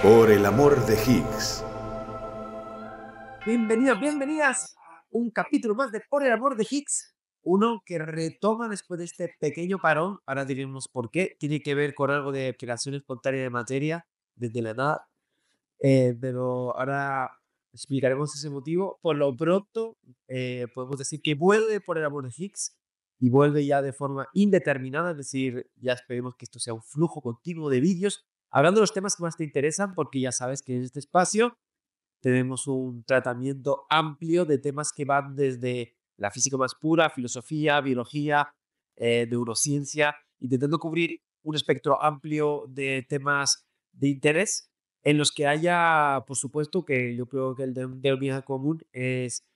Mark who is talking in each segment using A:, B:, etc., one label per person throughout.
A: Por el amor de Higgs.
B: Bienvenidos, bienvenidas. Un capítulo más de Por el amor de Higgs. Uno que retoma después de este pequeño parón. Ahora diremos por qué. Tiene que ver con algo de creación espontánea de materia desde la nada. Pero ahora explicaremos ese motivo. Por lo pronto, podemos decir que vuelve Por el amor de Higgs y vuelve ya de forma indeterminada. Es decir, ya esperemos que esto sea un flujo continuo de vídeos hablando de los temas que más te interesan, porque ya sabes que en este espacio tenemos un tratamiento amplio de temas que van desde la física más pura, filosofía, biología, neurociencia, intentando cubrir un espectro amplio de temas de interés en los que haya, por supuesto, que yo creo que el denominador común es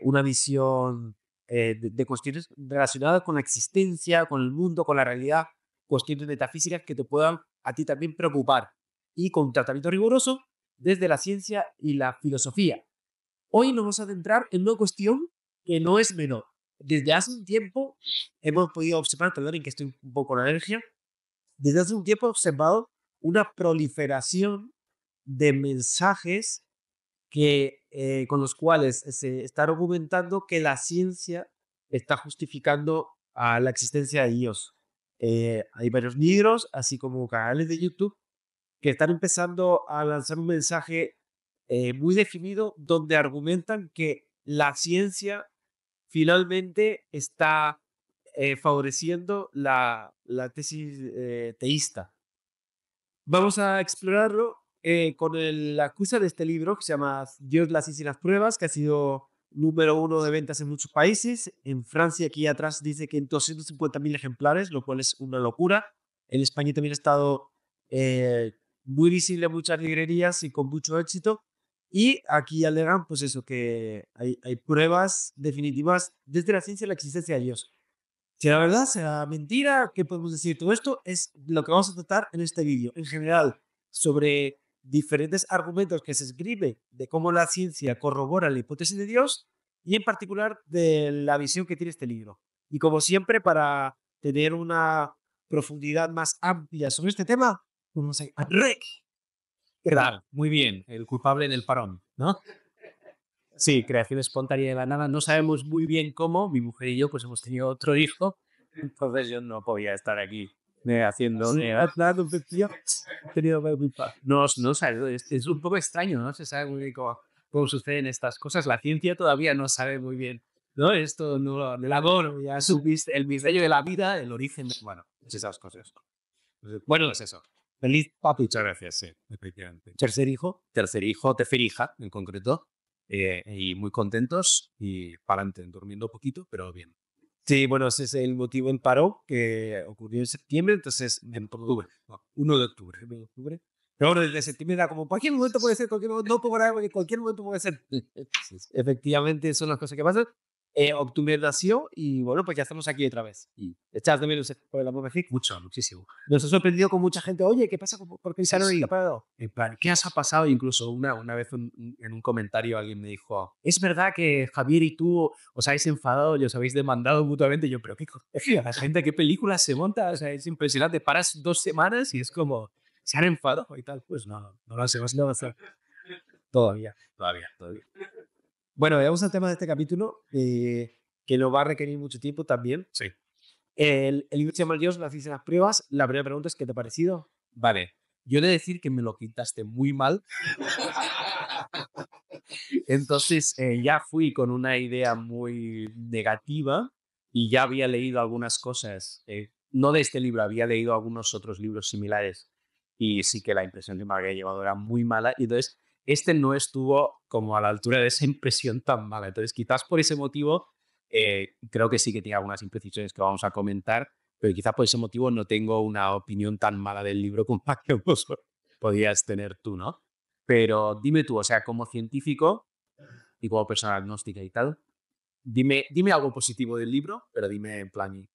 B: una visión de cuestiones relacionadas con la existencia, con el mundo, con la realidad, cuestiones metafísicas que te puedan a ti también preocupar. Y con un tratamiento riguroso desde la ciencia y la filosofía. Hoy nos vamos a adentrar en una cuestión que no es menor. Desde hace un tiempo hemos podido observar, perdonen que estoy un poco con alergia, desde hace un tiempo he observado una proliferación de mensajes con los cuales se está argumentando que la ciencia está justificando a la existencia de Dios. Hay varios libros, así como canales de YouTube, que están empezando a lanzar un mensaje muy definido donde argumentan que la ciencia finalmente está favoreciendo la tesis teísta. Vamos a explorarlo con la excusa de este libro que se llama Dios, la ciencia y las pruebas, que ha sido número 1 de ventas en muchos países. En Francia, aquí atrás dice que en 250.000 ejemplares, lo cual es una locura. En España también ha estado eh, muy visible en muchas librerías y con mucho éxito. Y aquí alegan, pues eso, que hay pruebas definitivas desde la ciencia de la existencia de Dios. Si la verdad sea mentira, ¿qué podemos decir? Todo esto es lo que vamos a tratar en este vídeo. En general, sobre diferentes argumentos que se escribe de cómo la ciencia corrobora la hipótesis de Dios y en particular de la visión que tiene este libro. Y como siempre, para tener una profundidad más amplia sobre este tema, vamos a Rec.
C: ¿Qué tal? Muy bien, el culpable en el parón, ¿no? Sí, creación espontánea de la nada. No sabemos muy bien cómo. Mi mujer y yo pues hemos tenido otro hijo, entonces yo no podía estar aquí haciendo... No sabes, es un poco extraño, ¿no? Se sabe muy bien cómo suceden estas cosas. La ciencia todavía no sabe muy bien, ¿no? Esto no el amor, ya subiste el misterio de la vida, el origen, bueno, esas cosas. Bueno, es eso.
B: Feliz papi.
C: Muchas gracias, sí, efectivamente.
B: Tercer hijo.
C: Tercer hijo, tercer hija en concreto, y muy contentos y para adelante, durmiendo poquito, pero bien.
B: Sí, bueno, ese es el motivo en paro que ocurrió en septiembre, entonces en octubre, no, 1 de octubre, 1 de octubre. Pero bueno, desde septiembre era como cualquier momento puede ser, cualquier momento, no puedo parar porque cualquier momento puede ser. Efectivamente, son las cosas que pasan. Octubre nació y bueno, pues ya estamos aquí otra vez. Y echas de menos por el amor de Fic.
C: Mucho, muchísimo.
B: Nos ha sorprendido con mucha gente. Oye, ¿qué pasa? ¿Por qué se han
C: Sí.
B: parado?
C: En plan, ¿qué os ha pasado? Incluso una vez en un comentario alguien me dijo, ¿es verdad que Javier y tú os habéis enfadado y os habéis demandado mutuamente? Y yo, pero la gente, ¿qué película se monta? O sea, es impresionante. Paras 2 semanas y es como, ¿se han enfadado y tal? Pues no lo hacemos.
B: No, todavía.
C: Todavía.
B: Bueno, vamos al tema de este capítulo, que lo va a requerir mucho tiempo también.
C: Sí.
B: El libro se llama Dios, la ciencia y las pruebas. La primera pregunta es, ¿qué te ha parecido?
C: Vale, yo he de decir que me lo quitaste muy mal. Entonces ya fui con una idea muy negativa y ya había leído algunas cosas, no de este libro, había leído algunos otros libros similares y sí que la impresión que me había llevado era muy mala y entonces este no estuvo como a la altura de esa impresión tan mala. Entonces quizás por ese motivo creo que sí que tiene algunas imprecisiones que vamos a comentar, pero quizás por ese motivo no tengo una opinión tan mala del libro como la que vos podías tener tú, ¿no? Pero dime tú, o sea, como científico y como persona agnóstica y tal, dime algo positivo del libro, pero dime en plan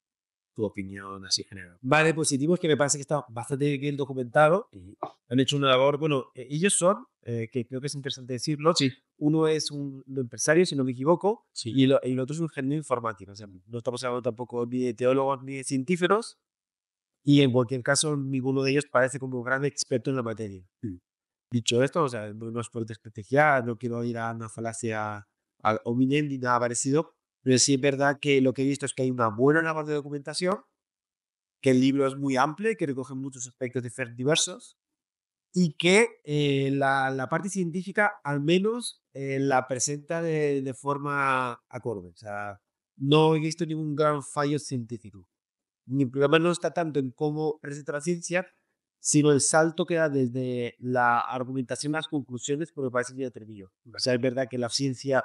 C: tu opinión así general.
B: Vale, positivo es que me parece que está bastante bien documentado y han hecho una labor. Bueno, ellos son, que creo que es interesante decirlo,
C: Sí.
B: uno es un empresario, si no me equivoco,
C: Sí.
B: y el otro es un ingeniero informático. O sea, no estamos hablando tampoco ni de teólogos ni de científicos, y en cualquier caso, ninguno de ellos parece como un gran experto en la materia. Dicho esto, o sea, no es por desprestigiar, no quiero ir a una falacia ad hominem ni nada parecido, pero sí es verdad que lo que he visto es que hay una buena labor de documentación, que el libro es muy amplio y que recoge muchos aspectos diversos, y que la parte científica al menos la presenta de forma acorde. O sea, no he visto ningún gran fallo científico. Mi problema no está tanto en cómo presenta la ciencia, sino el salto que da desde la argumentación a las conclusiones, porque me parece muy atrevido. O sea, es verdad que la ciencia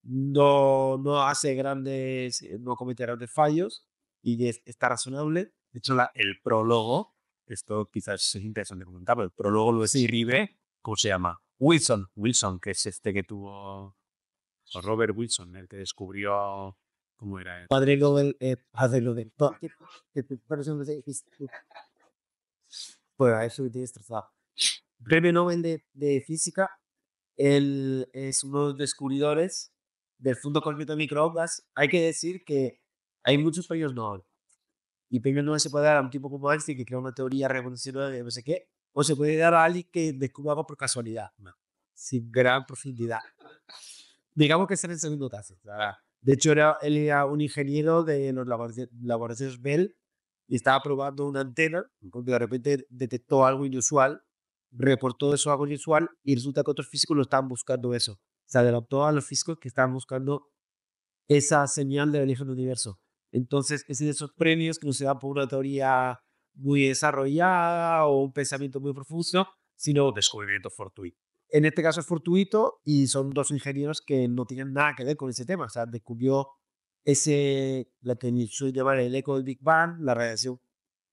B: no hace grandes, no comete grandes fallos y está razonable.
C: De hecho, el prólogo, esto quizás es interesante comentar, pero el prólogo lo escribe, ¿cómo se llama? Wilson, que es este que tuvo, o Robert Wilson, el que descubrió, ¿cómo era?
B: Padre Nobel, padre Nobel. Pues a eso que tienes trazado. Premio Nobel de Física. Él es uno de los descubridores del fondo cósmico de microondas. Hay que decir que hay muchos premios Nobel. Y premio Nobel se puede dar a un tipo como Einstein que crea una teoría revolucionaria de no sé qué, o se puede dar a alguien que descubra algo por casualidad, sin gran profundidad. Digamos que está en el segundo caso. O sea, de hecho, él era un ingeniero de los laboratorios Bell y estaba probando una antena, porque de repente detectó algo inusual, reportó eso algo inusual y resulta que otros físicos lo estaban buscando eso. Se adelantó a los físicos que estaban buscando esa señal del origen del universo. Entonces, es de esos premios que no se dan por una teoría muy desarrollada o un pensamiento muy profuso, sino
C: Descubrimiento fortuito.
B: en este caso es fortuito y son dos ingenieros que no tienen nada que ver con ese tema. O sea, descubrió la que suele llamar el eco del Big Bang, la radiación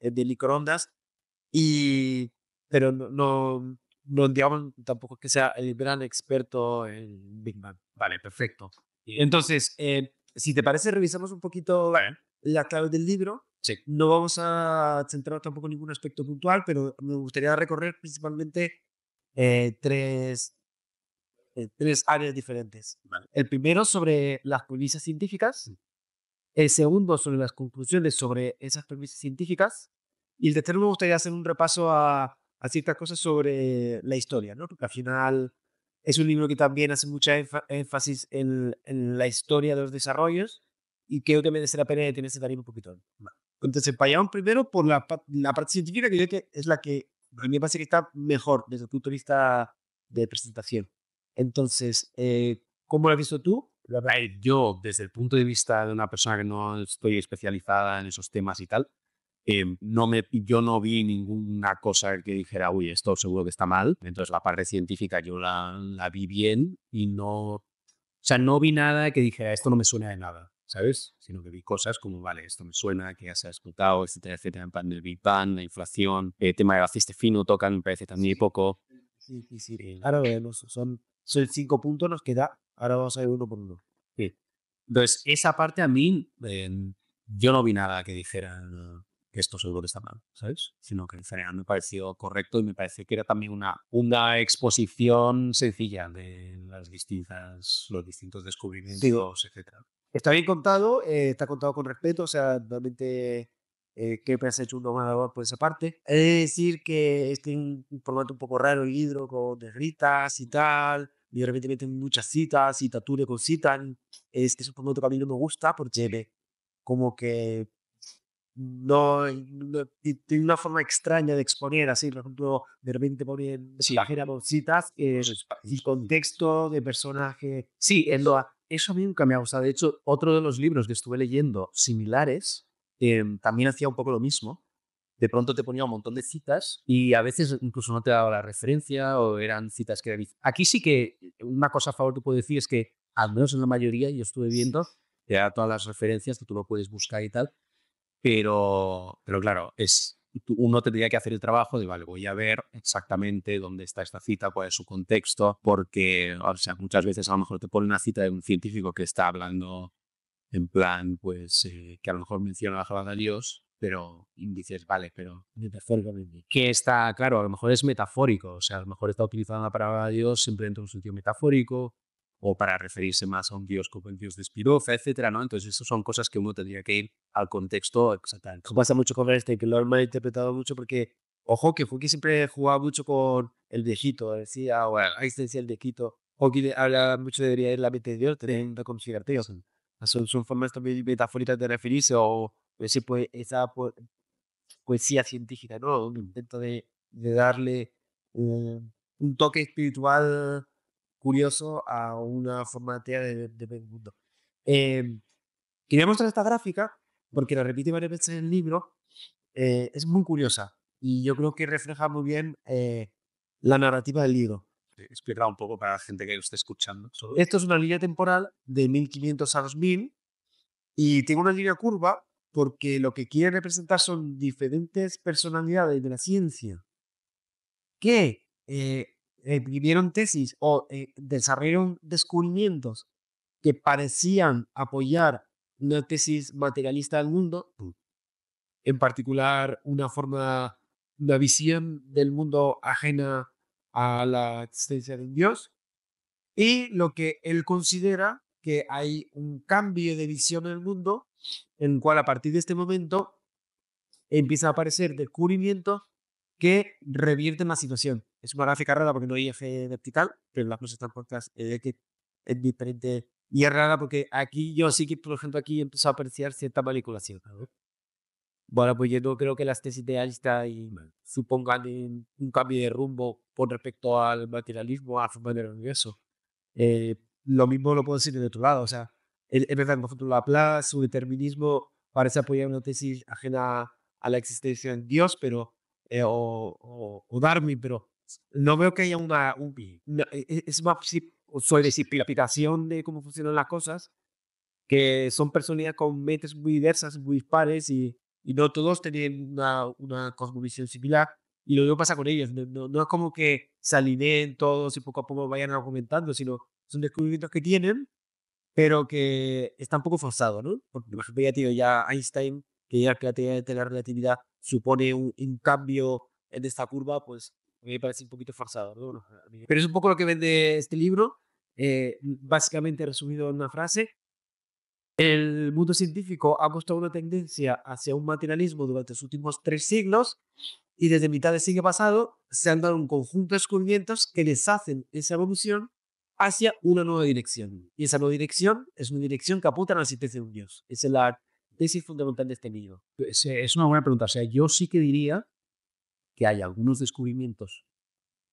B: de microondas, pero no, digamos, tampoco es que sea el gran experto en Big Bang.
C: Vale, perfecto.
B: Entonces, si te parece, revisamos un poquito
C: Vale.
B: la clave del libro.
C: Sí.
B: No vamos a centrar tampoco en ningún aspecto puntual, pero me gustaría recorrer principalmente tres áreas diferentes.
C: Vale.
B: El primero sobre las premisas científicas, el segundo sobre las conclusiones sobre esas premisas científicas, y el tercero me gustaría hacer un repaso a ciertas cosas sobre la historia, ¿no? Porque al final es un libro que también hace mucha énfasis en la historia de los desarrollos y creo que merece la pena detenerse también un poquito. Entonces, vayamos primero por la parte científica, que yo creo que es la que a mí me parece que está mejor desde el punto de vista de presentación. Entonces, ¿cómo lo has visto tú?
C: Yo, desde el punto de vista de una persona que no estoy especializada en esos temas y tal, yo no vi ninguna cosa que dijera, uy, esto seguro que está mal. Entonces la parte científica yo la vi bien y no vi nada que dijera, esto no me suena de nada, ¿sabes? Sino que vi cosas como, vale, esto me suena, que ya se ha explotado, etcétera, etcétera, en plan del Big Bang, la inflación, el tema del ajuste fino tocan, me parece también poco.
B: Sí. Ahora vemos, son 5 puntos, nos queda. Ahora vamos a ir uno por uno.
C: Sí. Entonces, esa parte a mí, yo no vi nada que dijera que esto seguro que está mal, ¿sabes? Sino que en general me pareció correcto y me parece que era también una exposición sencilla de los distintos descubrimientos, etcétera.
B: Está bien contado, está contado con respeto, o sea, realmente creo que has hecho un buen labor por esa parte. He de decir que es un formato un poco raro el libro, con derritas y tal, y de repente meten muchas citas, citature con citan. Es un formato que a mí no me gusta porque como que tiene una forma extraña de exponer, así, por ejemplo, de repente ponen páginas con citas sin contexto de personaje.
C: Sí, eso a mí nunca me ha gustado. De hecho, otro de los libros que estuve leyendo similares también hacía un poco lo mismo. De pronto te ponía un montón de citas y a veces incluso no te daba la referencia o eran citas que eran... Aquí sí que una cosa a favor que puedo decir es que, al menos en la mayoría, yo estuve viendo, te da todas las referencias que tú lo puedes buscar y tal, pero claro, uno tendría que hacer el trabajo de, vale, voy a ver exactamente dónde está esta cita, cuál es su contexto, porque, o sea, muchas veces a lo mejor te pone una cita de un científico que está hablando en plan, pues, que a lo mejor menciona la palabra de Dios, pero dices, vale, pero que está, claro, a lo mejor es metafórico, o sea, a lo mejor está utilizando la palabra de Dios simplemente en un sentido metafórico o para referirse más a un Dios como el Dios de Spinoza, etcétera, ¿no? Entonces, eso son cosas que uno tendría que ir al contexto exactamente.
B: Pasa mucho con este, que lo han malinterpretado mucho porque, ojo, que Fuki siempre jugaba mucho con el viejito, decía, o Einstein decía el viejito, Hawking habla mucho de debería ir la mente de Dios, tener que considerarte. Son formas también metafóricas de referirse o ese, pues, esa poesía científica, ¿no? Un intento de darle un toque espiritual curioso a una forma atea de ver el mundo. Quería mostrar esta gráfica porque la repite varias veces en el libro. Es muy curiosa y yo creo que refleja muy bien la narrativa del libro.
C: Explica un poco para la gente que lo esté escuchando.
B: Esto es una línea temporal de 1500 a 2000 y tiene una línea curva porque lo que quiere representar son diferentes personalidades de la ciencia que escribieron tesis o desarrollaron descubrimientos que parecían apoyar una tesis materialista del mundo, en particular una visión del mundo ajena a la existencia de un Dios, y lo que él considera que hay un cambio de visión en el mundo, en el cual a partir de este momento empiezan a aparecer descubrimientos que revierten la situación. Es una gráfica rara porque no hay eje vertical, pero las cosas están puestas que es diferente. Y es rara porque aquí yo sí que, por ejemplo, aquí empezó a apreciar cierta manipulación. ¿No? Bueno, pues yo no creo que las tesis de Einstein supongan un cambio de rumbo con respecto al materialismo, a la forma del universo. Lo mismo lo puedo decir de otro lado. O sea, es verdad, por ejemplo, Laplace, su determinismo parece apoyar una tesis ajena a la existencia de Dios, pero, o Darwin, pero no veo que haya es más sobre simplificación de cómo funcionan las cosas, que son personas con mentes muy diversas, muy dispares y no todos tienen una cosmovisión similar. Y lo mismo pasa con ellos. No es como que se alineen todos y poco a poco vayan argumentando, sino son descubrimientos que tienen, pero que están un poco forzados, ¿no? Porque, por ejemplo, ya, tío, ya Einstein, que ya que la teoría de la relatividad supone un cambio en esta curva, pues a mí me parece un poquito forzado, ¿no? Pero es un poco lo que vende este libro, básicamente resumido en una frase. El mundo científico ha mostrado una tendencia hacia un materialismo durante los últimos 3 siglos y desde mitad del siglo pasado se han dado un conjunto de descubrimientos que deshacen esa evolución hacia una nueva dirección. Y esa nueva dirección es una dirección que apunta a la existencia de un Dios. Esa es la tesis fundamental de este libro.
C: Es una buena pregunta. O sea, yo sí que diría que hay algunos descubrimientos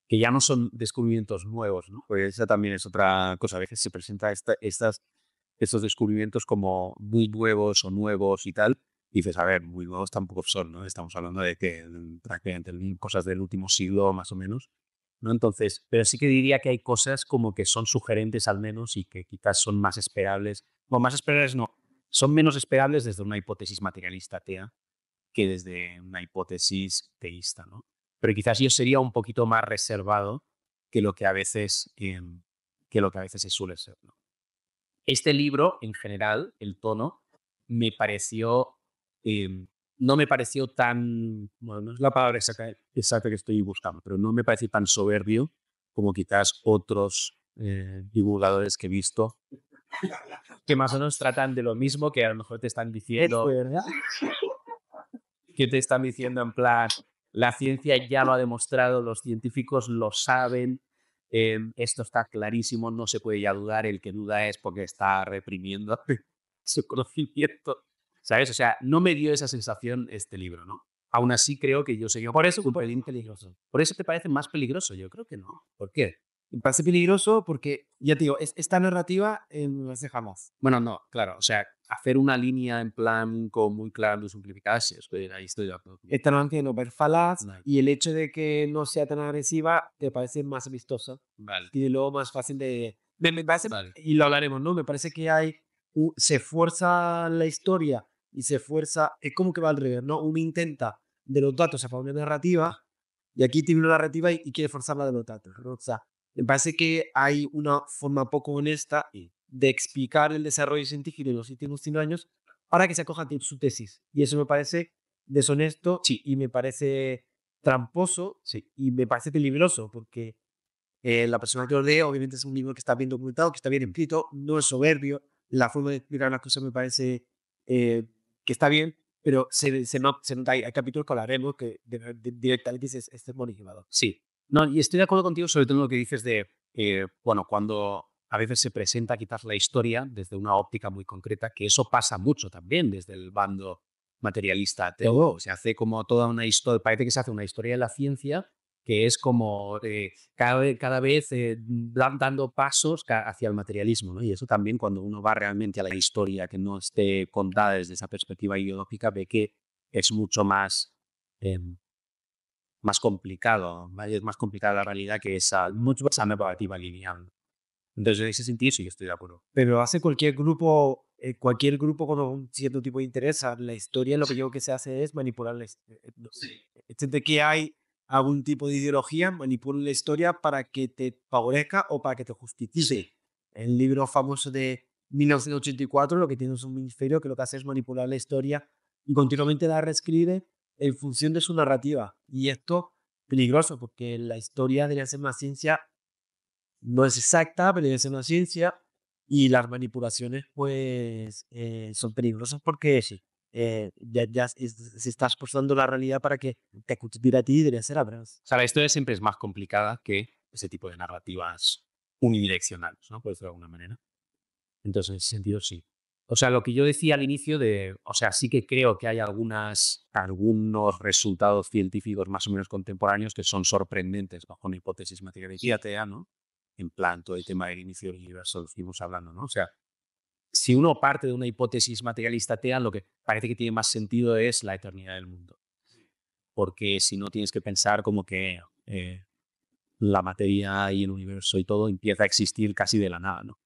C: que ya no son descubrimientos nuevos, ¿no? Pues esa también es otra cosa. A veces se presenta estos descubrimientos como muy nuevos o nuevos y tal. Y dices, a ver, muy nuevos tampoco son, ¿no? Estamos hablando de que prácticamente cosas del último siglo más o menos, ¿no? Entonces, pero sí que diría que hay cosas como que son sugerentes al menos y que quizás son más esperables. Bueno, más esperables no, son menos esperables desde una hipótesis materialista atea que desde una hipótesis teísta, ¿no? Pero quizás yo sería un poquito más reservado que lo que a veces, se suele ser, ¿no? Este libro, en general, el tono, me pareció, no me pareció tan, bueno, no es la palabra exacta que estoy buscando, pero no me pareció tan soberbio como quizás otros divulgadores que he visto, que más o menos tratan de lo mismo, que a lo mejor te están diciendo,
B: ¿Verdad?
C: que te están diciendo en plan, la ciencia ya lo ha demostrado, los científicos lo saben, esto está clarísimo, no se puede ya dudar, el que duda es porque está reprimiendo su conocimiento, ¿sabes? O sea, no me dio esa sensación este libro, ¿no? Aún así creo que yo sería
B: Por eso
C: un
B: fue
C: pelín
B: peligroso.
C: ¿Por eso te parece más peligroso? Yo creo que no. ¿Por qué?
B: Me parece peligroso porque, ya te digo, esta narrativa no las dejamos.
C: Bueno, no, claro, o sea, hacer una línea en plan como muy clara, muy simplificada, sí, ahí estoy de acuerdo.
B: Esta narrativa no ver falaz
C: No.
B: y el hecho de que no sea tan agresiva te parece más amistosa
C: Vale.
B: y luego más fácil de... Me parece,
C: Vale.
B: y lo hablaremos, ¿no? Me parece que se fuerza la historia y se fuerza, es como que va al revés, ¿no? Uno intenta de los datos a favor de una narrativa y aquí tiene una narrativa y quiere forzarla de los datos, ¿no? O sea, me parece que hay una forma poco honesta de explicar el desarrollo científico de los últimos 100 años para que se acoja a su tesis. Y eso me parece deshonesto
C: Sí.
B: y me parece tramposo
C: Sí.
B: y me parece peligroso porque la persona que lo lee obviamente es un libro que está bien documentado, que está bien escrito, no es soberbio, la forma de explicar las cosas me parece que está bien, pero se nota, hay capítulos que hablaremos que directamente dices, este es monizado.
C: Sí. No, y estoy de acuerdo contigo sobre todo en lo que dices de, bueno, cuando a veces se presenta quizás la historia desde una óptica muy concreta, que eso pasa mucho también desde el bando materialista ateo. Se hace como toda una historia, parece que se hace una historia de la ciencia que es como cada vez dando pasos hacia el materialismo, ¿no? Y eso también cuando uno va realmente a la historia que no esté contada desde esa perspectiva ideológica, ve que es mucho más... em, más complicado, ¿vale? Es más complicada la realidad que esa narrativa lineal. Entonces, en ese sentido sí que estoy de acuerdo.
B: Pero hace cualquier grupo con un cierto tipo de interés a la historia, lo que yo creo que se hace es manipular la historia. De que hay algún tipo de ideología, manipulan la historia para que te favorezca o para que te justifique.
C: Sí.
B: El libro famoso de 1984, lo que tiene es un ministerio que lo que hace es manipular la historia y continuamente la reescribe en función de su narrativa. Y esto peligroso porque la historia debería ser una ciencia, no es exacta, pero debe ser una ciencia y las manipulaciones pues son peligrosas porque sí, se está esforzando la realidad para que te acostumbre a ti y debería ser al revés.
C: O sea, la historia siempre es más complicada que ese tipo de narrativas unidireccionales, ¿no? Por decirlo de alguna manera. Entonces, en ese sentido, sí. O sea, lo que yo decía al inicio o sea, sí que creo que hay algunos resultados científicos más o menos contemporáneos que son sorprendentes bajo una hipótesis materialista atea, ¿no? En plan, todo el tema del inicio del universo, lo que estuvimos hablando, ¿no? O sea, si uno parte de una hipótesis materialista atea, lo que parece que tiene más sentido es la eternidad del mundo. Porque si no tienes que pensar como que la materia y el universo y todo empieza a existir casi de la nada, ¿no?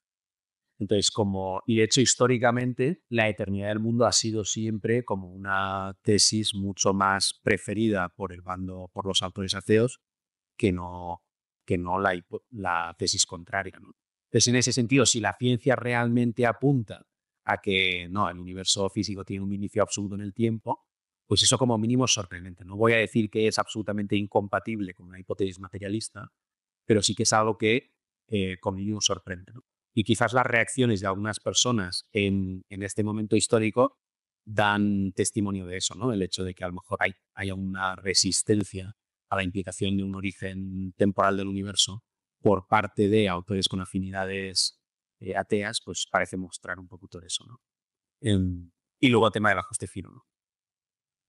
C: Entonces, y de hecho, históricamente, la eternidad del mundo ha sido siempre como una tesis mucho más preferida por los autores ateos que no, la tesis contraria, ¿no? Entonces, en ese sentido, si la ciencia realmente apunta a que no, el universo físico tiene un inicio absoluto en el tiempo, pues eso como mínimo es sorprendente. No voy a decir que es absolutamente incompatible con una hipótesis materialista, pero sí que es algo que como mínimo sorprende, ¿no? Y quizás las reacciones de algunas personas en este momento histórico dan testimonio de eso, ¿no? El hecho de que a lo mejor haya una resistencia a la implicación de un origen temporal del universo por parte de autores con afinidades ateas, pues parece mostrar un poquito de eso, ¿no? Y luego el tema del ajuste fino, ¿no?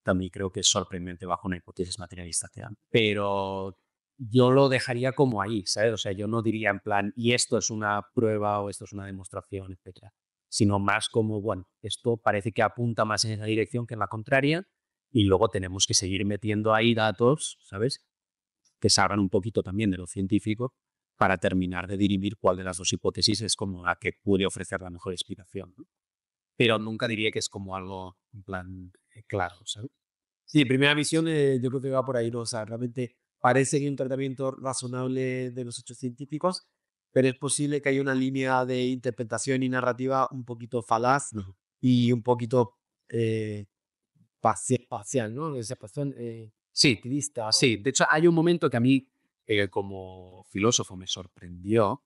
C: También creo que es sorprendente bajo una hipótesis materialista atea. Pero yo lo dejaría como ahí, ¿sabes? O sea, yo no diría en plan, y esto es una prueba o esto es una demostración, etcétera. Sino más como, bueno, esto parece que apunta más en esa dirección que en la contraria y luego tenemos que seguir metiendo ahí datos, ¿sabes? Que salgan un poquito también de lo científico para terminar de dirimir cuál de las dos hipótesis es como la que puede ofrecer la mejor explicación, ¿no? Pero nunca diría que es como algo en plan claro, ¿sabes?
B: Sí, primera visión yo creo que va por ahí, ¿no? O sea, realmente parece que hay un tratamiento razonable de los hechos científicos, pero es posible que haya una línea de interpretación y narrativa un poquito falaz y un poquito parcial, ¿no? Esa pasión,
C: Sí,
B: activista.
C: sí. De hecho, hay un momento que a mí, como filósofo, me sorprendió.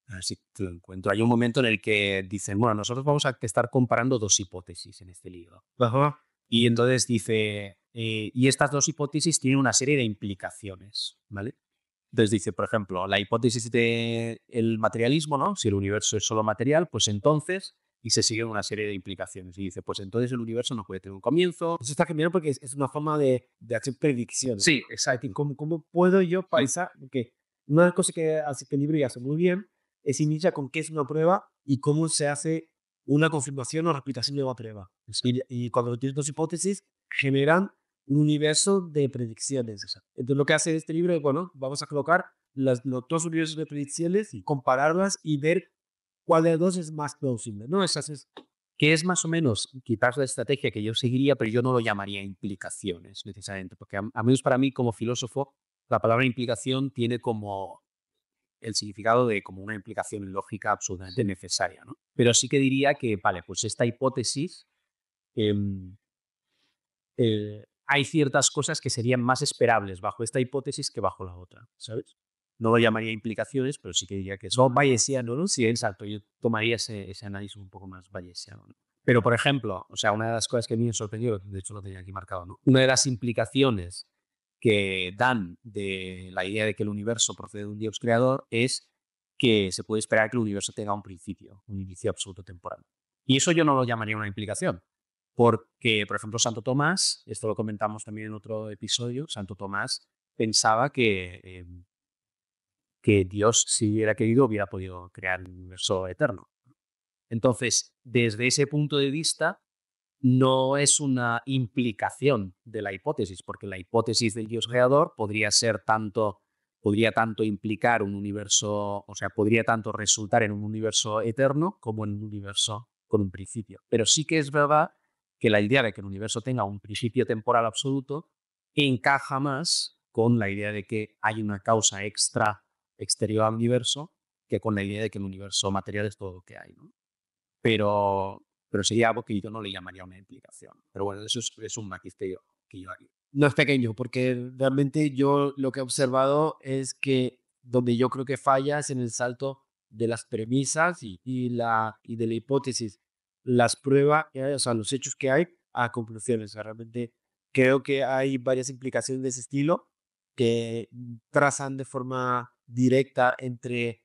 C: A ver si te lo encuentro. Hay un momento en el que dicen, bueno, nosotros vamos a estar comparando dos hipótesis en este libro.
B: Ajá.
C: Y entonces dice, y estas dos hipótesis tienen una serie de implicaciones, ¿vale? Entonces dice, por ejemplo, la hipótesis del materialismo, ¿no? Si el universo es solo material, pues entonces, y se siguen una serie de implicaciones. Y dice, pues entonces el universo no puede tener un comienzo.
B: Eso está genial porque es una forma de hacer predicciones.
C: Sí,
B: Es
C: exacto.
B: decir, ¿cómo puedo yo pensar? Porque una de las cosas que hace este libro y hace muy bien es inicia con qué es una prueba y cómo se hace una confirmación o repetición de una prueba. Y cuando tienes dos hipótesis, generan un universo de predicciones. Entonces, lo que hace este libro es, bueno, vamos a colocar los dos universos de predicciones, compararlas y ver cuál de los dos es más plausible, ¿no?
C: Que es más o menos quizás la estrategia que yo seguiría, pero yo no lo llamaría implicaciones necesariamente, porque a menos para mí como filósofo, la palabra implicación tiene como el significado de como una implicación lógica absolutamente necesaria, ¿no? Pero sí que diría que, vale, pues esta hipótesis, hay ciertas cosas que serían más esperables bajo esta hipótesis que bajo la otra, ¿sabes? No lo llamaría implicaciones, pero sí que diría que es...
B: No bayesiano, ¿no?
C: Sí, exacto. Yo tomaría ese análisis un poco más bayesiano, ¿no? Pero, por ejemplo, o sea, una de las cosas que a mí me sorprendió, de hecho lo tenía aquí marcado, ¿no? Una de las implicaciones que dan de la idea de que el universo procede de un Dios creador es que se puede esperar que el universo tenga un principio, un inicio absoluto temporal. Y eso yo no lo llamaría una implicación, porque, por ejemplo, Santo Tomás, esto lo comentamos también en otro episodio, Santo Tomás pensaba que Dios, si hubiera querido, hubiera podido crear un universo eterno. Entonces, desde ese punto de vista, no es una implicación de la hipótesis, porque la hipótesis del Dios creador podría tanto implicar un universo, o sea, podría tanto resultar en un universo eterno como en un universo con un principio. Pero sí que es verdad que la idea de que el universo tenga un principio temporal absoluto encaja más con la idea de que hay una causa exterior al universo que con la idea de que el universo material es todo lo que hay, ¿no? Pero sería algo que yo no le llamaría una implicación. Pero bueno, eso es un matiz que yo haría.
B: No es pequeño, porque realmente yo lo que he observado es que donde yo creo que falla es en el salto de las premisas y de la hipótesis, las pruebas, o sea, los hechos que hay a conclusiones. O sea, realmente creo que hay varias implicaciones de ese estilo que trazan de forma directa entre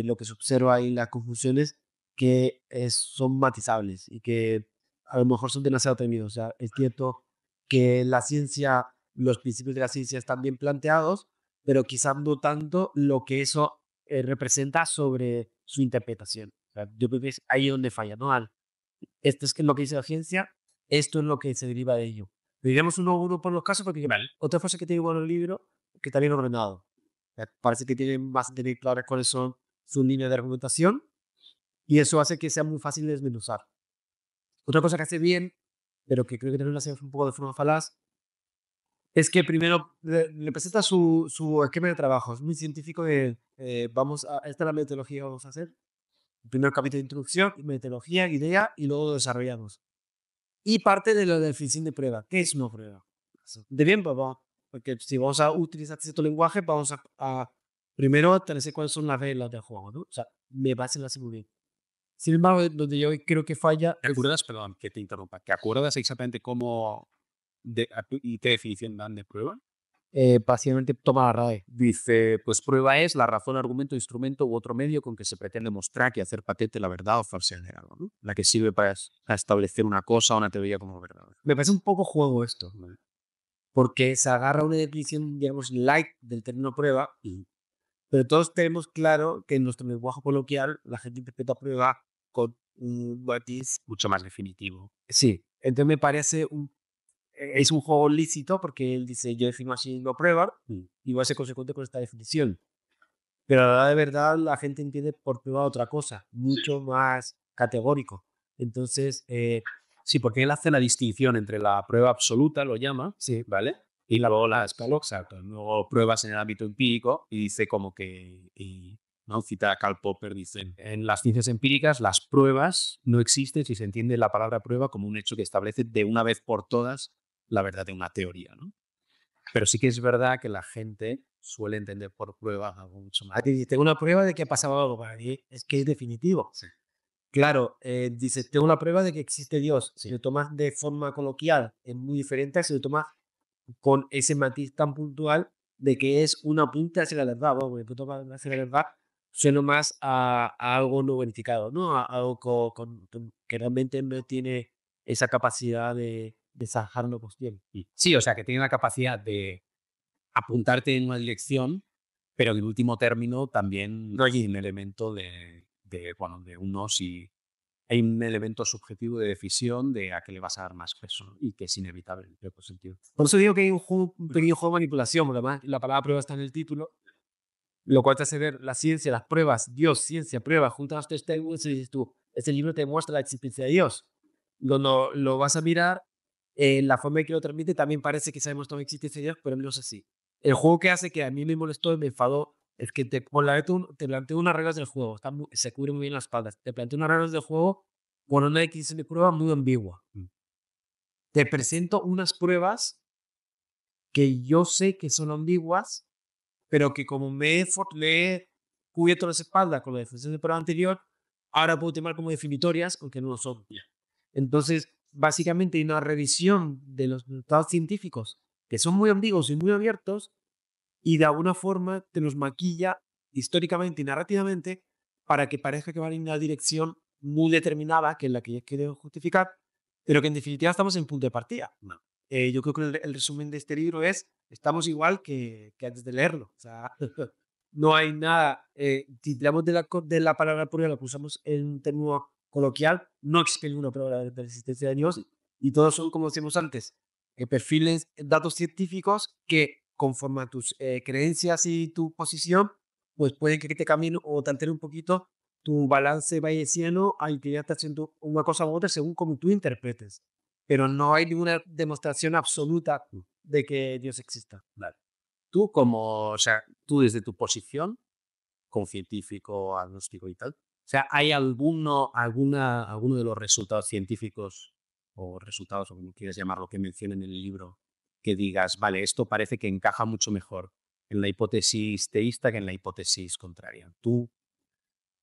B: lo que se observa y las conclusiones que son matizables y que a lo mejor son demasiado temidos. O sea, es cierto que la ciencia, los principios de la ciencia están bien planteados, pero quizás no tanto lo que eso representa sobre su interpretación. O sea, yo creo que es ahí donde falla, ¿no? Esto es que lo que dice la ciencia, esto es lo que se deriva de ello. Diremos uno a uno por los casos, porque
C: Vale.
B: otra cosa que tiene bueno el libro, que está bien ordenado. O sea, parece que tiene más tener claras cuáles son sus líneas de argumentación, y eso hace que sea muy fácil de desmenuzar. Otra cosa que hace bien, pero que creo que también lo hace un poco de forma falaz, es que primero le presenta su esquema de trabajo. Es muy científico de, esta es la metodología que vamos a hacer. El primer capítulo de introducción, metodología, idea, y luego lo desarrollamos. Y parte de la definición de prueba. ¿Qué es una prueba? De bien, pues porque si vamos a utilizar cierto lenguaje, vamos a primero establecer cuáles son las reglas del juego, ¿no? O sea, me base en la muy bien. Sin embargo, donde yo creo que falla
C: ¿Te acuerdas, perdón, que te interrumpa, ¿te acuerdas exactamente cómo y qué definición dan de prueba?
B: básicamente toma la RAE.
C: Dice, pues prueba es la razón, argumento, instrumento u otro medio con que se pretende mostrar que hacer patente la verdad o falsedad de algo, ¿no? La que sirve para establecer una cosa o una teoría como verdad.
B: Me parece un poco juego esto, porque se agarra una definición, digamos, light del término prueba, pero todos tenemos claro que en nuestro lenguaje coloquial la gente interpreta prueba con un matiz.
C: Mucho más definitivo.
B: Sí, entonces me parece es un juego lícito porque él dice, yo defino así no prueba y voy a ser consecuente con esta definición. Pero a la hora de verdad la gente entiende por prueba otra cosa, mucho más categórico. Entonces,
C: Sí, porque él hace la distinción entre la prueba absoluta, lo llama,
B: sí,
C: ¿vale? Y luego exacto, luego pruebas en el ámbito empírico y dice como que, ¿no? Cita a Karl Popper, dice, en las ciencias empíricas las pruebas no existen si se entiende la palabra prueba como un hecho que establece de una vez por todas la verdad de una teoría, ¿no? Pero sí que es verdad que la gente suele entender por prueba algo mucho más.
B: aquí tengo una prueba de que ha pasado algo para mí, es que es definitivo.
C: Sí.
B: Claro, dice, tengo una prueba de que existe Dios.
C: Sí.
B: Si lo tomas de forma coloquial, es muy diferente a si lo tomas con ese matiz tan puntual de que es una punta hacia la verdad. Bueno, el punto hacia la verdad suena más a algo no verificado, ¿no? A algo que realmente no tiene esa capacidad de zanjarlo cuestión.
C: Sí, o sea, que tiene la capacidad de apuntarte en una dirección, pero en el último término también no hay un elemento bueno, de unos y hay un elemento subjetivo de decisión de a qué le vas a dar más peso, ¿no? Y que es inevitable en cierto sentido.
B: Por eso digo que hay un pequeño juego de manipulación, además la palabra prueba está en el título, lo cual te hace ver la ciencia, las pruebas, Dios, ciencia, prueba, juntas los tres términos y dices tú, este libro te muestra la existencia de Dios. Lo vas a mirar, la forma en que lo transmite también parece que sabemos toda la existencia de Dios, pero no es así. El juego que hace que a mí me molestó y me enfadó es que te plantea unas reglas del juego, se cubre muy bien las espaldas, te plantea unas reglas del juego con una X de prueba muy ambigua. Te presento unas pruebas que yo sé que son ambiguas, pero que como le he cubierto las espaldas con la definición de prueba anterior, ahora puedo tomar como definitorias, aunque no lo son. Entonces, básicamente hay una revisión de los resultados científicos que son muy ambiguos y muy abiertos, y de alguna forma te los maquilla históricamente y narrativamente para que parezca que van en una dirección muy determinada, que es la que ellos quieren justificar, pero que en definitiva estamos en punto de partida.
C: No.
B: Yo creo que el resumen de este libro es, estamos igual que antes de leerlo. O sea, no hay nada, si tiramos de la palabra pura, lo que usamos en un término coloquial, no existe ninguna prueba de la existencia de Dios, y todos son, como decíamos antes, perfiles, datos científicos que, conforme a tus creencias y tu posición, pues pueden que te cambien o te altere un poquito tu balance bayesiano a que ya estás haciendo una cosa u otra según como tú interpretes. Pero no hay ninguna demostración absoluta de que Dios exista.
C: Vale. Tú como, o sea, tú desde tu posición como científico, agnóstico y tal, o sea, ¿hay alguno de los resultados científicos o resultados, o como quieras llamarlo, que mencionen en el libro, que digas, vale, esto parece que encaja mucho mejor en la hipótesis teísta que en la hipótesis contraria? ¿Tú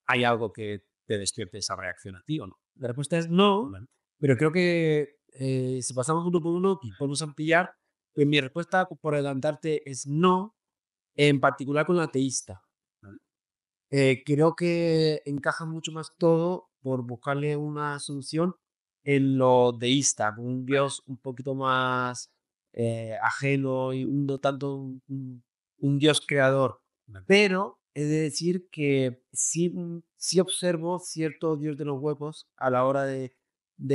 C: hay algo que te despierte esa reacción a ti o no?
B: La respuesta es no,
C: Vale.
B: pero creo que si pasamos uno por uno, podemos ampliar. Pues mi respuesta, por adelantarte, es no, en particular con la ateísta.
C: Vale.
B: Creo que encaja mucho más todo por buscarle una solución en lo deísta, con un Dios un poquito más ajeno y no tanto un Dios creador.
C: Vale.
B: Pero he de decir que sí, sí observo cierto Dios de los huevos a la hora de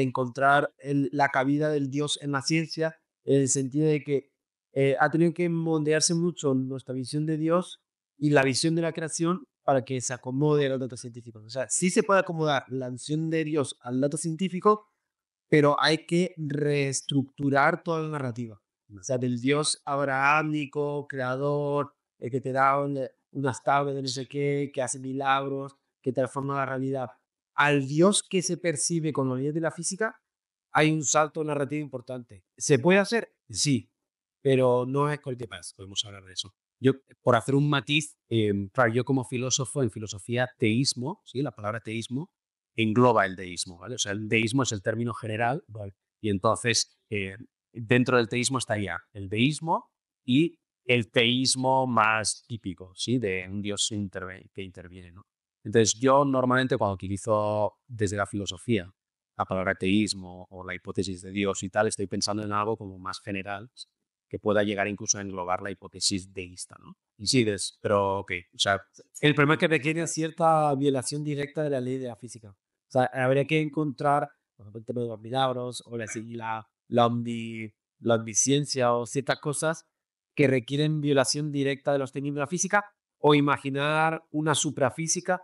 B: encontrar la cabida del Dios en la ciencia, en el sentido de que ha tenido que moldearse mucho nuestra visión de Dios y la visión de la creación para que se acomode a los datos científicos. O sea, sí se puede acomodar la visión de Dios al dato científico, pero hay que reestructurar toda la narrativa. O sea, del Dios abrahámico, creador, el que te da unas tablas de no sé qué, que hace milagros, que transforma la realidad, al Dios que se percibe con los leyes de la física, hay un salto narrativo importante. ¿Se puede hacer? Sí, pero no es cualquier
C: Más, podemos hablar de eso. Yo, por hacer un matiz, claro, yo como filósofo, en filosofía, teísmo, ¿sí? La palabra teísmo engloba el deísmo, ¿vale? O sea, el deísmo es el término general, ¿vale? Y entonces, dentro del teísmo está ya el deísmo y el teísmo más típico, ¿sí? De un dios que interviene, ¿no? Entonces, yo normalmente cuando utilizo desde la filosofía la palabra teísmo o la hipótesis de Dios y tal, estoy pensando en algo como más general, que pueda llegar incluso a englobar la hipótesis deísta, ¿no? Y sí, pero ok, o sea,
B: El problema es que requiere cierta violación directa de la ley de la física. O sea, habría que encontrar, por ejemplo, el tema de los milagros o la omnisciencia o ciertas cosas que requieren violación directa de los términos de la física o imaginar una suprafísica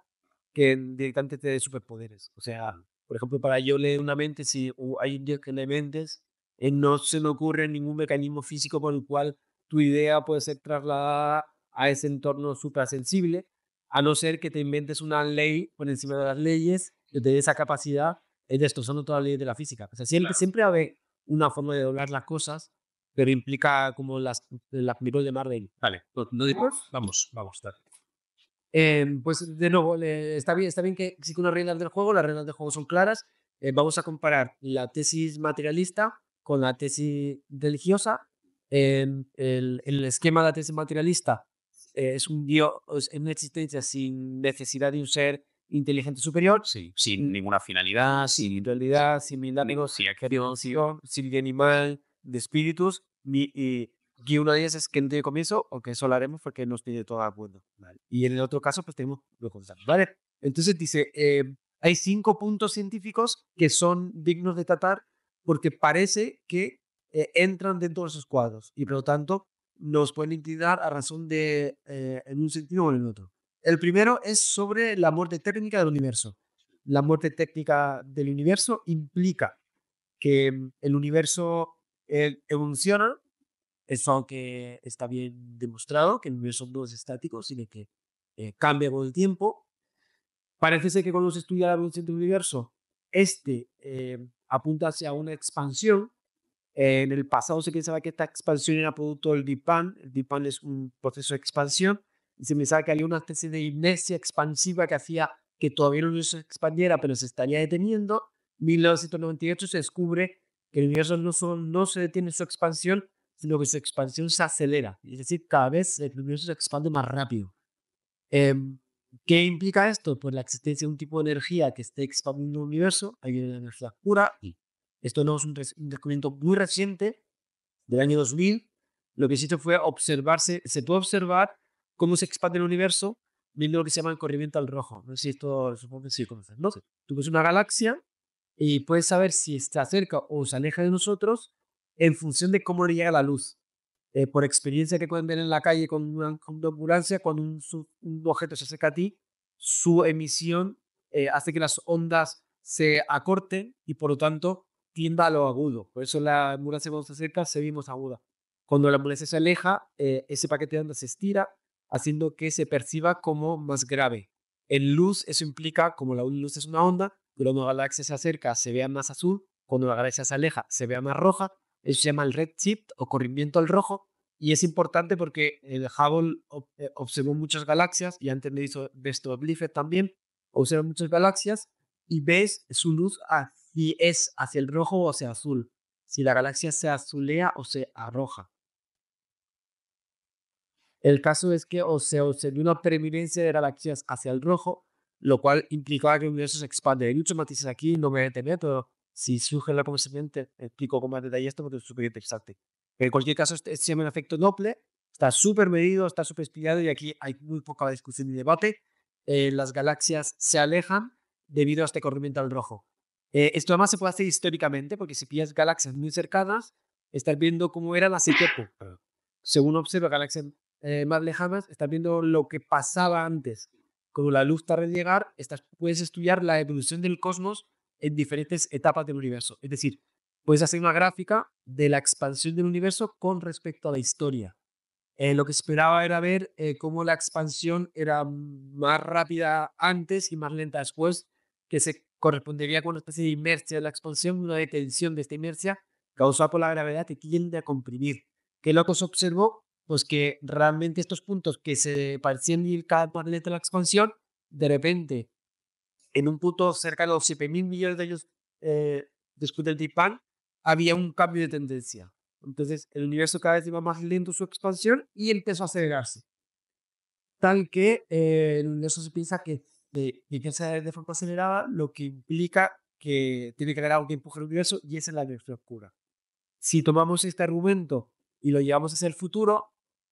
B: que directamente te dé superpoderes. O sea, por ejemplo, para yo leer una mente, si hay un dios que lee mentes, no se me ocurre ningún mecanismo físico por el cual tu idea puede ser trasladada a ese entorno suprasensible, a no ser que te inventes una ley por encima de las leyes que te dé esa capacidad, destrozando todas las leyes de la física. O sea, siempre va a haber una forma de doblar las cosas, pero implica como las películas de Marvel.
C: vale, vamos, dale.
B: Pues de nuevo, está bien que existen unas reglas del juego, las reglas del juego son claras. Vamos a comparar la tesis materialista con la tesis religiosa. El esquema de la tesis materialista es un dios, es una existencia sin necesidad de un ser inteligente superior,
C: Sí, sin ninguna finalidad,
B: sin realidad, sin milagros,
C: sin
B: sin de animal, de espíritus, y una de ellas es que no tiene comienzo, aunque eso lo haremos porque nos tiene todo acuerdo. ¿Vale? Y en el otro caso, pues tenemos lo contrario. ¿Vale? Entonces dice, hay 5 puntos científicos que son dignos de tratar porque parece que entran dentro de esos cuadros y por lo tanto nos pueden inclinar a razón de en un sentido o en el otro. El primero es sobre la muerte técnica del universo. La muerte técnica del universo implica que el universo evoluciona. Eso aunque está bien demostrado, que el universo no es estático, sino que cambia con el tiempo. Parece ser que cuando se estudia la evolución del universo, apunta hacia una expansión. En el pasado se pensaba que esta expansión era producto del Big Bang. El Big Bang es un proceso de expansión. Y se pensaba que había una especie de inercia expansiva que hacía que todavía el universo se expandiera, pero se estaría deteniendo. 1998 se descubre que el universo no se detiene en su expansión, sino que su expansión se acelera. Es decir, cada vez el universo se expande más rápido. Em, ¿Qué implica esto? Pues la existencia de un tipo de energía que esté expandiendo el universo. Hay una energía oscura. Y esto no es un descubrimiento muy reciente, del año 2000. Lo que se hizo fue se puede observar cómo se expande el universo viendo lo que se llama el corrimiento al rojo. No sé si esto, supongo que sí conoces, ¿no? Tú ves una galaxia y puedes saber si está cerca o se aleja de nosotros en función de cómo le llega la luz. Por experiencia que pueden ver en la calle con una ambulancia, cuando un objeto se acerca a ti, su emisión hace que las ondas se acorten y por lo tanto tienda a lo agudo. Por eso la ambulancia cuando se acerca se vimos aguda. Cuando la ambulancia se aleja, ese paquete de ondas se estira, haciendo que se perciba como más grave. En luz, eso implica, como la luz es una onda, cuando una galaxia se acerca se vea más azul, cuando la galaxia se aleja se vea más roja. Eso se llama el redshift o corrimiento al rojo, y es importante porque el Hubble observó muchas galaxias, y antes me hizo Best Bliffe también, observa muchas galaxias y ves su luz si es hacia el rojo o hacia azul, si la galaxia se azulea o se arroja. El caso es que se observó una preeminencia de galaxias hacia el rojo, lo cual implicaba que el universo se expande. Hay muchos matices aquí, no me voy a detener, pero si surge la conversación te explico con más detalle esto porque es súper interesante. En cualquier caso, este se llama el efecto Doppler, está súper medido, está súper estudiado y aquí hay muy poca discusión y debate. Las galaxias se alejan debido a este corrimiento al rojo. Esto además se puede hacer históricamente porque si pillas galaxias muy cercanas, estás viendo cómo eran hace tiempo. Según observa galaxias más lejanas, estás viendo lo que pasaba antes. Cuando la luz tarda en llegar, puedes estudiar la evolución del cosmos en diferentes etapas del universo. Es decir, puedes hacer una gráfica de la expansión del universo con respecto a la historia. Lo que esperaba era ver cómo la expansión era más rápida antes y más lenta después, que se correspondería con una especie de inercia de la expansión, una detención de esta inercia causada por la gravedad que tiende a comprimir. ¿Qué es lo que se observó? Pues que realmente estos puntos que se parecían ir cada vez más lenta la expansión, de repente, en un punto cerca de los 7.000 millones de años después del Big Bang, había un cambio de tendencia. Entonces, el universo cada vez iba más lento su expansión y empezó a acelerarse. Tal que el universo se piensa que empieza de forma acelerada, lo que implica que tiene que haber algo que empuje el universo y esa es la energía oscura. Si tomamos este argumento y lo llevamos hacia el futuro,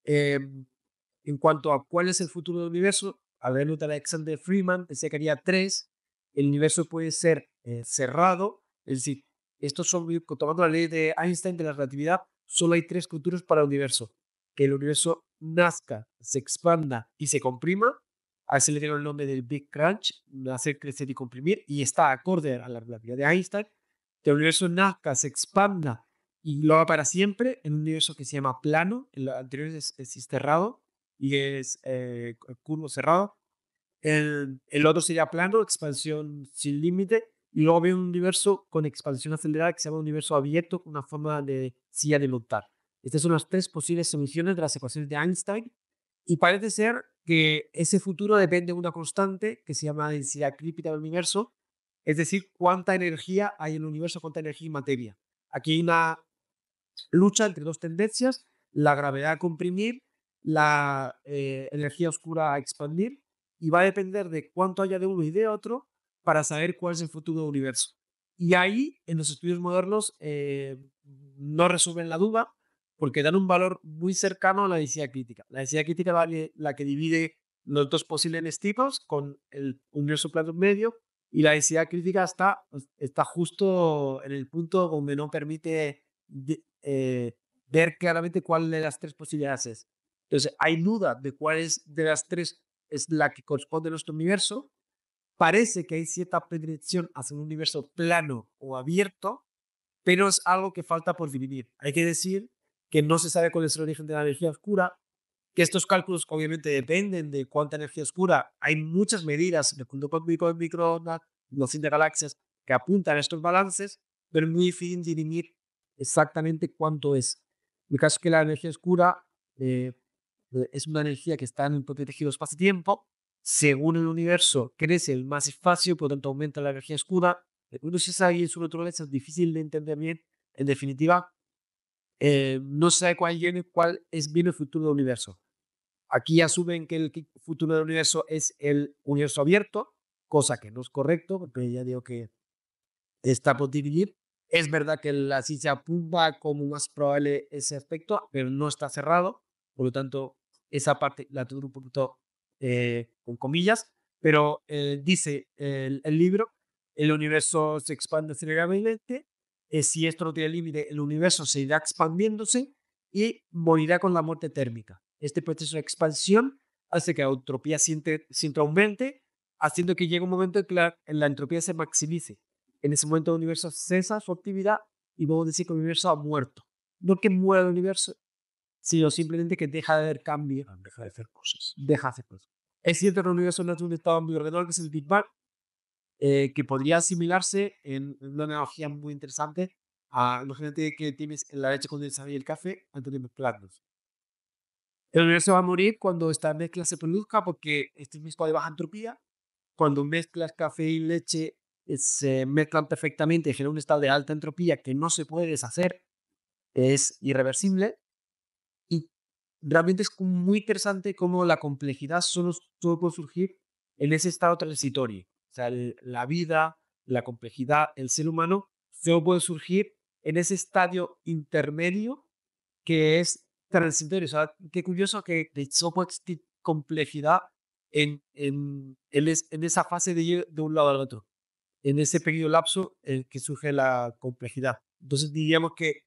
B: en cuanto a cuál es el futuro del universo, al ver de Alexander Freeman, decía que haría 3, el universo puede ser cerrado, es decir, tomando la ley de Einstein de la relatividad, solo hay 3 futuros para el universo: que el universo nazca, se expanda y se comprima. A ese le dieron el nombre del Big Crunch, nacer, crecer y comprimir, y está acorde a la relatividad de Einstein. Que el universo nazca, se expanda y lo haga para siempre en un universo que se llama plano. El anterior es cerrado y es curvo cerrado. El otro sería plano, expansión sin límite. Y luego había un universo con expansión acelerada que se llama universo abierto, con una forma de silla de montar. Estas son las 3 posibles soluciones de las ecuaciones de Einstein. Y parece ser que ese futuro depende de una constante que se llama densidad crítica del universo, es decir, cuánta energía hay en el universo, cuánta energía y materia. Aquí hay una lucha entre 2 tendencias: la gravedad a comprimir, la energía oscura a expandir, y va a depender de cuánto haya de uno y de otro para saber cuál es el futuro del universo. Y ahí, en los estudios modernos, no resuelven la duda porque dan un valor muy cercano a la densidad crítica. La densidad crítica vale la que divide los 2 posibles tipos con el universo plano en medio, y la densidad crítica está justo en el punto donde no permite ver claramente cuál de las 3 posibilidades es. Entonces, hay duda de cuál de las 3 es la que corresponde a nuestro universo. Parece que hay cierta predilección hacia un universo plano o abierto, pero es algo que falta por dividir. Hay que decir que no se sabe cuál es el origen de la energía oscura, que estos cálculos obviamente dependen de cuánta energía oscura. Hay muchas medidas de punto cósmico en microondas, los de galaxias, que apuntan a estos balances, pero es muy difícil dirimir exactamente cuánto es. En el caso que la energía oscura es una energía que está en el propio tejido espacio-tiempo. Según el universo crece el más espacio, por lo tanto aumenta la energía oscura. No se sabe en su naturaleza, es difícil de entender bien. En definitiva, no se sabe cuál es bien el futuro del universo. Aquí asumen que el futuro del universo es el universo abierto, cosa que no es correcto, porque ya digo que está por dividir. Es verdad que la ciencia apunta como más probable ese aspecto, pero no está cerrado. Por lo tanto, esa parte la tengo un poquito con comillas. Pero dice el libro, el universo se expande acelerablemente. Si esto no tiene límite, el universo se irá expandiéndose y morirá con la muerte térmica. Este proceso de expansión hace que la entropía siempre aumente, haciendo que llegue un momento en que la entropía se maximice. En ese momento el universo cesa su actividad y podemos decir que el universo ha muerto. No que muera el universo, sino simplemente que deja de haber cambio.
C: Deja de hacer cosas.
B: Deja de hacer cosas. Es cierto que el universo no es un estado muy ordenado, que es el Big Bang, que podría asimilarse en una analogía muy interesante a, imagínate que tienes la leche condensada y el café antes de mezclarlos. El universo va a morir cuando esta mezcla se produzca porque este es un estado de baja entropía. Cuando mezclas café y leche, se mezclan perfectamente y genera un estado de alta entropía que no se puede deshacer, es irreversible. Y realmente es muy interesante cómo la complejidad solo puede surgir en ese estado transitorio. O sea, la vida, la complejidad, el ser humano, solo puede surgir en ese estadio intermedio que es transitorio. O sea, qué curioso que solo puede existir complejidad en esa fase de ir de un lado al otro. En ese pequeño lapso en que surge la complejidad. Entonces diríamos que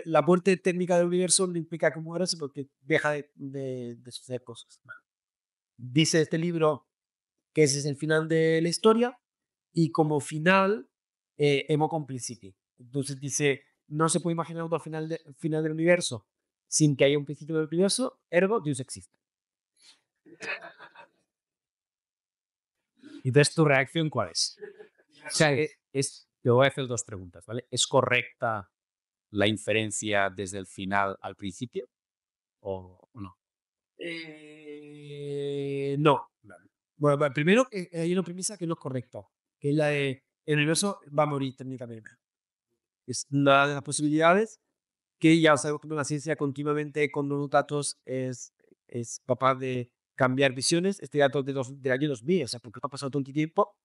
B: la muerte térmica del universo no implica que muera, sino que deja de suceder cosas. Dice este libro que ese es el final de la historia y como final evoca un principio. Entonces dice, no se puede imaginar otro final del universo sin que haya un principio del universo, ergo Dios existe.
C: ¿Y entonces tu reacción cuál es? O sea, te voy a hacer dos preguntas, ¿vale? ¿Es correcta la inferencia desde el final al principio o no?
B: No. Bueno, primero hay una premisa que no es correcta, que es la de el universo va a morir técnicamente. Es una de las posibilidades que ya sabemos que la ciencia continuamente con nuevos datos es capaz de cambiar visiones. Este dato del año 2000, o sea, porque ha pasado todo el tiempo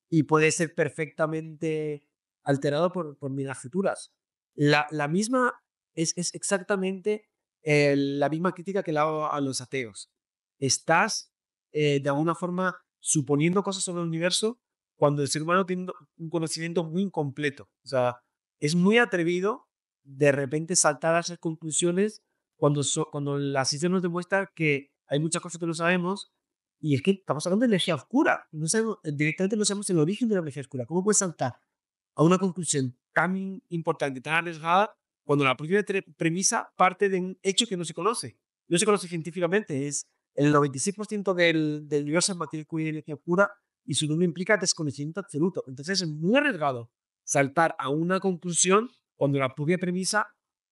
B: y puede ser perfectamente alterado por miras futuras. La misma es exactamente la misma crítica que le hago a los ateos. Estás, de alguna forma, suponiendo cosas sobre el universo cuando el ser humano tiene un conocimiento muy incompleto. O sea, es muy atrevido de repente saltar a esas conclusiones cuando la ciencia nos demuestra que hay muchas cosas que no sabemos y es que estamos hablando de energía oscura. No sabemos, directamente no sabemos el origen de la energía oscura. ¿Cómo puedes saltar a una conclusión tan importante, tan arriesgada, cuando la propia premisa parte de un hecho que no se conoce? No se conoce científicamente. Es el 96% del universo es materia oscura y energía oscura y su nombre implica desconocimiento absoluto. Entonces es muy arriesgado saltar a una conclusión cuando la propia premisa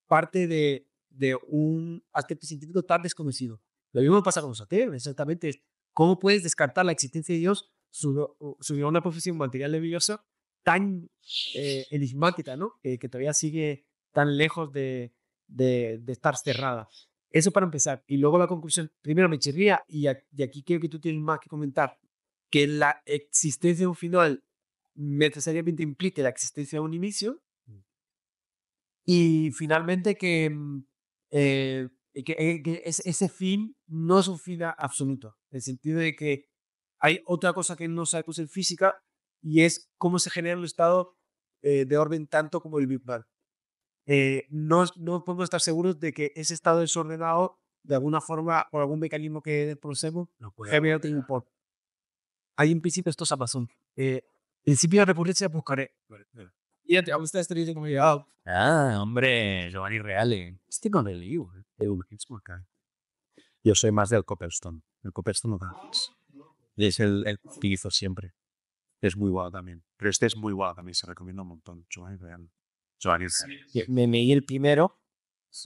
B: parte de un aspecto científico tan desconocido. Lo mismo pasa con los ateos, exactamente. ¿Cómo puedes descartar la existencia de Dios sobre una profesión material de universo tan enigmática, ¿no? Que todavía sigue tan lejos de estar cerrada? Eso para empezar. Y luego la conclusión. Primero me chirría, y aquí creo que tú tienes más que comentar, que la existencia de un final necesariamente implique la existencia de un inicio. Y finalmente que ese fin no es un fin absoluto, en el sentido de que hay otra cosa que no sabemos en física y es cómo se genera un estado de orden tanto como el Big Bang. No podemos estar seguros de que ese estado desordenado, de alguna forma, por algún mecanismo que desconocemos, genera otro impacto. Hay en principio estos Amazon. Principio de recurrencia buscaré. Y te gusta este libro como ya.
C: Hombre, Giovanni Reale. Este no le lío, acá. Yo soy más del Copperstone. El Copperstone no da más. Es el que hizo siempre. Es muy guau también. Pero este es muy guau también, se recomienda un montón. Giovanni Reale. Giovanni Reale.
B: Me leí el primero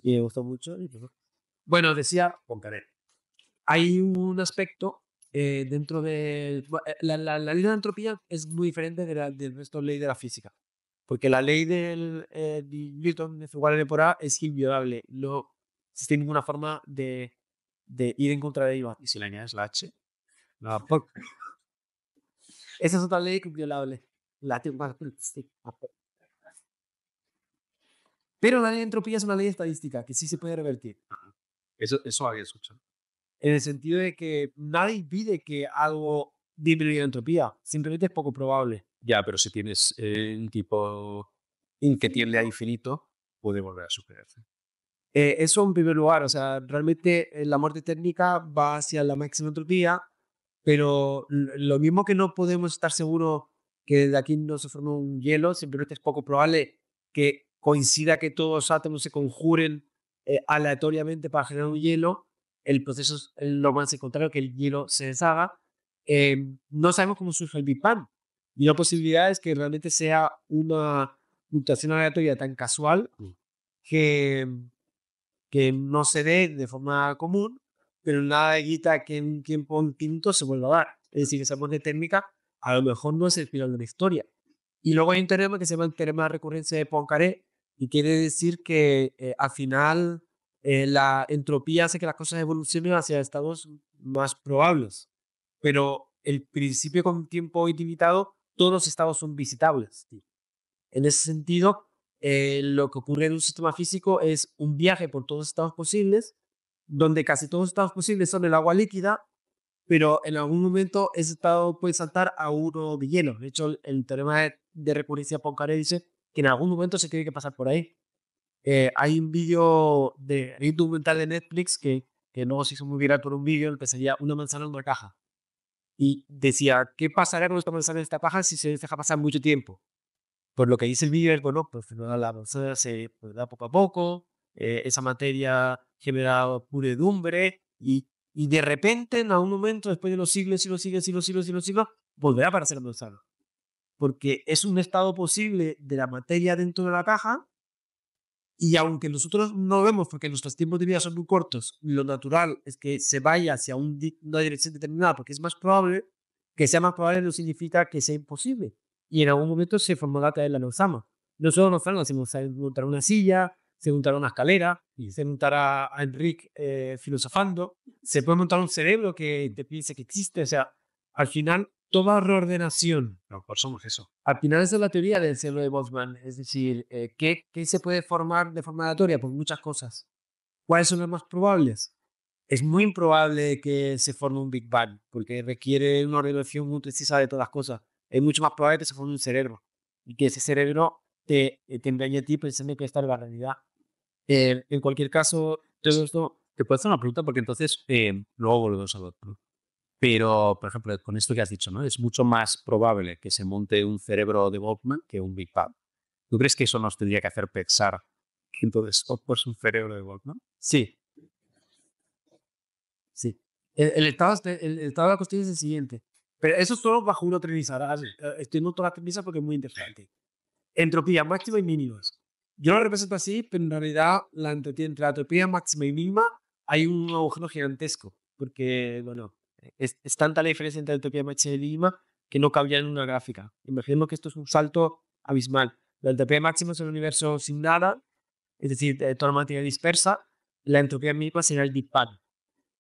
B: y me gustó mucho. Bueno, decía, Poncaré. Hay un aspecto dentro de... la ley de la entropía es muy diferente del resto de ley de la física. Porque la ley de Newton F igual a M por A es inviolable. No existe ninguna forma de ir en contra de ella.
C: ¿Y si le añades la H?
B: Esa es otra ley inviolable. Pero la ley de entropía es una ley estadística que sí se puede revertir.
C: Eso había escuchado.
B: En el sentido de que nada impide que algo disminuya en entropía. Simplemente es poco probable.
C: Ya, pero si tienes un tipo que tiende a infinito, puede volver a superarse.
B: Eso en primer lugar, o sea, realmente la muerte térmica va hacia la máxima entropía, pero lo mismo que no podemos estar seguros que de aquí no se forme un hielo, simplemente es poco probable que coincida que todos los átomos se conjuren aleatoriamente para generar un hielo. El proceso es lo más contrario, que el hielo se deshaga. No sabemos cómo surge el Big Bang. Y la posibilidad es que realmente sea una mutación aleatoria tan casual que no se dé de forma común, pero nada quita que en un tiempo infinito se vuelva a dar. Es decir, esa muerte térmica a lo mejor no es el final de la historia. Y luego hay un teorema que se llama el teorema de recurrencia de Poincaré, y quiere decir que al final la entropía hace que las cosas evolucionen hacia estados más probables. Pero el principio con tiempo ilimitado, todos los estados son visitables. En ese sentido, lo que ocurre en un sistema físico es un viaje por todos los estados posibles, donde casi todos los estados posibles son el agua líquida, pero en algún momento ese estado puede saltar a uno de hielo. De hecho, el teorema de recurrencia Poincaré dice que en algún momento se tiene que pasar por ahí. Hay un vídeo hay un documental de Netflix que luego se hizo muy viral por un vídeo en el que sería una manzana en una caja. Y decía, ¿qué pasará con esta manzana en esta caja si se deja pasar mucho tiempo? Por lo que dice el vídeo es, bueno, pues la manzana se da poco a poco, esa materia genera puredumbre y de repente, en algún momento, después de los siglos y los siglos y los siglos y los siglos, volverá a aparecer la manzana. Porque es un estado posible de la materia dentro de la caja y aunque nosotros no lo vemos porque nuestros tiempos de vida son muy cortos, lo natural es que se vaya hacia una dirección determinada porque es más probable. Que sea más probable no significa que sea imposible. Y en algún momento se formará a la Lozama. No solo Lozama, se montará una silla, se montará una escalera, se montará a Enrique filosofando, se puede montar un cerebro que te piense que existe. O sea, al final, toda reordenación.
C: No, por somos eso.
B: Al final, esa es la teoría del cerebro de Boltzmann. Es decir, ¿qué se puede formar de forma aleatoria? Pues muchas cosas. ¿Cuáles son las más probables? Es muy improbable que se forme un Big Bang, porque requiere una ordenación muy precisa de todas las cosas. Es mucho más probable que se forme un cerebro y que ese cerebro te engañe a ti pensando que esta es la realidad. En cualquier caso, todo esto.
C: Te puedo hacer una pregunta porque entonces luego volvemos a lo otro. Pero, por ejemplo, con esto que has dicho, ¿no? Es mucho más probable que se monte un cerebro de Boltzmann que un Big Bang. ¿Tú crees que eso nos tendría que hacer pensar que entonces Hopper es un cerebro de Boltzmann?
B: Sí, sí. El estado de la cuestión es el siguiente. Pero eso es todo bajo una premisa. Ahora, estoy en otra premisa porque es muy interesante. Entropía máxima y mínimas. Yo lo represento así, pero en realidad entre la entropía máxima y mínima hay un agujero gigantesco. Porque, bueno, es tanta la diferencia entre la entropía máxima y mínima que no cabría en una gráfica. Imaginemos que esto es un salto abismal. La entropía máxima es el universo sin nada, es decir, toda la materia dispersa. La entropía mínima sería el Big Bang.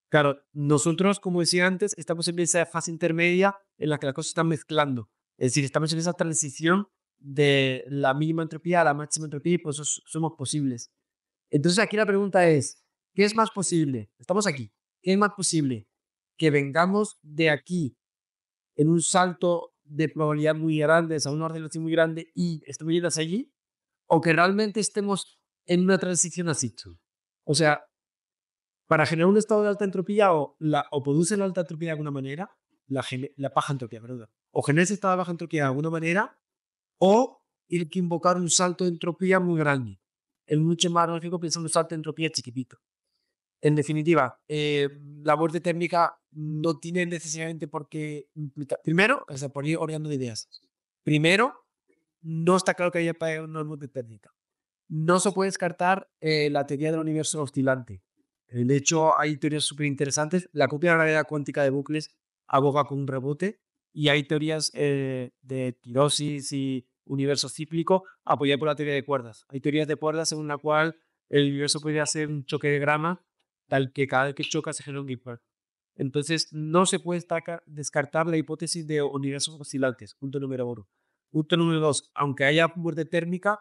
B: Claro, nosotros, como decía antes, estamos en esa fase intermedia en la que las cosas se están mezclando. Es decir, estamos en esa transición de la mínima entropía a la máxima entropía y por eso somos posibles. Entonces aquí la pregunta es, ¿qué es más posible? Estamos aquí. ¿Qué es más posible? Que vengamos de aquí en un salto de probabilidad muy grande, a una ordenación muy grande y estemos yendo hacia allí, o que realmente estemos en una transición así. O sea, para generar un estado de alta entropía o produce la alta entropía de alguna manera, la baja entropía, perdón, o genera ese estado de baja entropía de alguna manera, o hay que invocar un salto de entropía muy grande. Es mucho más lógico pensar en un salto de entropía chiquitito. En definitiva, la muerte térmica no tiene necesariamente por qué implicar. Primero, o sea, por ir ordenando de ideas. Primero, no está claro que haya una muerte térmica. No se puede descartar la teoría del universo oscilante. De hecho, hay teorías súper interesantes. La copia de la realidad cuántica de bucles aboga con un rebote y hay teorías de tirosis y universo cíclico apoyado por la teoría de cuerdas. Hay teorías de cuerdas según la cual el universo podría ser un choque de grama, tal que cada vez que choca se genera un Big Bang. Entonces, no se puede descartar la hipótesis de universos oscilantes. Punto número 1. Punto número 2. Aunque haya muerte térmica,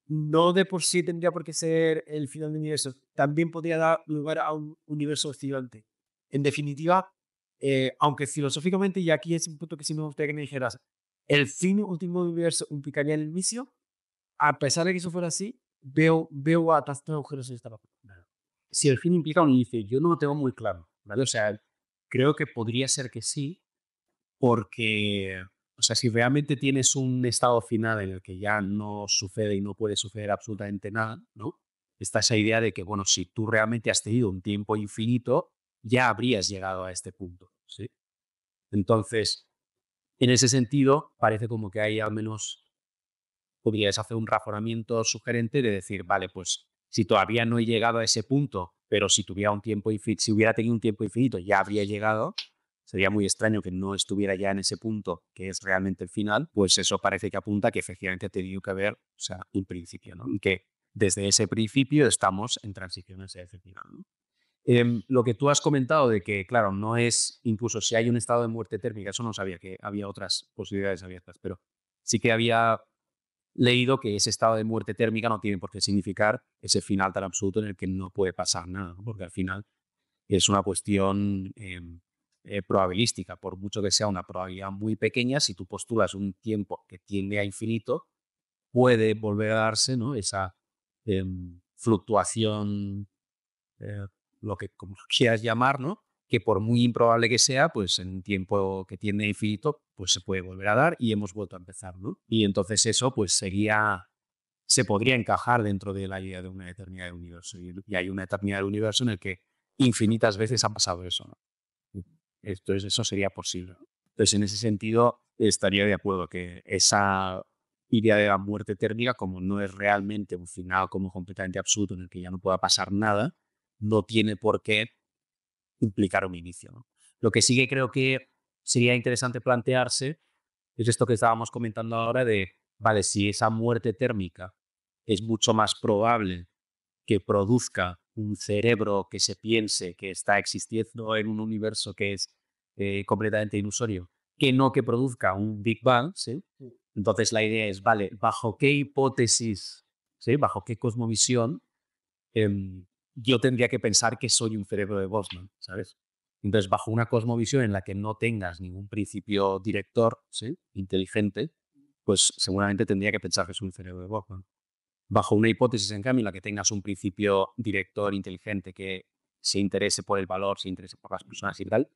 B: no de por sí tendría por qué ser el final del universo. También podría dar lugar a un universo oscilante. En definitiva, aunque filosóficamente, y aquí es un punto que sí me gustaría que me dijeras, el fin último del universo implicaría el inicio, a pesar de que eso fuera así, veo atascados agujeros en esta papel.
C: Si el fin implica un inicio, yo no lo tengo muy claro, ¿vale? O sea, creo que podría ser que sí, porque, o sea, si realmente tienes un estado final en el que ya no sucede y no puede suceder absolutamente nada, ¿no? Está esa idea de que, bueno, si tú realmente has tenido un tiempo infinito, ya habrías llegado a este punto, ¿sí? Entonces, en ese sentido, parece como que hay al menos, podrías hacer un razonamiento sugerente de decir, vale, pues si todavía no he llegado a ese punto, pero si tuviera un tiempo infinito, si hubiera tenido un tiempo infinito, ya habría llegado. Sería muy extraño que no estuviera ya en ese punto, que es realmente el final, pues eso parece que apunta que efectivamente ha tenido que haber, o sea, un principio, ¿no? Y que desde ese principio estamos en transición hacia ese final, ¿no? Lo que tú has comentado de que, claro, no es, incluso si hay un estado de muerte térmica, eso no sabía que había otras posibilidades abiertas, pero sí que había leído que ese estado de muerte térmica no tiene por qué significar ese final tan absoluto en el que no puede pasar nada, ¿no? Porque al final es una cuestión probabilística. Por mucho que sea una probabilidad muy pequeña, si tú postulas un tiempo que tiende a infinito, puede volver a darse, ¿no? Esa fluctuación, eh, lo que como quieras llamar, ¿no? Que por muy improbable que sea, pues en un tiempo que tiende a infinito, pues se puede volver a dar y hemos vuelto a empezar, ¿no? Y entonces eso, pues se podría encajar dentro de la idea de una eternidad del universo. Y hay una eternidad del universo en el que infinitas veces ha pasado eso, ¿no? Entonces eso sería posible. Entonces en ese sentido estaría de acuerdo que esa idea de la muerte térmica, como no es realmente un final como completamente absoluto en el que ya no pueda pasar nada, no tiene por qué implicar un inicio, ¿no? Lo que sí que creo que sería interesante plantearse es esto que estábamos comentando ahora de, vale, si esa muerte térmica es mucho más probable que produzca un cerebro que se piense que está existiendo en un universo que es completamente ilusorio, que no que produzca un Big Bang, ¿sí? Entonces la idea es, vale, ¿bajo qué hipótesis, ¿sí? ¿Bajo qué cosmovisión yo tendría que pensar que soy un cerebro de Boltzmann, ¿sabes? Entonces, bajo una cosmovisión en la que no tengas ningún principio director, ¿sí? Inteligente, pues seguramente tendría que pensar que soy un cerebro de Boltzmann. Bajo una hipótesis, en cambio, en la que tengas un principio director inteligente que se interese por el valor, se interese por las personas y tal,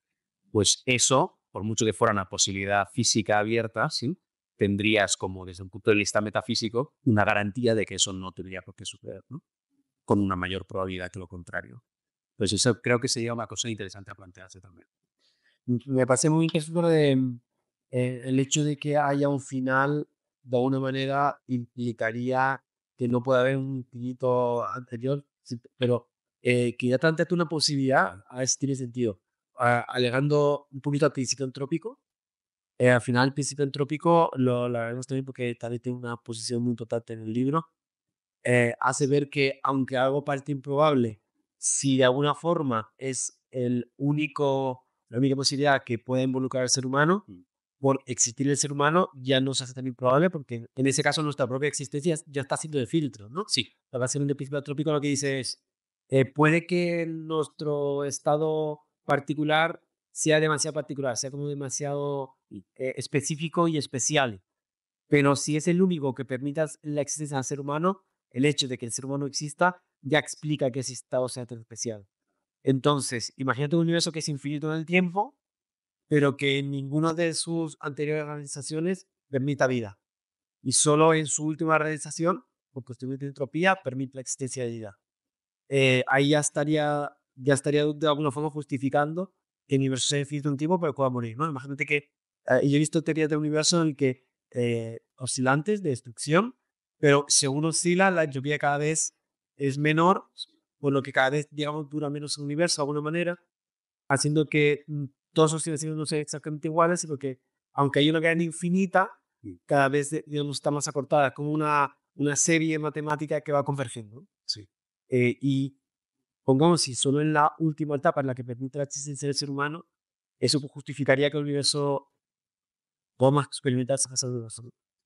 C: pues eso, por mucho que fuera una posibilidad física abierta, ¿sí? Tendrías como desde un punto de vista metafísico una garantía de que eso no tendría por qué suceder, ¿no? Con una mayor probabilidad que lo contrario. Pues eso creo que sería una cosa interesante a plantearse también.
B: Me parece muy interesante lo de el hecho de que haya un final, de alguna manera, implicaría que no pueda haber un infinito anterior, sí, pero quería plantearte una posibilidad, a ver si tiene sentido. Alegando un poquito al principio entrópico, al final el principio entrópico lo haremos también porque también tiene una posición muy importante en el libro. Hace ver que aunque algo parece improbable, si de alguna forma es la única posibilidad que pueda involucrar al ser humano, por existir el ser humano ya no se hace tan improbable porque en ese caso nuestra propia existencia ya está siendo de filtro, ¿no?
C: Sí.
B: La base del principio trópico lo que dice es, puede que nuestro estado particular sea demasiado particular, sea como demasiado específico y especial, pero si es el único que permita la existencia del ser humano, el hecho de que el ser humano exista ya explica que ese estado sea tan especial. Entonces, imagínate un universo que es infinito en el tiempo, pero que en ninguna de sus anteriores realizaciones permita vida. Y solo en su última realización, por cuestiones de entropía, permite la existencia de vida. Ahí ya estaría de alguna forma justificando que el universo sea infinito en un tiempo, pero pueda morir, ¿no? Imagínate que yo he visto teorías del universo en el que oscilantes de destrucción, pero según oscila, la entropía cada vez es menor, por lo que cada vez, digamos, dura menos el universo de alguna manera, haciendo que todas las oscilaciones no sean exactamente iguales, sino que aunque hay una cadena infinita, cada vez, digamos, está más acortada, como una serie matemática que va convergiendo, ¿no?
C: Sí.
B: Y pongamos, si solo en la última etapa en la que permite la existencia del ser humano, eso justificaría que el universo podamos experimentar esas cosas.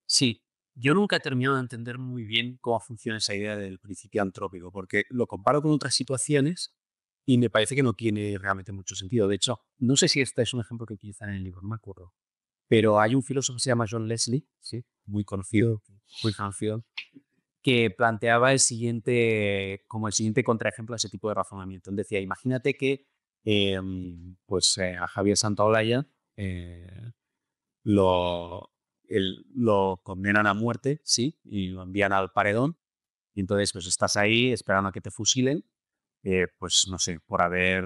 C: Sí, yo nunca he terminado de entender muy bien cómo funciona esa idea del principio antrópico, porque lo comparo con otras situaciones y me parece que no tiene realmente mucho sentido. De hecho, no sé si este es un ejemplo que utilizan en el libro, no me acuerdo. Pero hay un filósofo que se llama John Leslie, sí, muy conocido, que planteaba como el siguiente contraejemplo a ese tipo de razonamiento. Él decía, imagínate que a Javier Santaolalla lo, lo condenan a muerte, sí, y lo envían al paredón. Y entonces, pues estás ahí esperando a que te fusilen, pues no sé, por haber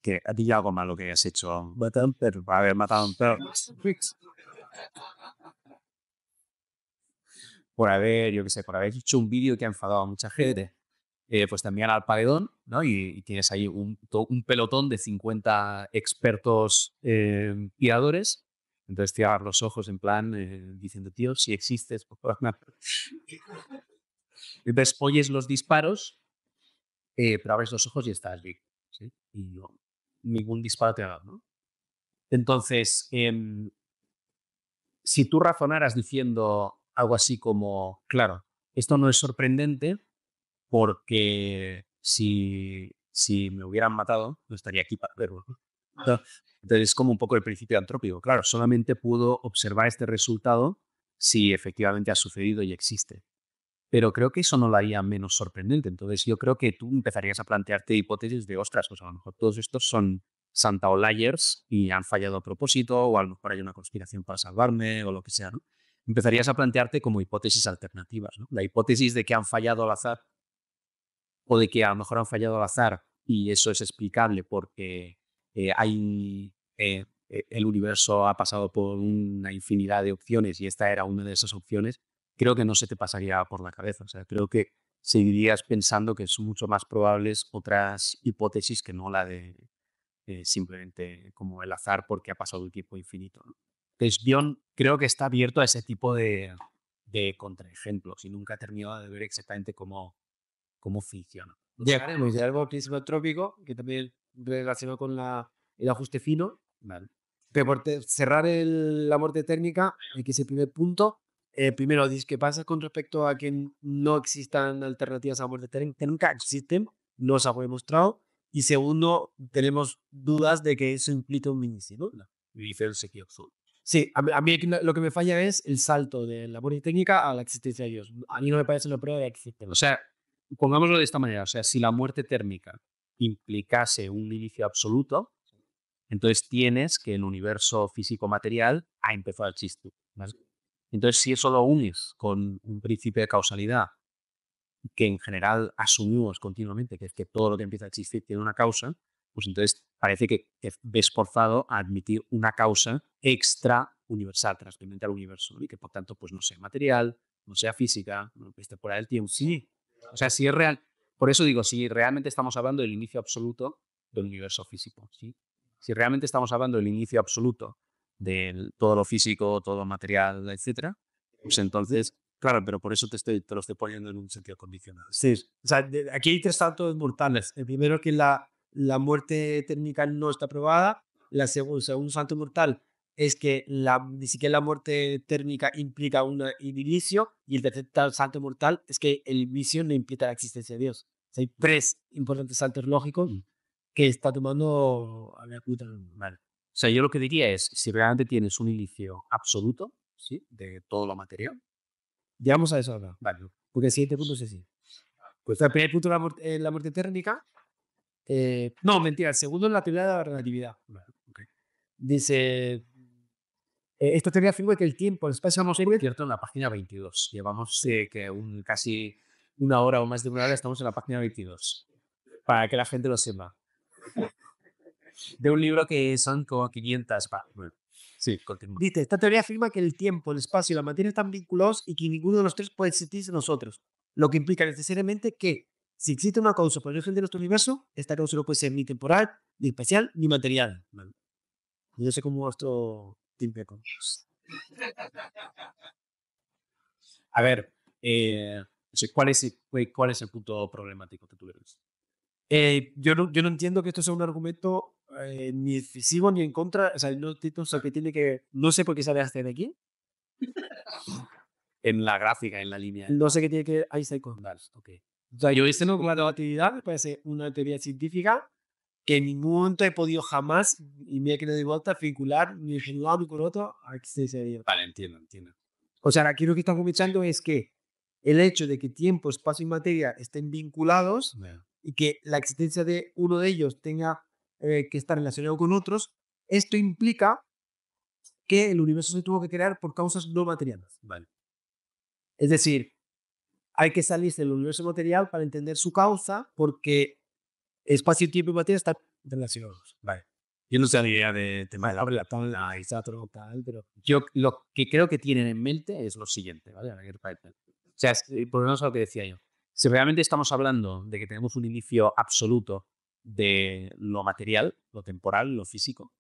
C: que a ti algo malo que hayas hecho, por haber matado a un perro, por haber, yo qué sé, por haber hecho un vídeo que ha enfadado a mucha gente. Pues te envían al paredón, ¿no? Y tienes ahí un pelotón de 50 expertos tiradores. Entonces cierras los ojos en plan diciendo, tío, si existes, por favor. Entonces oyes los disparos, pero abres los ojos y estás bien, ¿sí? Y ningún disparo te ha dado, ¿no? Entonces, si tú razonaras diciendo algo así como, claro, esto no es sorprendente porque si me hubieran matado, no estaría aquí para verlo, ¿no? Entonces es como un poco el principio antrópico. Claro, solamente puedo observar este resultado si efectivamente ha sucedido y existe. Pero creo que eso no lo haría menos sorprendente. Entonces yo creo que tú empezarías a plantearte hipótesis de, ostras, pues a lo mejor todos estos son Santa o liars y han fallado a propósito, o a lo mejor hay una conspiración para salvarme o lo que sea, ¿no? Empezarías a plantearte como hipótesis alternativas, ¿no? La hipótesis de que han fallado al azar o de que a lo mejor han fallado al azar y eso es explicable porque el universo ha pasado por una infinidad de opciones y esta era una de esas opciones, creo que no se te pasaría por la cabeza. O sea, creo que seguirías pensando que son mucho más probables otras hipótesis que no la de simplemente como el azar porque ha pasado un tiempo infinito, ¿no? Entonces, yo creo que está abierto a ese tipo de contraejemplos y nunca he terminado de ver exactamente cómo funciona.
B: Llegaremos a algo al principio trópico, que también relacionado con el ajuste fino.
C: Vale.
B: Pero por cerrar la muerte térmica, que es el primer punto, primero, dices qué pasa con respecto a que no existan alternativas a la muerte térmica. Nunca existen, no se ha demostrado. Y segundo, tenemos dudas de que eso implica un inicio, ¿no?
C: Y dice el Sekio Azul.
B: Sí, a mí lo que me falla es el salto de la muerte técnica a la existencia de Dios. A mí no me parece una prueba de que existe.
C: O sea, pongámoslo de esta manera, o sea, si la muerte térmica implicase un inicio absoluto, entonces tienes que el universo físico-material ha empezado a existir, ¿vale? Entonces, si eso lo unes con un principio de causalidad que en general asumimos continuamente, que es que todo lo que empieza a existir tiene una causa, pues entonces parece que te ves forzado a admitir una causa extra universal, trascendente al universo, ¿no? Y que por tanto, pues no sea material, no sea física, no esté fuera del tiempo. Sí, o sea, si es real, por eso digo, si realmente estamos hablando del inicio absoluto del universo físico, ¿sí? Si realmente estamos hablando del inicio absoluto de todo lo físico, todo lo material, etcétera, pues entonces, claro, pero por eso te lo estoy poniendo en un sentido condicional.
B: Sí, o sea, aquí hay tres saltos mortales. El primero, que la muerte térmica no está probada. El segundo salto mortal es que ni siquiera la muerte térmica implica un inicio. Y el tercer salto mortal es que el inicio no implica la existencia de Dios. O sea, hay tres importantes saltos lógicos que está tomando a la puta.
C: Vale. O sea, yo lo que diría es, si realmente tienes un inicio absoluto, ¿sí? De todo lo material.
B: Llegamos a eso ahora.
C: Vale.
B: Porque el siguiente punto es así. Pues el primer punto es la muerte térmica. No, mentira. El segundo es la teoría de la relatividad.
C: Vale, okay.
B: Dice, esta teoría afirma que el tiempo, el espacio
C: Estamos, por cierto, en la página 22. Llevamos casi una hora o más de una hora, estamos en la página 22. Para que la gente lo sepa. De un libro que son como 500. Bueno, sí, continúa.
B: Dice, esta teoría afirma que el tiempo, el espacio y la materia están vinculados y que ninguno de los tres puede existir sin nosotros. Lo que implica necesariamente que si existe una causa por el origen de nuestro universo, esta causa no puede ser ni temporal, ni espacial, ni material. Yo sé cómo vuestro tiempo.
C: A ver, ¿cuál es el punto problemático que tú le ves?
B: Yo no entiendo que esto sea un argumento ni decisivo ni en contra. O sea, no entiendo, o sea, que tiene que. No sé por qué sale hasta de aquí.
C: En la gráfica, en la línea.
B: No sé qué tiene que Einstein con.
C: Vale, ok.
B: O sea, yo este no como la relatividad me parece una teoría científica que en ningún momento he podido jamás, y mira que le doy vuelta, vincular ni con un lado ni con otro a existencia de Dios.
C: Vale, entiendo.
B: O sea, aquí lo que están comentando es que el hecho de que tiempo, espacio y materia estén vinculados y que la existencia de uno de ellos tenga que estar relacionado con otros, esto implica que el universo se tuvo que crear por causas no materiales.
C: Vale.
B: Es decir, hay que salirse del universo material para entender su causa, porque espacio, tiempo y materia están relacionados.
C: Vale. Yo no sé la idea de tema de la
B: tabla, tal, pero
C: Yo lo que creo que tienen en mente es lo siguiente, ¿vale? O sea, por lo menos lo que decía yo. Si realmente estamos hablando de que tenemos un inicio absoluto de lo material, lo temporal, lo físico,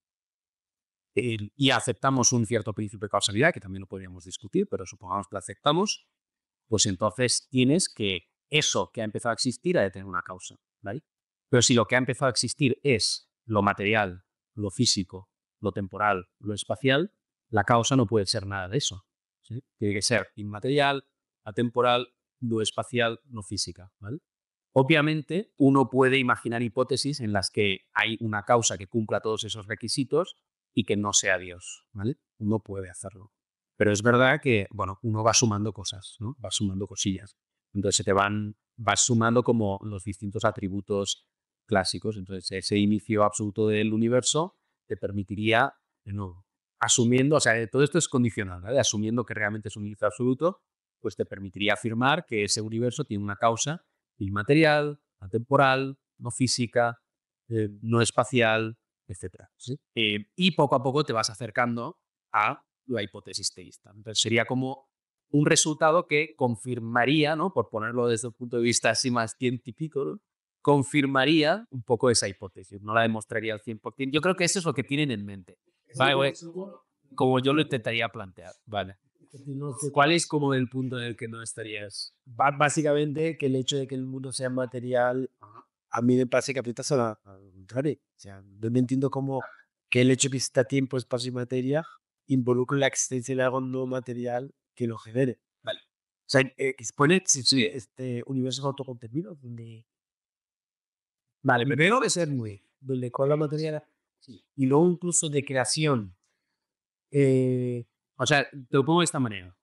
C: y aceptamos un cierto principio de causalidad, que también lo podríamos discutir, pero supongamos que lo aceptamos, pues entonces tienes que eso que ha empezado a existir ha de tener una causa, ¿vale? Pero si lo que ha empezado a existir es lo material, lo físico, lo temporal, lo espacial, la causa no puede ser nada de eso, ¿sí? Tiene que ser inmaterial, atemporal, no espacial, no física, ¿vale? Obviamente, uno puede imaginar hipótesis en las que hay una causa que cumpla todos esos requisitos y que no sea Dios, ¿vale? Uno puede hacerlo. Pero es verdad que, bueno, uno va sumando cosas, ¿no? Va sumando cosillas. Entonces vas sumando como los distintos atributos clásicos. Entonces ese inicio absoluto del universo te permitiría, de nuevo, asumiendo, o sea, todo esto es condicional, ¿vale? Asumiendo que realmente es un inicio absoluto, pues te permitiría afirmar que ese universo tiene una causa inmaterial, atemporal, no física, no espacial, etc. ¿Sí? Y poco a poco te vas acercando a la hipótesis teísta. Entonces sería como un resultado que confirmaría, ¿no? Por ponerlo desde un punto de vista así más científico, ¿no? Confirmaría un poco esa hipótesis, no la demostraría al 100%. Yo creo que eso es lo que tienen en mente. Vale, güey. Como yo lo intentaría plantear. Vale.
B: no sé
C: ¿Cuál es como el punto en el que no estarías?
B: básicamente que el hecho de que el mundo sea material, a mí me parece que aprieta al contrario. O sea, no me entiendo cómo que el hecho de que exista tiempo, espacio y materia involucra la existencia de algo no material que lo genere.
C: Vale.
B: O sea, expone este universo autocontenido donde. Vale, primero de ser muy, donde con la materia y luego incluso de creación.
C: O sea, te lo pongo de esta manera.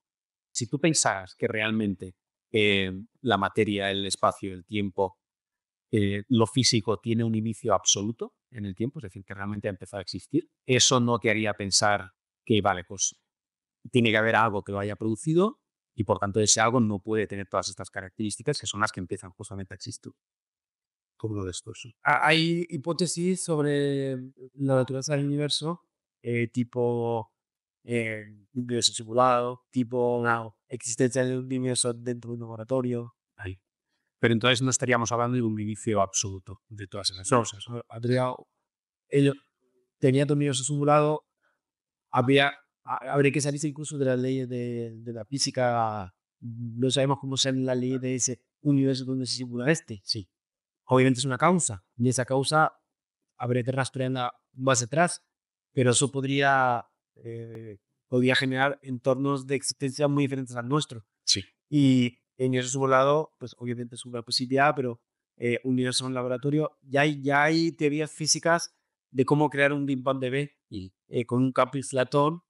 C: Si tú pensaras que realmente la materia, el espacio, el tiempo, lo físico tiene un inicio absoluto en el tiempo, es decir, que realmente ha empezado a existir, eso no te haría pensar que, vale, pues tiene que haber algo que lo haya producido y por tanto ese algo no puede tener todas estas características que son las que empiezan justamente a existir. ¿Cómo lo ves tú eso?
B: Hay hipótesis sobre la naturaleza del universo, tipo universo simulado, tipo la existencia del universo dentro de un laboratorio.
C: Ahí. Pero entonces no estaríamos hablando de un inicio absoluto de todas esas
B: No,
C: cosas.
B: tenía tu universo simulado, habría que salirse incluso de las leyes de la física. No sabemos cómo sean las leyes de ese universo donde se simula este.
C: Sí.
B: Obviamente es una causa, y esa causa habría que rastrearla más atrás, pero eso podría generar entornos de existencia muy diferentes al nuestro.
C: Sí.
B: Y en universo simulado, pues obviamente es una posibilidad, pero un universo en laboratorio, ya hay teorías físicas de cómo crear un Big Bang de B con un campo inflatón,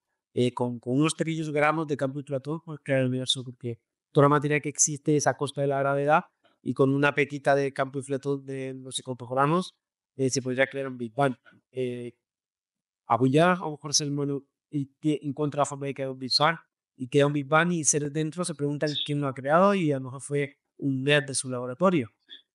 B: con unos pequeños gramos de campo inflatón, pues crear el universo, porque toda la materia que existe es a costa de la gravedad, y con una petita de campo inflatón de no sé cuántos gramos, se podría crear un Big Bang. A lo mejor es el mono y que encuentra la forma de crear un Big Bang, y crea un Big Bang, y ser dentro se preguntan quién lo ha creado, y a lo mejor fue un nerd de su laboratorio,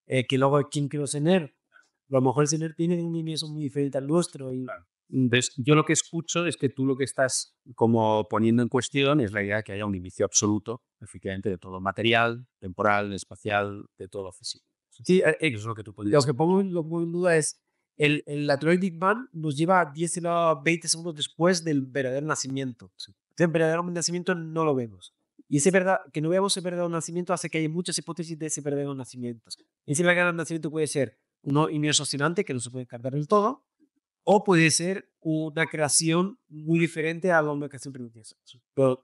B: que luego quién creó ese nerd. A lo mejor ese nerd tiene un universo muy diferente al nuestro. Y
C: entonces, yo lo que escucho es que tú lo que estás como poniendo en cuestión es la idea de que haya un inicio absoluto, efectivamente, de todo material, temporal, espacial, de todo físico.
B: Sí,
C: Eso es lo que tú podrías.
B: lo que pongo en duda es la teoría del Big Bang nos lleva a 10 a 20 segundos después del verdadero nacimiento. el verdadero nacimiento no lo vemos. Y ese verdad, que no veamos el verdadero nacimiento hace que haya muchas hipótesis de ese verdadero nacimiento. Ese verdadero nacimiento puede ser un universo oscilante que no se puede cargar del todo, o puede ser una creación muy diferente a la creación primitiva.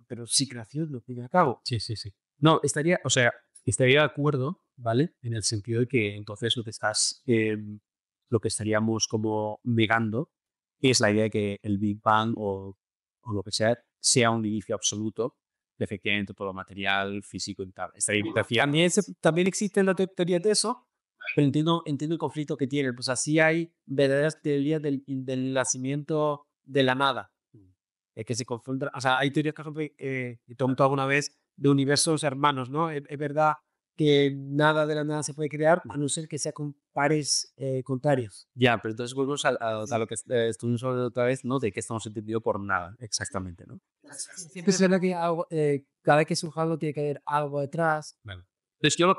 B: Pero sí creación, al fin y al cabo.
C: Sí, sí, sí. No, o sea, estaría de acuerdo, ¿vale? En el sentido de que entonces lo que estaríamos como negando es la idea de que el Big Bang o lo que sea un inicio absoluto de efectivamente todo lo material, físico y tal.
B: También existe la teoría de eso, pero entiendo el conflicto que tienen. Pues así hay verdaderas teorías del nacimiento de la nada. Que se confrontan. O sea, hay teorías, por ejemplo, que te he comentado alguna vez, de universos hermanos, ¿no? Es verdad que nada de la nada se puede crear, a no ser que sea con pares contrarios.
C: Ya, pero entonces volvemos a lo que estuvimos hablando otra vez, ¿no? De qué estamos entendiendo por nada, exactamente, ¿no?
B: Siempre es verdad que cada vez que surja algo tiene que haber algo detrás.
C: Vale. Entonces, yo lo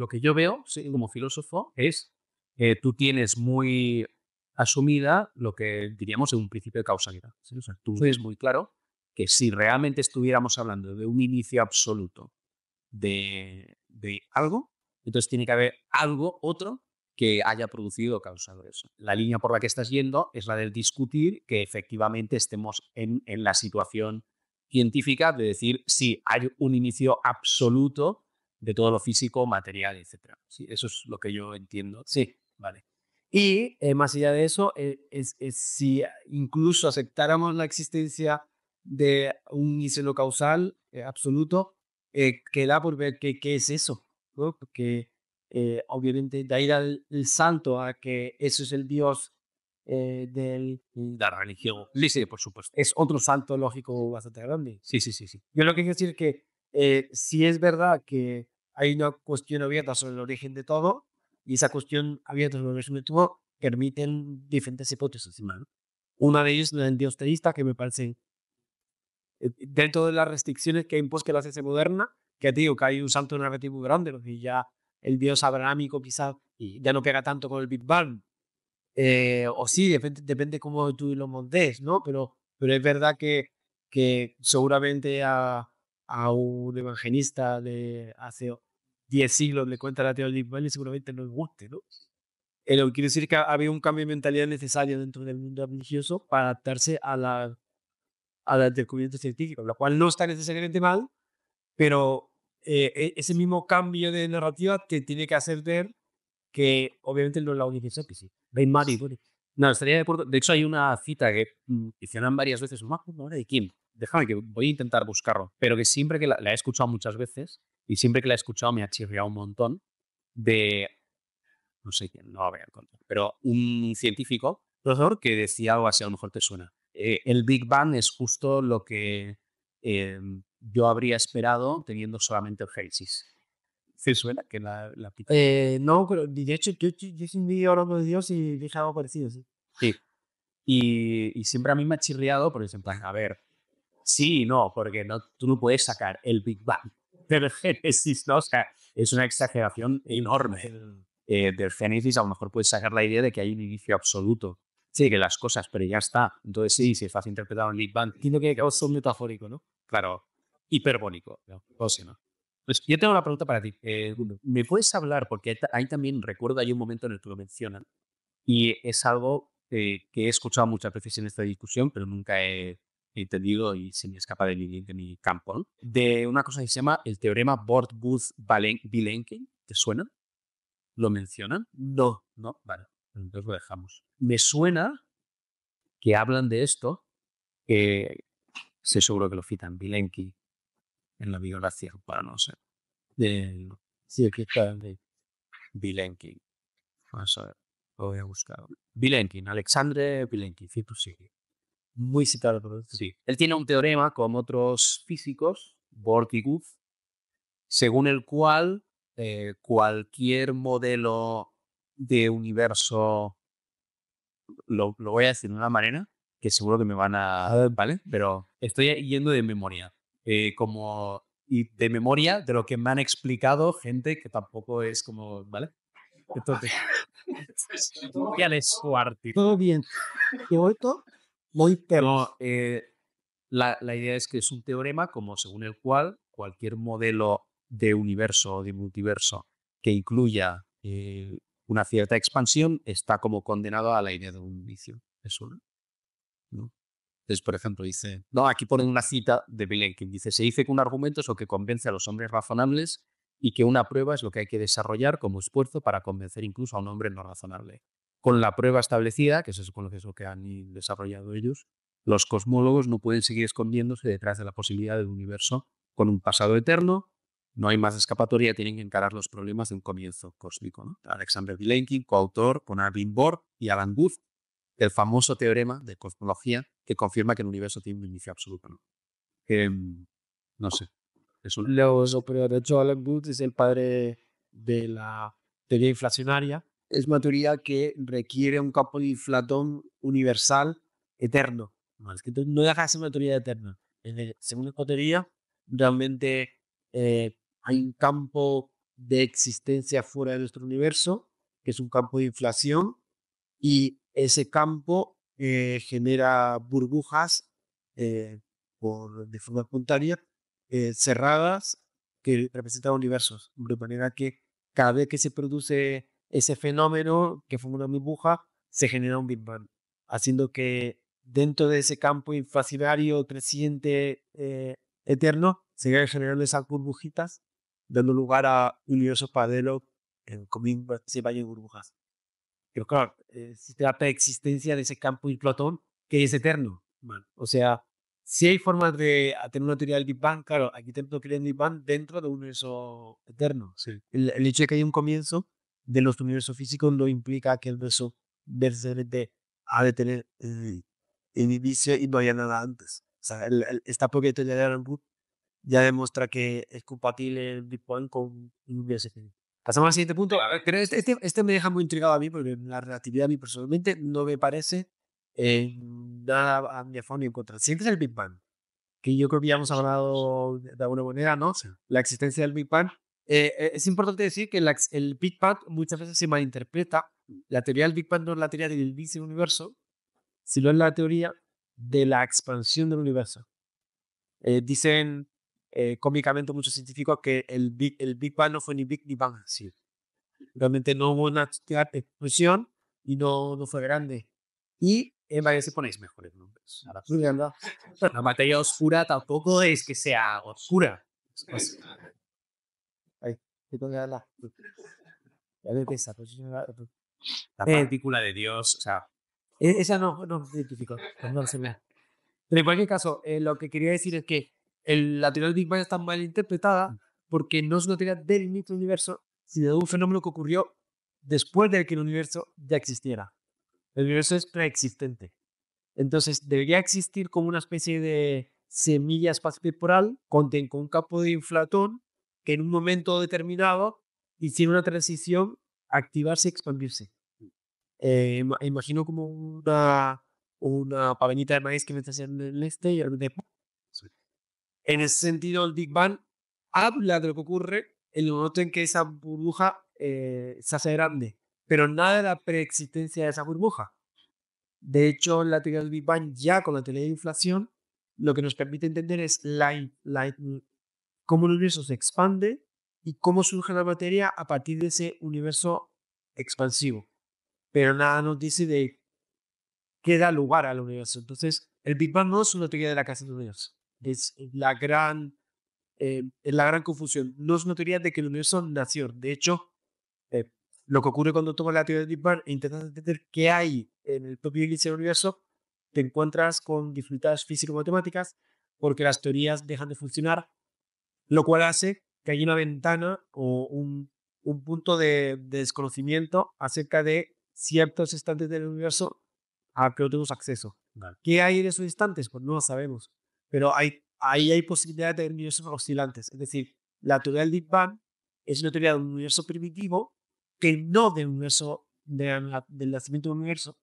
C: que yo veo sí, como filósofo es tú tienes muy asumida lo que diríamos de un principio de causalidad. ¿Sí? O sea, tú ves muy claro que si realmente estuviéramos hablando de un inicio absoluto de algo, entonces tiene que haber algo otro que haya producido o causado eso. La línea por la que estás yendo es la de discutir que efectivamente estemos en la situación científica de decir si hay un inicio absoluto de todo lo físico, material, etc. Sí, eso es lo que yo entiendo.
B: Sí.
C: Vale.
B: Y más allá de eso, es si incluso aceptáramos la existencia de un inicio no causal absoluto, queda por ver qué es eso, ¿no? Porque obviamente de ahí el salto a que eso es el Dios del...
C: La religión. Sí, sí, por supuesto.
B: Es otro salto lógico bastante grande.
C: Sí, sí, sí, sí.
B: Yo lo que quiero decir es que si es verdad que hay una cuestión abierta sobre el origen de todo, y esa cuestión abierta sobre el origen de todo permiten diferentes hipótesis, ¿no? Una de ellas es la del dios teísta, que me parece, dentro de las restricciones que ha impuesto la ciencia moderna, que te digo que hay un salto narrativo grande, porque ya el dios abrahámico quizás ya no pega tanto con el Big Bang, o sí, depende cómo tú lo montes, ¿no? Pero es verdad que seguramente a un evangelista de hace 10 siglos le cuenta la teoría del Big Bang y seguramente no le guste, ¿no? Lo que quiero decir es que había un cambio de mentalidad necesario dentro del mundo religioso para adaptarse al descubrimiento científico, lo cual no está necesariamente mal, pero ese mismo cambio de narrativa te tiene que hacer ver que obviamente no es la única hipótesis. Veis Mari,
C: no, estaría de acuerdo. De hecho, hay una cita que mencionan varias veces, no me acuerdo ahora de quién. Déjame que voy a intentar buscarlo. Pero que siempre que la he escuchado muchas veces y siempre que la he escuchado me ha chirriado un montón de, no sé quién, no lo voy a contar, pero un científico, profesor, que decía algo así, a lo mejor te suena. El Big Bang es justo lo que yo habría esperado teniendo solamente el Génesis. ¿Se suena? Que la
B: no, pero de hecho yo sí vi hablando de Dios y dije algo parecido, sí.
C: Sí. Y siempre a mí me ha chirriado porque es en plan, a ver, sí y no, porque tú no puedes sacar el Big Bang del Génesis, ¿no? O sea, es una exageración enorme. Del Génesis a lo mejor puedes sacar la idea de que hay un inicio absoluto. Sí, que las cosas, pero ya está. Entonces sí, si estás interpretado en Big Bang,
B: Entiendo que es un metafórico, ¿no?
C: claro, hiperbólico. ¿No? O sea, ¿no? Pues yo tengo una pregunta para ti. ¿Me puedes hablar? Porque ahí también recuerdo, hay un momento en el que lo mencionan y es algo que he escuchado muchas veces en esta discusión, pero nunca he entendido y se me escapa de mi campo, ¿no? De una cosa que se llama el teorema Bort-Booth-Vilenkin. ¿Te suena? ¿Lo mencionan?
B: No.
C: No, vale, entonces lo dejamos. Me suena que hablan de esto, que sé seguro que lo citan Vilenki en la biografía, para no sé.
B: Sí, aquí está.
C: Vilenki. Vamos a ver, lo voy a buscar. Vilenkin, Alexandre Vilenkin, sí, pues sí.
B: Muy citado, por eso.
C: Sí. Él tiene un teorema como otros físicos, Bort y Guth, según el cual cualquier modelo de universo, lo voy a decir de una manera que seguro que me van a... ¿Vale? Pero estoy yendo de memoria. Y de memoria de lo que me han explicado gente que tampoco es como... ¿Vale? Entonces...
B: Todo bien. ¿Y hoy todo? Muy perro.
C: No, La idea es que es un teorema como según el cual cualquier modelo de universo o de multiverso que incluya una cierta expansión está como condenado a la idea de un vicio. Eso, ¿no? Entonces, por ejemplo, dice, no, aquí ponen una cita de Vilenkin, dice, se dice que un argumento es lo que convence a los hombres razonables y que una prueba es lo que hay que desarrollar como esfuerzo para convencer incluso a un hombre no razonable. Con la prueba establecida, que se supone que es lo que han desarrollado ellos, los cosmólogos no pueden seguir escondiéndose detrás de la posibilidad de un universo con un pasado eterno. No hay más escapatoria, tienen que encarar los problemas de un comienzo cósmico, ¿no? Alexander Vilenkin, coautor con Arvin Borg y Alan Guth, el famoso teorema de cosmología que confirma que el universo tiene un inicio absoluto, ¿no? No sé. Es un...
B: Pero de hecho, Alan Guth es el padre de la teoría inflacionaria. Es una teoría que requiere un campo de inflatón universal eterno. No, es que no deja de ser una teoría eterna. Según esta teoría, realmente hay un campo de existencia fuera de nuestro universo, que es un campo de inflación, y ese campo genera burbujas de forma espontánea cerradas que representan universos, de manera que cada vez que se produce ese fenómeno que forma una burbuja, se genera un Big Bang, haciendo que dentro de ese campo inflacionario creciente eterno se vayan generando esas burbujitas, dando lugar a universos paralelos como se vayan burbujas. Pero claro, se trata de existencia de ese campo de Platón que es eterno. Bueno, o sea, si hay formas de tener una teoría del Big Bang, claro, aquí tenemos que el Big Bang dentro de un universo eterno.
C: Sí.
B: El hecho de que haya un comienzo de nuestro universo físico no implica que el universo necesariamente ha de tener el inicio y no haya nada antes. O sea, esta propia teoría de Alan Guth ya demuestra que es compatible el Big Bang con un universo físico. Pasamos al siguiente punto. Pero este me deja muy intrigado a mí porque la relatividad a mí personalmente no me parece nada a mi favor ni en contra. El siguiente es el Big Bang, que yo creo que ya hemos hablado de alguna manera, ¿no?
C: Sí.
B: La existencia del Big Bang. Es importante decir que el Big Bang muchas veces se malinterpreta. La teoría del Big Bang no es la teoría del inicio del universo, sino es la teoría de la expansión del universo. Dicen cómicamente muchos científicos que el Big Bang no fue ni Big ni Bang. Sí. Realmente no hubo una explosión y no fue grande. Y
C: Vaya, si ponéis mejores nombres. Ahora,
B: ¿verdad?
C: la materia oscura tampoco es que sea oscura. Pues,
B: Ahí, la
C: la partícula de Dios, o sea,
B: esa no es científico. No se me. Pero en cualquier caso, lo que quería decir es que la teoría del Big Bang está mal interpretada porque no es una teoría del inicio del universo, sino de un fenómeno que ocurrió después de que el universo ya existiera. El universo es preexistente. Entonces, debería existir como una especie de semilla espacio-temporal con un campo de inflatón que en un momento determinado hiciera una transición, activarse y expandirse. Imagino como una pavenita de maíz que me está haciendo en el este y de... En ese sentido, el Big Bang habla de lo que ocurre en el momento en que esa burbuja se hace grande, pero nada de la preexistencia de esa burbuja. De hecho, la teoría del Big Bang, ya con la teoría de inflación, lo que nos permite entender es cómo el universo se expande y cómo surge la materia a partir de ese universo expansivo. Pero nada nos dice de qué da lugar al universo. Entonces, el Big Bang no es una teoría de la creación del universo. Es la gran confusión. No es una teoría de que el universo nació. De hecho, lo que ocurre cuando tomas la teoría del Big Bang e intentas entender qué hay en el propio inicio del universo, te encuentras con dificultades físico-matemáticas porque las teorías dejan de funcionar, lo cual hace que haya una ventana o un punto de desconocimiento acerca de ciertos instantes del universo a que no tenemos acceso.
C: vale.
B: ¿Qué hay en esos instantes? Pues no lo sabemos. Pero ahí hay posibilidades de universos oscilantes. Es decir, la teoría del Big Bang es una teoría de un universo primitivo que no del universo del nacimiento del universo.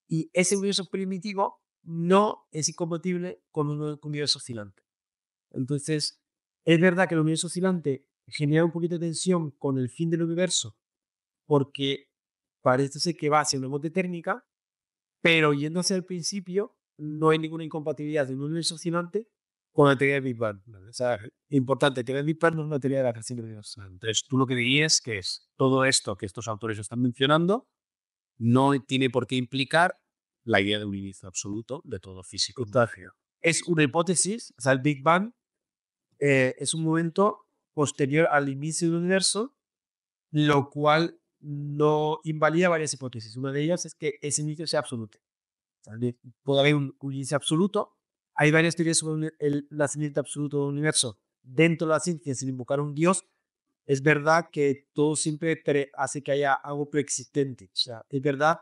B: Y ese universo primitivo no es incompatible con un universo oscilante. Entonces, es verdad que el universo oscilante genera un poquito de tensión con el fin del universo, porque parece ser que va hacia una muerte térmica, pero yendo hacia el principio, no hay ninguna incompatibilidad de un universo oscilante con la teoría del Big Bang. ¿Vale? O sea, importante, la teoría del Big Bang no es una teoría de la creación del universo.
C: Entonces, tú lo que dirías que es todo esto que estos autores están mencionando no tiene por qué implicar la idea de un inicio absoluto de todo físico.
B: Total. Es una hipótesis, o sea, el Big Bang es un momento posterior al inicio del universo, lo cual no invalida varias hipótesis. Una de ellas es que ese inicio sea absoluto. ¿Vale? Puede haber un inicio absoluto. Hay varias teorías sobre el nacimiento absoluto del universo. Dentro de la ciencia, sin invocar a un dios, es verdad que todo siempre hace que haya algo preexistente. O sea, es verdad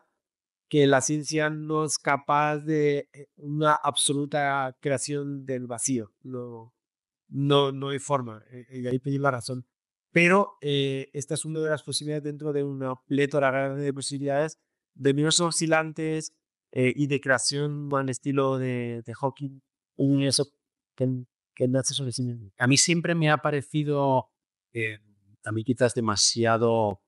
B: que la ciencia no es capaz de una absoluta creación del vacío. No hay forma. Y ahí pedí la razón. Pero esta es una de las posibilidades dentro de una plétora grande de posibilidades de universos oscilantes y de creación al estilo de Hawking, un universo que, que nace sobre sí mismo.
C: A mí siempre me ha parecido también quizás demasiado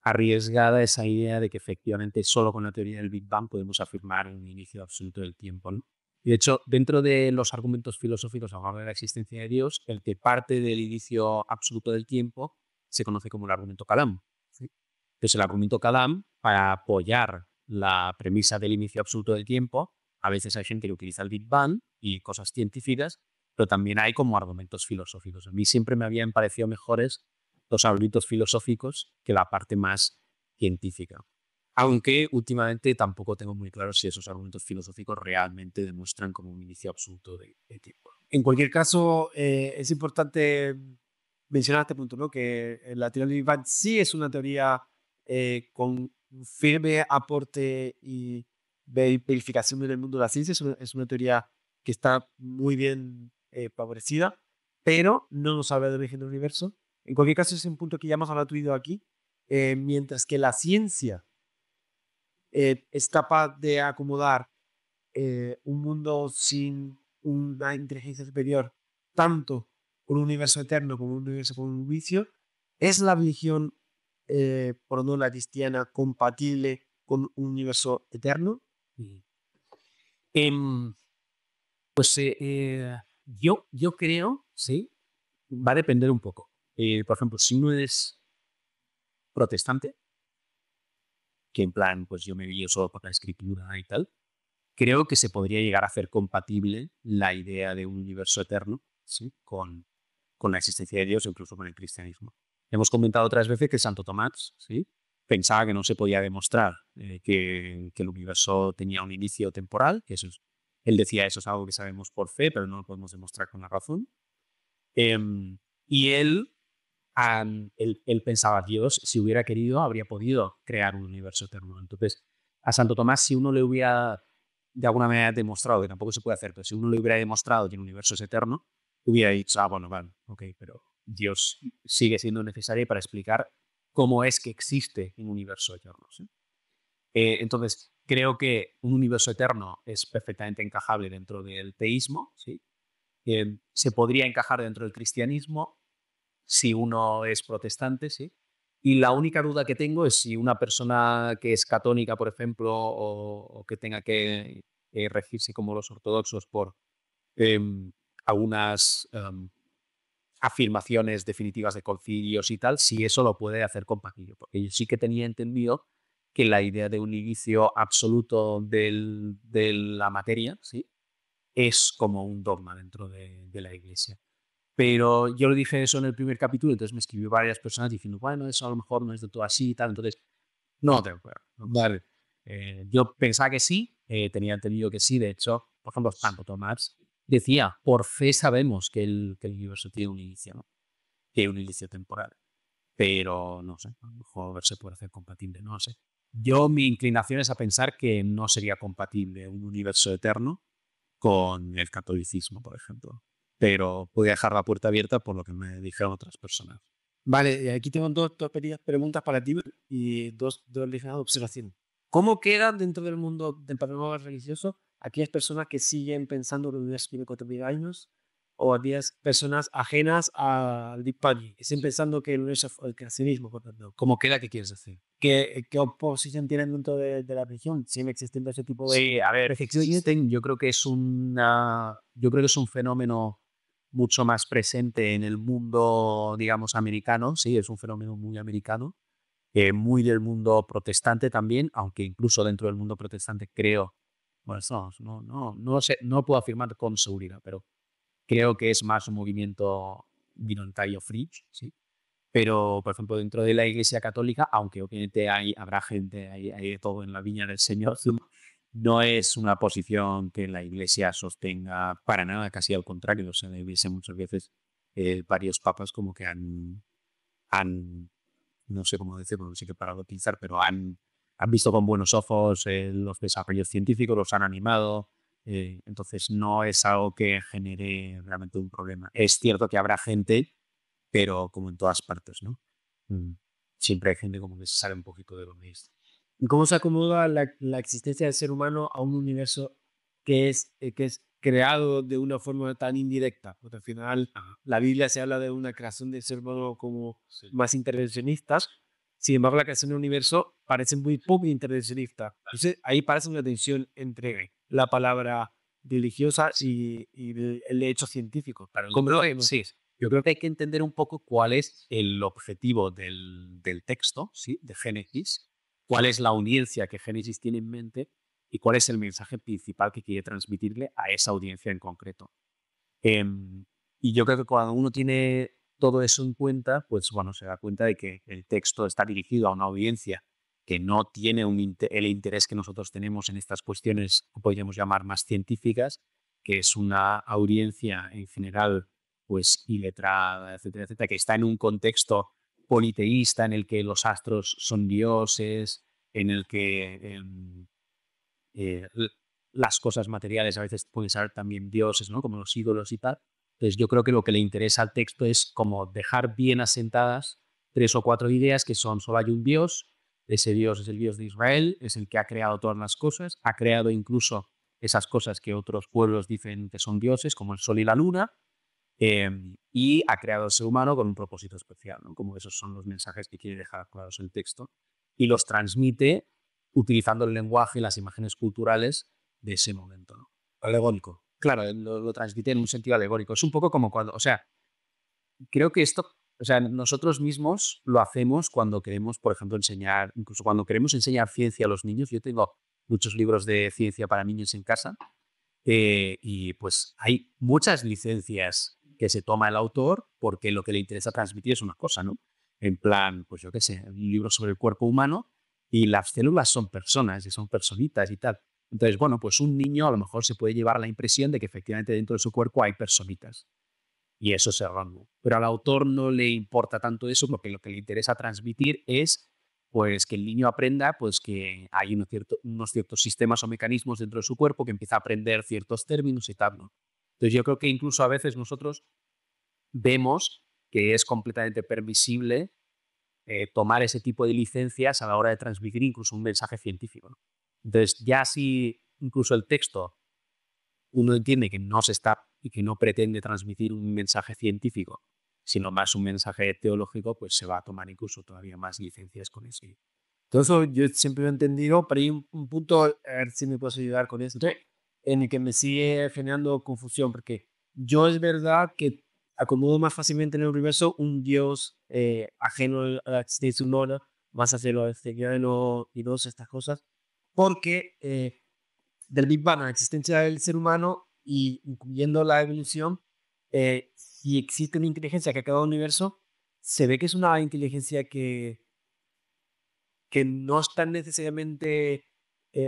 C: arriesgada esa idea de que efectivamente solo con la teoría del Big Bang podemos afirmar un inicio absoluto del tiempo, ¿no? Y de hecho, dentro de los argumentos filosóficos a favor de la existencia de Dios, el que parte del inicio absoluto del tiempo se conoce como el argumento Kalam. ¿Sí? Entonces, el argumento Kalam, para apoyar la premisa del inicio absoluto del tiempo, a veces hay gente que utiliza el Big Bang y cosas científicas, pero también hay como argumentos filosóficos. A mí siempre me habían parecido mejores los argumentos filosóficos que la parte más científica. Aunque últimamente tampoco tengo muy claro si esos argumentos filosóficos realmente demuestran como un inicio absoluto de tiempo.
B: En cualquier caso, es importante mencionar este punto, ¿no? Que la teoría del Big Bang sí es una teoría con un firme aporte y verificación en el mundo de la ciencia. Es una teoría que está muy bien favorecida, pero no nos habla del origen del universo. En cualquier caso, es un punto que ya hemos hablado tú y yo aquí. Mientras que la ciencia es capaz de acomodar un mundo sin una inteligencia superior, tanto un universo eterno como un universo con un vicio, ¿es la religión, por no la cristiana, compatible con un universo eterno?
C: Mm. Em, pues yo creo, sí, va a depender un poco. Por ejemplo, si uno es protestante, que en plan, pues yo me guío solo por la escritura y tal, creo que se podría llegar a hacer compatible la idea de un universo eterno, ¿sí? Con la existencia de Dios, incluso con el cristianismo. Hemos comentado otras veces que Santo Tomás, ¿sí? Pensaba que no se podía demostrar que el universo tenía un inicio temporal, que él decía eso es algo que sabemos por fe, pero no lo podemos demostrar con la razón. Y él pensaba, Dios, si hubiera querido, habría podido crear un universo eterno. Entonces, a Santo Tomás, si uno le hubiera de alguna manera demostrado, que tampoco se puede hacer, pero si uno le hubiera demostrado que el universo es eterno, hubiera dicho, bueno, vale, ok, pero Dios sigue siendo necesario para explicar cómo es que existe un universo eterno. ¿Sí? Entonces, creo que un universo eterno es perfectamente encajable dentro del teísmo, ¿sí? Se podría encajar dentro del cristianismo si uno es protestante, ¿sí? Y la única duda que tengo es si una persona que es católica, por ejemplo, o que tenga que regirse como los ortodoxos por algunas afirmaciones definitivas de concilios y tal, si eso lo puede hacer compatible. Porque yo sí que tenía entendido que la idea de un inicio absoluto de la materia, ¿sí? Es como un dogma dentro de la Iglesia. Pero yo le dije eso en el primer capítulo, entonces me escribió varias personas diciendo, bueno, eso a lo mejor no es de todo así y tal. Entonces, no tengo claro. ¿No?
B: Vale.
C: Yo pensaba que sí, tenía entendido que sí. De hecho, por ejemplo, Santo Tomás decía, por fe sabemos que el universo tiene un inicio, ¿no? Tiene un inicio temporal. Pero no sé, a lo mejor se puede hacer compatible, no lo sé. Yo mi inclinación es a pensar que no sería compatible un universo eterno con el catolicismo, por ejemplo. Pero podría dejar la puerta abierta por lo que me dijeron otras personas.
B: Vale, aquí tengo dos pequeñas preguntas para ti y dos líneas de observación. ¿Cómo quedan dentro del mundo del panorama religioso aquellas personas que siguen pensando que el universo tiene 4.000 años? o aquellas personas ajenas al Big Bang, estén pensando que el universo es el creacionismo, por tanto.
C: ¿Cómo queda? ¿Qué quieres decir?
B: ¿Qué oposición tienen dentro de la religión? ¿Sigue existiendo ese tipo de
C: Sí, a ver,
B: reflexiones?
C: existen, yo creo que es un fenómeno mucho más presente en el mundo, digamos, americano, sí, es un fenómeno muy americano, muy del mundo protestante también, aunque incluso dentro del mundo protestante creo, bueno, eso no sé, no puedo afirmar con seguridad, pero creo que es más un movimiento minoritario fringe, sí. Pero, por ejemplo, dentro de la Iglesia Católica, aunque obviamente habrá gente, hay de todo en la viña del Señor, no es una posición que la Iglesia sostenga para nada, casi al contrario. O sea, la Iglesia muchas veces, varios papas como que han no sé cómo decirlo, no sé qué para utilizar, pero han visto con buenos ojos los desarrollos científicos, los han animado. Entonces, no es algo que genere realmente un problema. Es cierto que habrá gente, pero como en todas partes, ¿no? Mm, Siempre hay gente como que se sale un poquito de lo mismo.
B: ¿Y cómo se acomoda la existencia del ser humano a un universo que es creado de una forma tan indirecta? Porque al final
C: Ajá,
B: la Biblia se habla de una creación del ser humano como
C: sí.
B: más intervencionistas. Sin embargo, la creación del universo parece muy poco intervencionista. Entonces, ahí parece una tensión entre la palabra religiosa y el hecho científico.
C: Claro,
B: ¿Cómo lo vemos?
C: sí, yo creo que hay que entender un poco cuál es el objetivo del texto, ¿sí? De Génesis, cuál es la audiencia que Génesis tiene en mente y cuál es el mensaje principal que quiere transmitirle a esa audiencia en concreto. Em, y yo creo que cuando uno tiene todo eso en cuenta, pues bueno, se da cuenta de que el texto está dirigido a una audiencia que no tiene el interés que nosotros tenemos en estas cuestiones que podríamos llamar más científicas, que es una audiencia en general, pues iletrada, etcétera, etcétera, que está en un contexto politeísta en el que los astros son dioses, en el que las cosas materiales a veces pueden ser también dioses, ¿no? Como los ídolos y tal. Entonces yo creo que lo que le interesa al texto es como dejar bien asentadas 3 o 4 ideas que son: solo hay un Dios, ese Dios es el Dios de Israel, es el que ha creado todas las cosas, ha creado incluso esas cosas que otros pueblos dicen que son dioses, como el sol y la luna, y ha creado al ser humano con un propósito especial, ¿no? Como esos son los mensajes que quiere dejar claros el texto, y los transmite utilizando el lenguaje y las imágenes culturales de ese momento, ¿no?
B: Alegórico.
C: Claro, lo transmite en un sentido alegórico. Es un poco como cuando, o sea, creo que esto, o sea, nosotros mismos lo hacemos cuando queremos, por ejemplo, enseñar, incluso cuando queremos enseñar ciencia a los niños. Yo tengo muchos libros de ciencia para niños en casa, y pues hay muchas licencias que se toma el autor porque lo que le interesa transmitir es una cosa, ¿no? En plan, pues yo qué sé, un libro sobre el cuerpo humano y las células son personas y son personitas y tal. Entonces, bueno, pues un niño a lo mejor se puede llevar la impresión de que efectivamente dentro de su cuerpo hay personitas. Y eso es erróneo. Pero al autor no le importa tanto eso, porque lo que le interesa transmitir es pues que el niño aprenda pues que hay unos ciertos sistemas o mecanismos dentro de su cuerpo, que empieza a aprender ciertos términos y tal, ¿no? Entonces yo creo que incluso a veces nosotros vemos que es completamente permisible tomar ese tipo de licencias a la hora de transmitir incluso un mensaje científico, ¿no? Entonces ya si incluso el texto uno entiende que no se está y que no pretende transmitir un mensaje científico, sino más un mensaje teológico, pues se va a tomar incluso todavía más licencias con eso.
B: Todo eso yo siempre lo he entendido, pero hay un punto, a ver si me puedes ayudar con esto, en el que me sigue generando confusión, porque yo es verdad que acomodo más fácilmente en el universo un Dios ajeno a la existencia humana, más hacia lo exterior y todas estas cosas, porque del Big Bang a la existencia del ser humano y incluyendo la evolución, si existe una inteligencia que ha creado el universo, se ve que es una inteligencia que no están necesariamente,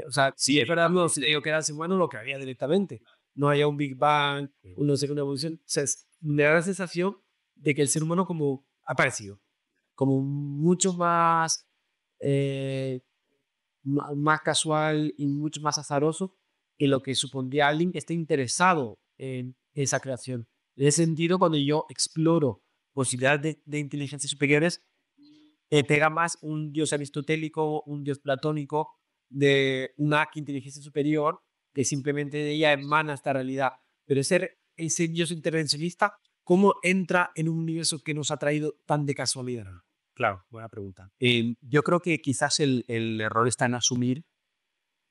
B: o sea, si es verdad, no, si digo que era el ser humano, lo crearía directamente. No haya un Big Bang, no sé, una evolución. O sea, me da la sensación de que el ser humano como ha aparecido, como mucho más, eh, más casual y mucho más azaroso que lo que supondría alguien que esté interesado en esa creación. En ese sentido, cuando yo exploro posibilidades de inteligencias superiores, pega más un dios aristotélico, un dios platónico, de una inteligencia superior que simplemente de ella emana esta realidad. Pero ese Dios intervencionista, ¿cómo entra en un universo que nos ha traído tan de casualidad?
C: Claro, buena pregunta. Yo creo que quizás el error está en asumir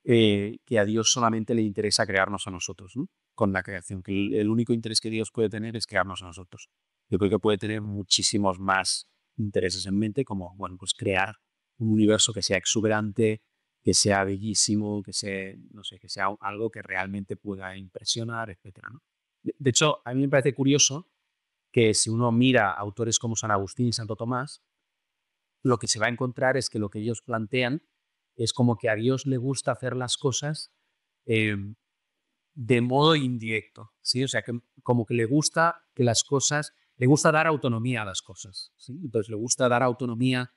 C: que a Dios solamente le interesa crearnos a nosotros, ¿no? Con la creación, que el único interés que Dios puede tener es crearnos a nosotros. Yo creo que puede tener muchísimos más intereses en mente, como, bueno, pues crear un universo que sea exuberante, que sea bellísimo, que sea, no sé, que sea algo que realmente pueda impresionar, etcétera, ¿no? De hecho, a mí me parece curioso que si uno mira autores como San Agustín y Santo Tomás, lo que se va a encontrar es que lo que ellos plantean es como que a Dios le gusta hacer las cosas eh, de modo indirecto, ¿sí? O sea, que como que le gusta que las cosas, le gusta dar autonomía a las cosas, ¿sí? Entonces le gusta dar autonomía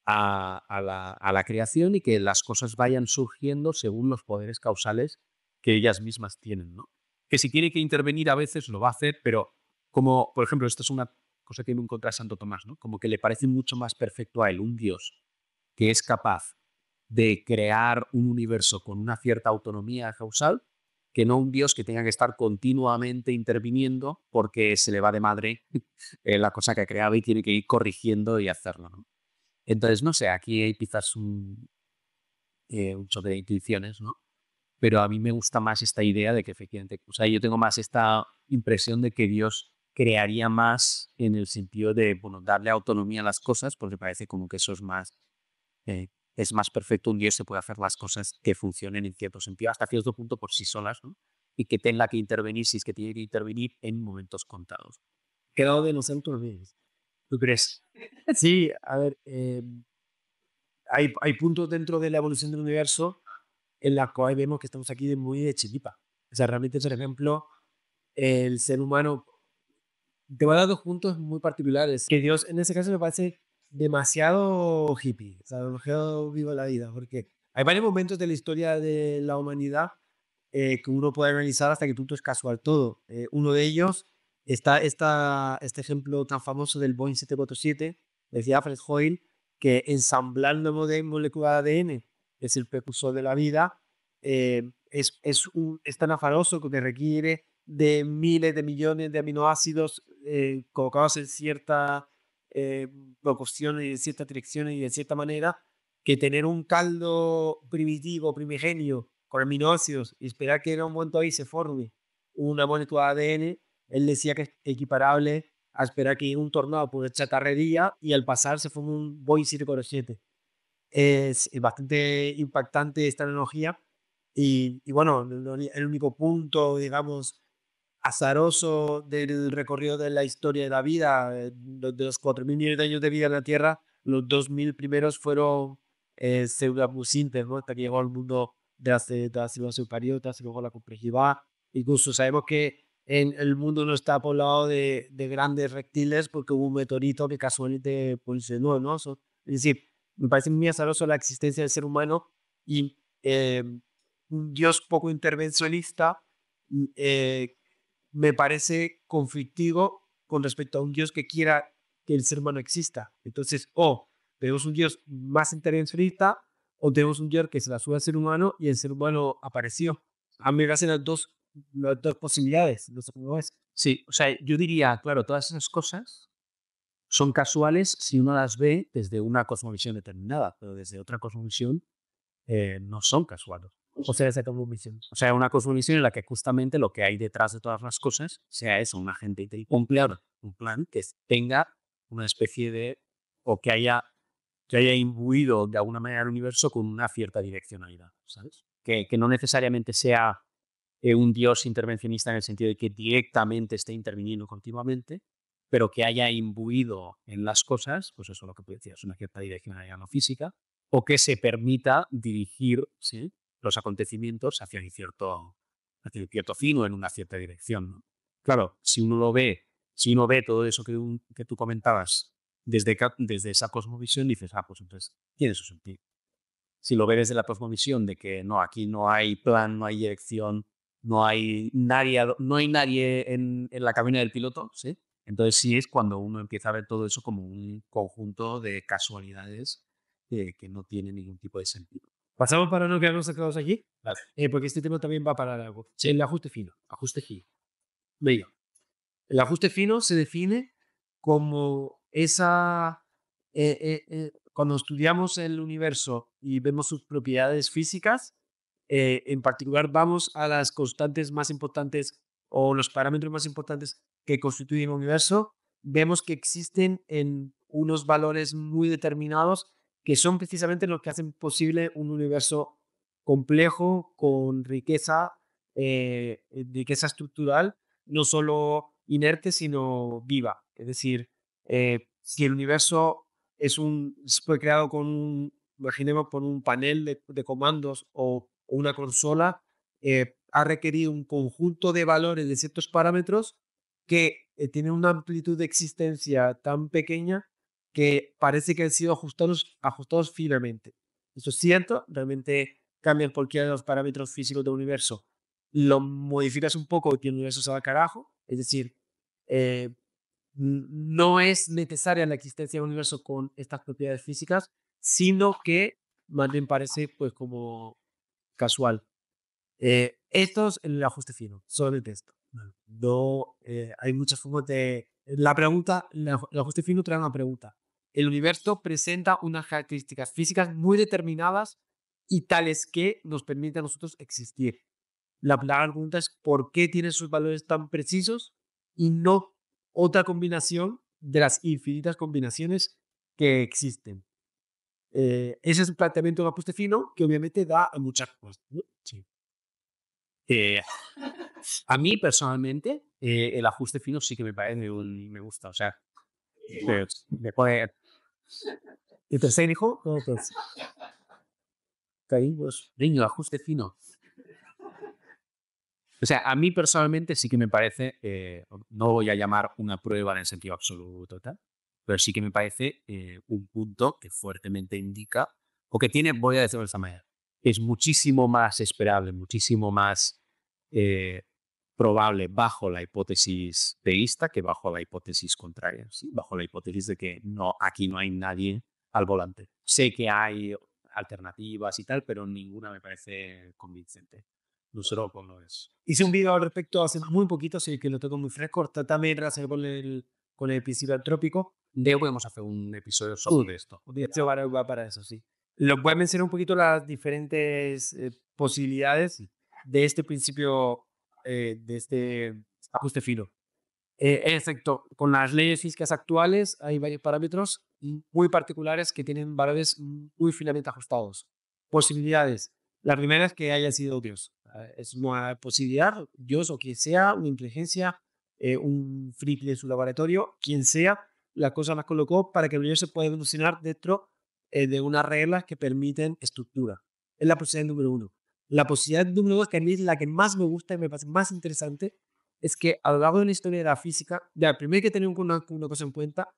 C: a la creación y que las cosas vayan surgiendo según los poderes causales que ellas mismas tienen, ¿no? Que si tiene que intervenir a veces lo va a hacer, pero como, por ejemplo, esto es una cosa que me encontré a Santo Tomás, ¿no? Como que le parece mucho más perfecto a él un Dios que es capaz de crear un universo con una cierta autonomía causal, que no un Dios que tenga que estar continuamente interviniendo porque se le va de madre la cosa que ha creado y tiene que ir corrigiendo y hacerlo, ¿no? Entonces, no sé, aquí hay quizás un choque de intuiciones, ¿no? Pero a mí me gusta más esta idea de que efectivamente, o sea, yo tengo más esta impresión de que Dios crearía más en el sentido de, bueno, darle autonomía a las cosas, porque parece como que eso es más perfecto. Un Dios se puede hacer las cosas que funcionen en cierto sentido, hasta cierto punto por sí solas, ¿no? Y que tenga que intervenir si es que tiene que intervenir en momentos contados.
B: Quedado de los autonomías.
C: ¿Tú crees?
B: Sí, a ver, hay puntos dentro de la evolución del universo en la cual vemos que estamos aquí muy de chiripa. O sea, realmente, por ejemplo, el ser humano te va a dar dos puntos muy particulares. Que Dios, en ese caso, me parece demasiado hippie, o sea, demasiado viva la vida, porque hay varios momentos de la historia de la humanidad que uno puede analizar hasta qué punto es casual todo. Uno de ellos está este ejemplo tan famoso del Boeing 747, decía Alfred Hoyle, que ensamblar un nuevo molécula de ADN es el precursor de la vida, es tan afaroso que requiere de miles de millones de aminoácidos colocados en cierta proporción y en ciertas direcciones y de cierta manera, que tener un caldo primitivo, primigenio, con aminoácidos y esperar que en un momento ahí se forme una molécula de ADN, él decía que es equiparable a esperar que un tornado por chatarrería y al pasar se forme un Boeing 747. Es bastante impactante esta analogía y bueno, el único punto, digamos, azaroso del recorrido de la historia de la vida, de los 4.000 millones de años de vida en la Tierra, los 2.000 primeros fueron pseudoamusintes, ¿no? Hasta que llegó al mundo de las células eucariotas, y luego la complejidad. Incluso sabemos que en el mundo no está poblado de grandes reptiles porque hubo un meteorito que casualmente colisionó, ¿no? Es decir, me parece muy azaroso la existencia del ser humano y un Dios poco intervencionista eh, me parece conflictivo con respecto a un Dios que quiera que el ser humano exista. Entonces, o tenemos un Dios más intervencionista o tenemos un Dios que se la sube al ser humano y el ser humano apareció. A mí me hacen las dos posibilidades. No sé cómo es.
C: Sí, o sea, yo diría, claro, todas esas cosas son casuales si uno las ve desde una cosmovisión determinada, pero desde otra cosmovisión no son casuales.
B: O sea, esa cosmovisión.
C: O sea, una cosmovisión en la que justamente lo que hay detrás de todas las cosas sea eso, un agente inteligente, un plan que tenga una especie de, o que haya imbuido de alguna manera el universo con una cierta direccionalidad, ¿sabes? Que no necesariamente sea un Dios intervencionista en el sentido de que directamente esté interviniendo continuamente, pero que haya imbuido en las cosas, pues eso es lo que tú decías, una cierta direccionalidad no física, o que se permita dirigir, ¿sí?, los acontecimientos hacia un cierto fin o en una cierta dirección, ¿no? Claro, si uno ve todo eso que tú comentabas desde esa cosmovisión, dices, pues entonces tiene su sentido. Si lo ve desde la cosmovisión de que no, aquí no hay plan, no hay dirección, no hay nadie en la cabina del piloto, ¿sí? Entonces sí es cuando uno empieza a ver todo eso como un conjunto de casualidades que no tienen ningún tipo de sentido.
B: Pasamos para no quedarnos sacados aquí,
C: Vale.
B: porque este tema también va para algo.
C: Sí.
B: El ajuste fino.
C: Ajuste G.
B: Venga. El ajuste fino se define como cuando estudiamos el universo y vemos sus propiedades físicas, en particular vamos a las constantes más importantes o los parámetros más importantes que constituyen el universo, vemos que existen en unos valores muy determinados que son precisamente los que hacen posible un universo complejo con riqueza estructural, no solo inerte, sino viva. Es decir, si el universo fue creado imaginemos, por un panel de comandos o una consola, ha requerido un conjunto de valores de ciertos parámetros que tienen una amplitud de existencia tan pequeña que parece que han sido ajustados finamente. Eso es cierto, realmente cambias cualquiera de los parámetros físicos del universo, lo modificas un poco y el universo se va al carajo. Es decir, eh, no es necesaria la existencia de un universo con estas propiedades físicas, sino que más bien parece pues como casual. Esto es el ajuste fino, solamente esto. No, hay muchas formas de... La pregunta, el ajuste fino trae una pregunta. El universo presenta unas características físicas muy determinadas y tales que nos permiten a nosotros existir. La pregunta es por qué tiene sus valores tan precisos y no otra combinación de las infinitas combinaciones que existen. Ese es el planteamiento de ajuste fino que obviamente da a muchas cosas, ¿no? Sí.
C: A mí personalmente, el ajuste fino sí que me parece me gusta. O sea, me puede...
B: ¿Y el tercer hijo? No, pues, caímos.
C: Niño, ajuste fino. O sea, a mí personalmente sí que me parece, no voy a llamar una prueba en el sentido absoluto, tal, pero sí que me parece un punto que fuertemente indica, o que tiene, voy a decirlo de esta manera, es muchísimo más esperable, muchísimo más eh, probable bajo la hipótesis teísta que bajo la hipótesis contraria, ¿sí? Bajo la hipótesis de que no, aquí no hay nadie al volante. Sé que hay alternativas y tal, pero ninguna me parece convincente. No solo con lo es.
B: Hice un video al respecto hace muy poquito, así que lo tengo muy fresco. Está también relacionado con el principio antrópico.
C: De podemos hacer un episodio sobre esto.
B: De hecho, va para eso, sí. Lo voy a mencionar un poquito las diferentes posibilidades de este principio, de este ajuste fino. Excepto con las leyes físicas actuales, hay varios parámetros muy particulares que tienen valores muy finamente ajustados. Posibilidades. La primera es que haya sido Dios. Es una posibilidad, Dios o quien sea, una inteligencia, un friki de su laboratorio, quien sea, la cosa las colocó para que el universo pueda evolucionar dentro de unas reglas que permiten estructura. Es la posibilidad número uno. La posibilidad número dos, que a mí es la que más me gusta y me parece más interesante, es que a lo largo de la historia de la física, ya, primero hay que tener una cosa en cuenta,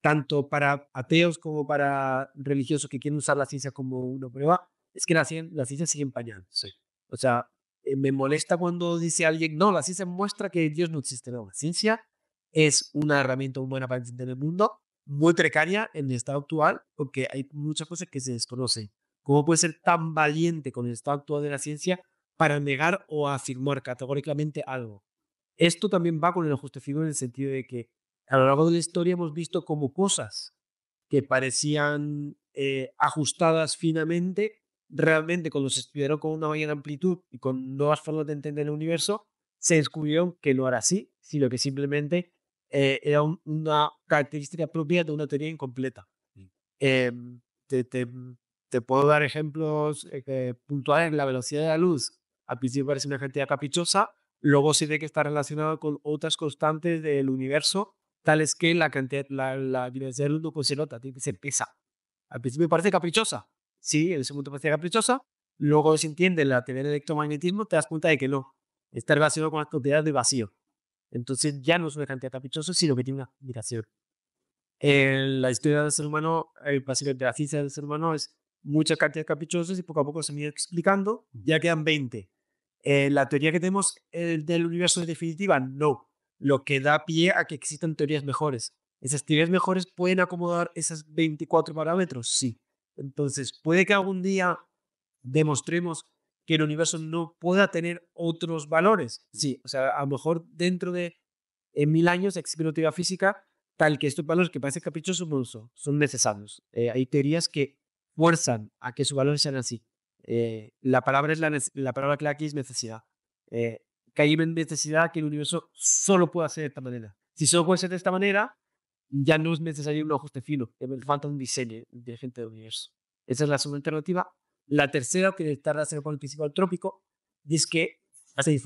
B: tanto para ateos como para religiosos que quieren usar la ciencia como una prueba, es que la ciencia sigue en pañal.
C: Sí.
B: O sea, me molesta cuando dice alguien, no, la ciencia muestra que Dios no existe. No, la ciencia es una herramienta humana para entender el mundo, muy precaria en el estado actual, porque hay muchas cosas que se desconocen. ¿Cómo puede ser tan valiente con el estado actual de la ciencia para negar o afirmar categóricamente algo? Esto también va con el ajuste fino en el sentido de que a lo largo de la historia hemos visto como cosas que parecían ajustadas finamente, realmente cuando se estudiaron con una mayor amplitud y con nuevas formas de entender el universo, se descubrió que no era así, sino que simplemente era una característica propia de una teoría incompleta.
C: Mm.
B: Em, te, te- te puedo dar ejemplos puntuales. La velocidad de la luz al principio parece una cantidad caprichosa, luego se ve que está relacionado con otras constantes del universo, tales que la cantidad, la velocidad de la luz no puede ser nota, tiene que ser pesa. Al principio parece caprichosa, sí, en ese momento parecía caprichosa, luego se entiende la teoría del electromagnetismo, te das cuenta de que no, está relacionado con las propiedades de vacío. Entonces ya no es una cantidad caprichosa, sino que tiene una explicación. La historia del ser humano, básicamente la ciencia del ser humano es muchas cantidades caprichosas y poco a poco se han ido explicando. Ya quedan 20. La teoría que tenemos del universo en definitiva, no. Lo que da pie a que existan teorías mejores. ¿Esas teorías mejores pueden acomodar esos 24 parámetros? Sí. Entonces, puede que algún día demostremos que el universo no pueda tener otros valores. Sí, o sea, a lo mejor dentro de en 1000 años existe una teoría física tal que estos valores que parecen caprichosos no son necesarios. Hay teorías que fuerzan a que sus valores sean así. La palabra la palabra clave aquí es necesidad. Que hay una necesidad que el universo solo puede ser de esta manera. Si solo puede ser de esta manera, ya no es necesario un ajuste fino. Falta un diseño inteligente del universo. Esa es la segunda alternativa. La tercera, que está relacionada con el principio trópico, y es que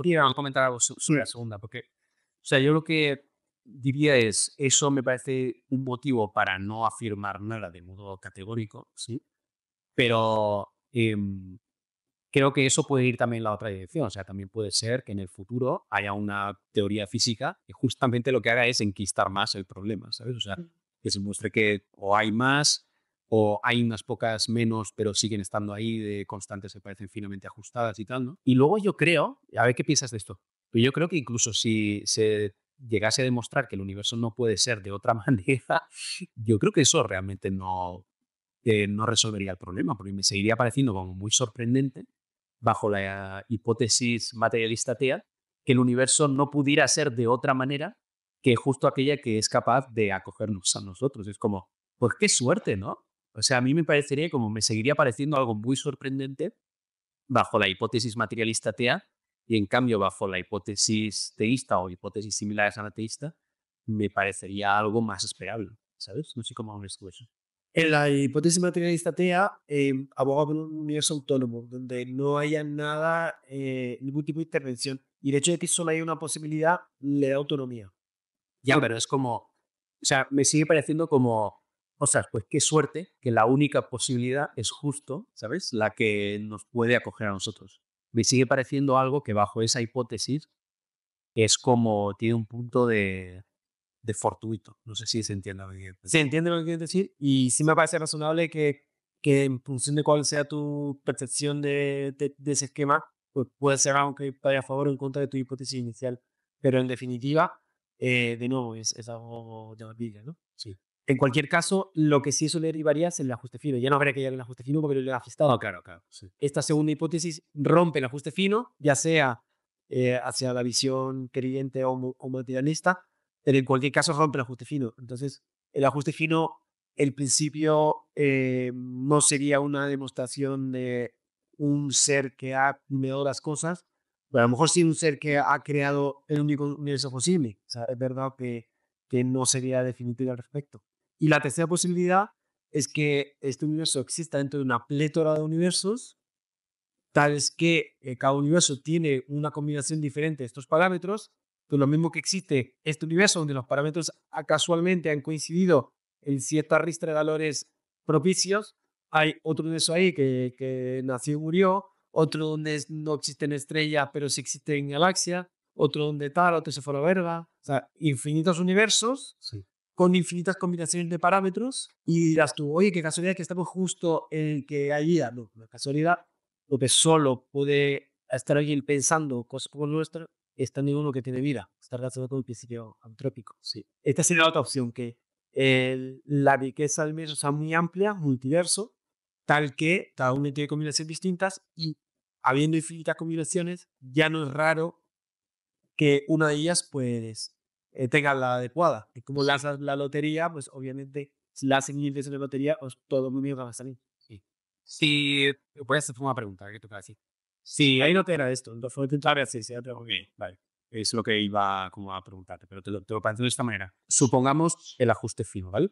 C: Quiero comentar algo sobre la segunda, porque, o sea, yo lo que diría es, eso me parece un motivo para no afirmar nada de modo categórico, ¿sí? Pero creo que eso puede ir también en la otra dirección. O sea, también puede ser que en el futuro haya una teoría física que justamente lo que haga es enquistar más el problema, ¿sabes? O sea, que se muestre que o hay más o hay unas pocas menos, pero siguen estando ahí de constantes, se parecen finamente ajustadas y tal, ¿no? Y luego yo creo, a ver qué piensas de esto, pero yo creo que incluso si se llegase a demostrar que el universo no puede ser de otra manera, yo creo que eso realmente no resolvería el problema, porque me seguiría pareciendo como muy sorprendente, bajo la hipótesis materialista TEA, que el universo no pudiera ser de otra manera que justo aquella que es capaz de acogernos a nosotros. Es como, pues qué suerte, ¿no? O sea, a mí me parecería como, me seguiría pareciendo algo muy sorprendente bajo la hipótesis materialista TEA, y en cambio bajo la hipótesis teísta o hipótesis similares a la teísta, me parecería algo más esperable, ¿sabes? No sé cómo ves tú eso.
B: En la hipótesis materialista TEA, aboga por un universo autónomo, donde no haya nada, ningún tipo de intervención. Y el hecho de que solo haya una posibilidad le da autonomía.
C: Ya, pero es como, o sea, me sigue pareciendo como, o sea, pues qué suerte que la única posibilidad es justo, ¿sabes? La que nos puede acoger a nosotros. Me sigue pareciendo algo que bajo esa hipótesis es como, tiene un punto de fortuito. No sé si se entiende lo que quiero decir.
B: Se entiende lo que quieres decir y sí me parece razonable que en función de cuál sea tu percepción de ese esquema, pues puede ser algo que vaya a favor o en contra de tu hipótesis inicial. Pero en definitiva, de nuevo, es algo de la Biblia, ¿no?
C: Sí.
B: En cualquier caso, lo que sí eso derivaría es el ajuste fino. Ya no habría que llegar al ajuste fino porque lo he ajustado.
C: No, claro, claro. Sí.
B: Esta segunda hipótesis rompe el ajuste fino, ya sea hacia la visión creyente o materialista, pero en cualquier caso rompe el ajuste fino. Entonces, el ajuste fino, el principio, no sería una demostración de un ser que ha creado las cosas, pero a lo mejor sí un ser que ha creado el único universo posible. O sea, es verdad que no sería definitivo al respecto. Y la tercera posibilidad es que este universo exista dentro de una plétora de universos, tales que cada universo tiene una combinación diferente de estos parámetros, pero lo mismo que existe este universo donde los parámetros casualmente han coincidido en cierta ristra de valores propicios, hay otro universo ahí que nació y murió, otro donde no existen estrellas pero sí existen galaxias, otro donde tal, otro se fue a la verga, o sea, infinitos universos.
C: Sí.
B: Con infinitas combinaciones de parámetros y dirás tú, oye, qué casualidad que estamos justo en el que hay vida. No, la casualidad, lo que solo puede estar alguien pensando cosas como nuestras, está en uno que tiene vida, está relacionado con el principio antrópico.
C: Sí.
B: Esta sería la otra opción, que la riqueza del universo sea muy amplia, multiverso, tal que cada uno tiene combinaciones distintas y habiendo infinitas combinaciones, ya no es raro que una de ellas pues tenga la adecuada. Y como lanzas la lotería, pues obviamente si la hacen 1000 veces la lotería, pues todo el mundo va a salir.
C: Sí. Sí, voy a hacer una pregunta que toca decir.
B: Sí, ahí no te era esto, entonces fue intentar así, sí, ya te
C: Bien, vale. Es lo que iba como a preguntarte, pero te lo planteo de esta manera. Supongamos el ajuste fino, ¿vale?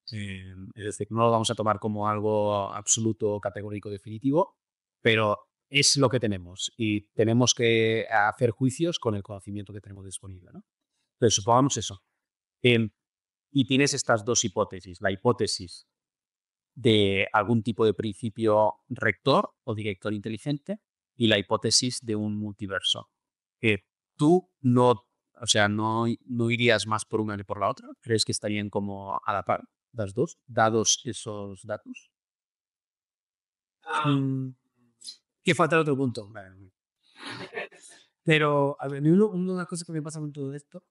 C: Es decir, no lo vamos a tomar como algo absoluto, categórico, definitivo, pero es lo que tenemos y tenemos que hacer juicios con el conocimiento que tenemos disponible, ¿no? Entonces, supongamos eso. Y tienes estas dos hipótesis. La hipótesis de algún tipo de principio rector o director inteligente y la hipótesis de un multiverso. Tú no, o sea, no irías más por una ni por la otra. ¿Crees que estarían como a la par las dos, dados esos datos?
B: Que falta el otro punto.
C: Vale.
B: Pero a mí una de las cosas que me pasa con todo esto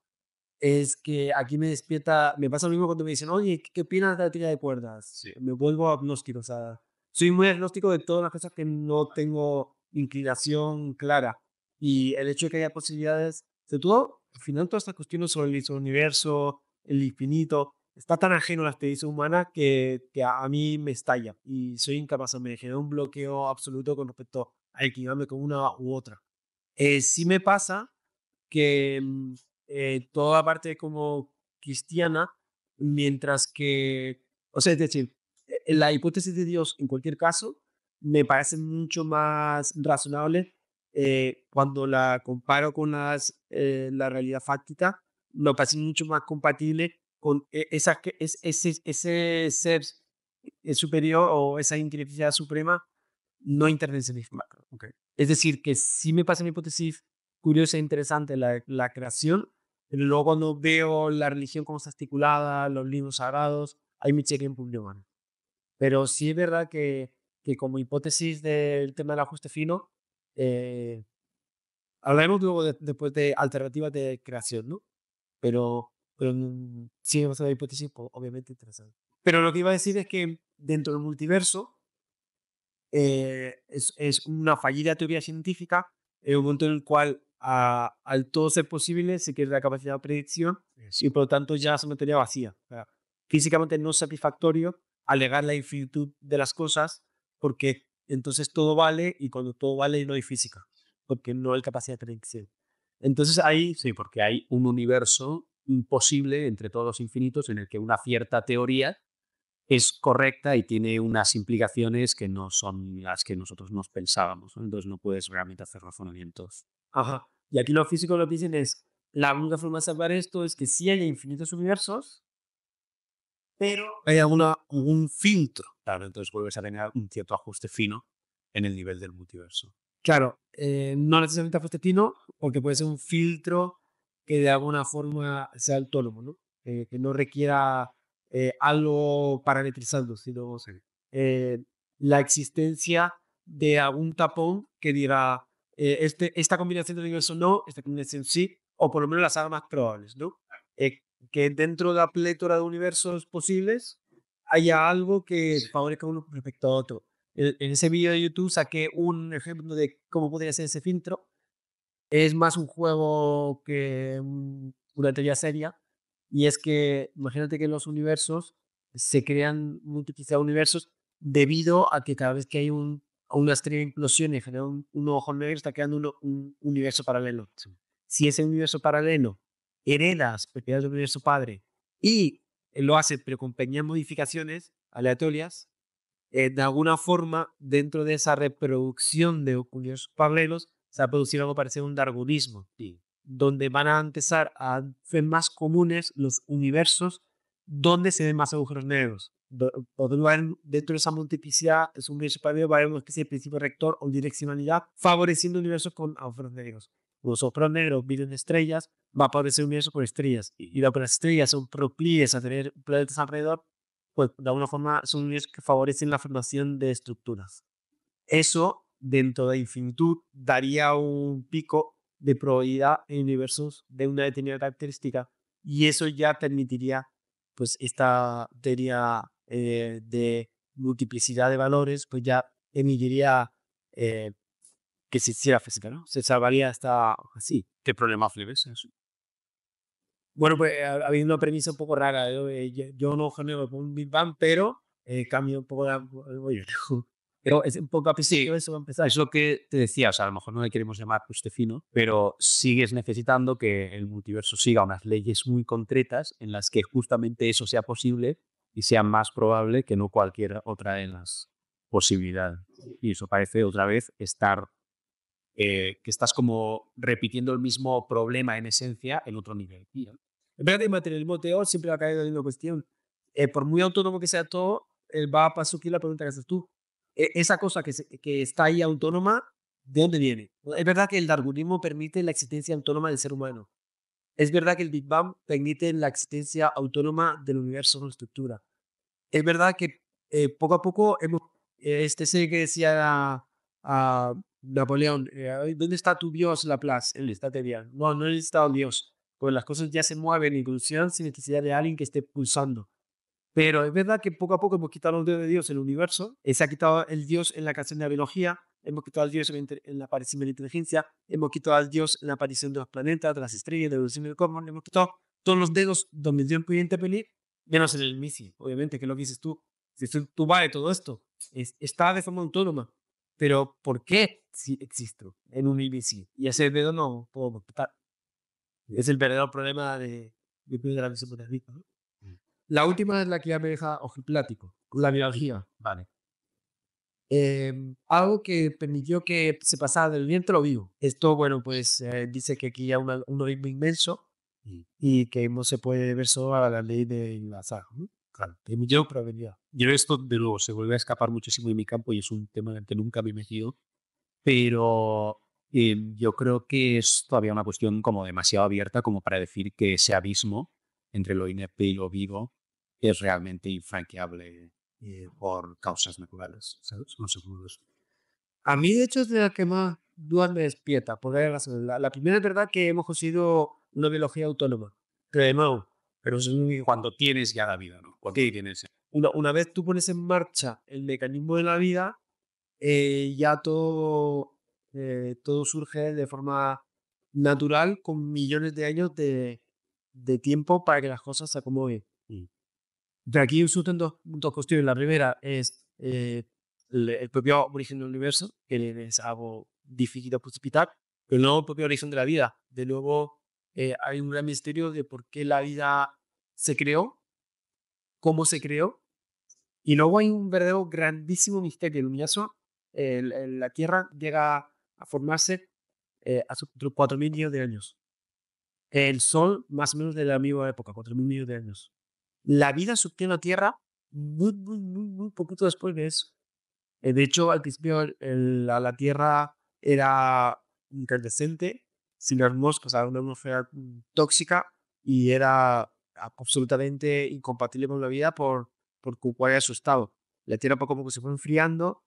B: es que aquí me despierta, me pasa lo mismo cuando me dicen, oye, ¿qué opinas de la teoría de cuerdas?
C: Sí.
B: Me vuelvo agnóstico, o sea, soy muy agnóstico de todas las cosas que no tengo inclinación clara. Y el hecho de que haya posibilidades, sobre todo, al final todas estas cuestiones sobre el universo, el infinito, está tan ajeno a la experiencia humana que a mí me estalla y soy incapaz, me genera un bloqueo absoluto con respecto a equilibrarme con una u otra. Sí me pasa que toda la parte como cristiana, mientras que, o sea, es decir, la hipótesis de Dios en cualquier caso me parece mucho más razonable cuando la comparo con la realidad fáctica, me parece mucho más compatible con ese ser superior o esa inteligencia suprema no intervencionismo.
C: Ok.
B: Es decir, que sí me pasa una hipótesis curiosa e interesante la creación, pero luego cuando veo la religión cómo está articulada, los libros sagrados, ahí me chequea un punto humano. Pero sí es verdad que como hipótesis del tema del ajuste fino, eh, hablaremos luego después de alternativas de creación, ¿no? Pero sí es una hipótesis pues, obviamente interesante. Pero lo que iba a decir es que dentro del multiverso, es una fallida teoría científica en un momento en el cual al todo ser posible se pierde la capacidad de predicción y por lo tanto ya es una teoría vacía. O sea, físicamente no es satisfactorio alegar la infinitud de las cosas porque entonces todo vale y cuando todo vale no hay física porque no hay capacidad de predicción. Entonces ahí
C: Sí, porque hay un universo imposible entre todos los infinitos en el que una cierta teoría es correcta y tiene unas implicaciones que no son las que nosotros nos pensábamos, ¿no? Entonces no puedes realmente hacer razonamientos.
B: ajá. Y aquí los físicos lo que dicen es, la única forma de salvar esto es que sí haya infinitos universos, pero hay un filtro.
C: Claro, entonces vuelves a tener un cierto ajuste fino en el nivel del multiverso.
B: Claro, no necesariamente fino, porque puede ser un filtro que de alguna forma sea autónomo, ¿no? Que no requiera algo parametrizando, sino eh, la existencia de algún tapón que diga esta combinación de universo no, esta combinación sí, o por lo menos las haga más probables, ¿no? Que dentro de la plétora de universos posibles haya algo que favorezca uno con respecto a otro. En ese vídeo de YouTube saqué un ejemplo de cómo podría ser ese filtro. Es más un juego que una teoría seria. Y es que imagínate que en los universos se crean multiplicidad de universos debido a que cada vez que hay una estrella de implosión y genera un ojo negro, está creando un universo paralelo. Si ese universo paralelo hereda las propiedades del universo padre y lo hace pero con pequeñas modificaciones aleatorias, de alguna forma, dentro de esa reproducción de universos paralelos, se va a producir algo parecido a un darwinismo,
C: Sí.
B: donde van a empezar a ser más comunes los universos donde se ven más agujeros negros. Dentro de esa multiplicidad, es un universo paralelo, va a haber una especie de principio rector o direccionalidad, favoreciendo universos con agujeros negros. Los agujeros negros vienen de estrellas, va a aparecer un universo con estrellas. Y las estrellas son proclives a tener planetas alrededor, pues de alguna forma son universos que favorecen la formación de estructuras. Eso, dentro de infinitud, daría un pico de probabilidad en universos de una determinada característica y eso ya permitiría, pues, esta teoría de multiplicidad de valores, pues ya emitiría que se hiciera física, ¿no? Se salvaría hasta así.
C: ¿Qué problema le ves a eso?
B: Bueno, pues había una premisa un poco rara. Yo no genero un Big Bang, pero cambio un poco pero es un poco
C: Sí,
B: eso va a empezar.
C: es lo que te decía, o sea, a lo mejor no le queremos llamar ajuste fino, pero sigues necesitando que el multiverso siga unas leyes muy concretas en las que justamente eso sea posible y sea más probable que no cualquier otra de las posibilidades. Y eso parece otra vez estar, que estás como repitiendo el mismo problema en esencia en otro nivel.
B: En verdad, el materialismo teórico siempre va a caer en la misma cuestión. Por muy autónomo que sea todo, va a surgir la pregunta que haces tú. Esa cosa que está ahí autónoma, ¿de dónde viene? Es verdad que el darwinismo permite la existencia autónoma del ser humano. Es verdad que el Big Bang permite la existencia autónoma del universo con estructura. Es verdad que poco a poco hemos, sé que decía a Napoleón, "Ay, ¿dónde está tu Dios, Laplace? En esta teoría. No, no necesita un Dios, pues las cosas ya se mueven y evolucionan sin necesidad de alguien que esté pulsando. Pero es verdad que poco a poco hemos quitado el dedo de Dios en el universo, se ha quitado el Dios en la canción de la biología, hemos quitado al Dios en la aparición de la inteligencia, hemos quitado al Dios en la aparición de los planetas, de las estrellas, de la evolución del cosmos, le hemos quitado todos los dedos donde Dios podía intervenir, menos en el inicio, obviamente, que es lo que dices tú. Si tú vale todo esto, está de forma autónoma, pero ¿por qué si existo en un inicio? Y ese dedo no puedo quitar. Es el verdadero problema de la visión monolítica, ¿no? La última es la que ya me deja ojiplático, la biología.
C: Vale.
B: Algo que permitió que se pasara del vientre lo vivo. Esto, bueno, pues dice que aquí hay un organismo inmenso y que no se puede ver solo a la ley del azar, ¿no?
C: Claro.
B: Permitió probabilidad.
C: Yo esto, de nuevo, se vuelve a escapar muchísimo de mi campo y es un tema en el que nunca me he metido, pero yo creo que es todavía una cuestión como demasiado abierta como para decir que ese abismo entre lo inerte y lo vivo es realmente infranqueable por causas naturales, ¿sabes? No sé cómo es.
B: A mí, de hecho, es de la que más dudas me despierta. Por varias razones. La primera es verdad que hemos conseguido una biología autónoma. Pero de nuevo, pero es muy,
C: Cuando tienes ya la vida, ¿no? Cuando
B: Sí.
C: tienes...
B: una vez tú pones en marcha el mecanismo de la vida, ya todo surge de forma natural con millones de años de tiempo para que las cosas se acomoden. De aquí surgen dos cuestiones. La primera es el propio origen del universo, que es algo difícil de precipitar, pero no el propio origen de la vida. De nuevo, hay un gran misterio de por qué la vida se creó, cómo se creó, y luego hay un verdadero grandísimo misterio. El universo, la Tierra llega a formarse hace 4.000 millones de años. El Sol, más o menos de la misma época, 4.000 millones de años. La vida surgió en la Tierra muy poquito después de eso. De hecho, al principio la Tierra era incandescente, sin atmósfera, o sea, una atmósfera tóxica y era absolutamente incompatible con la vida por cuál era su estado. La Tierra poco a poco se fue enfriando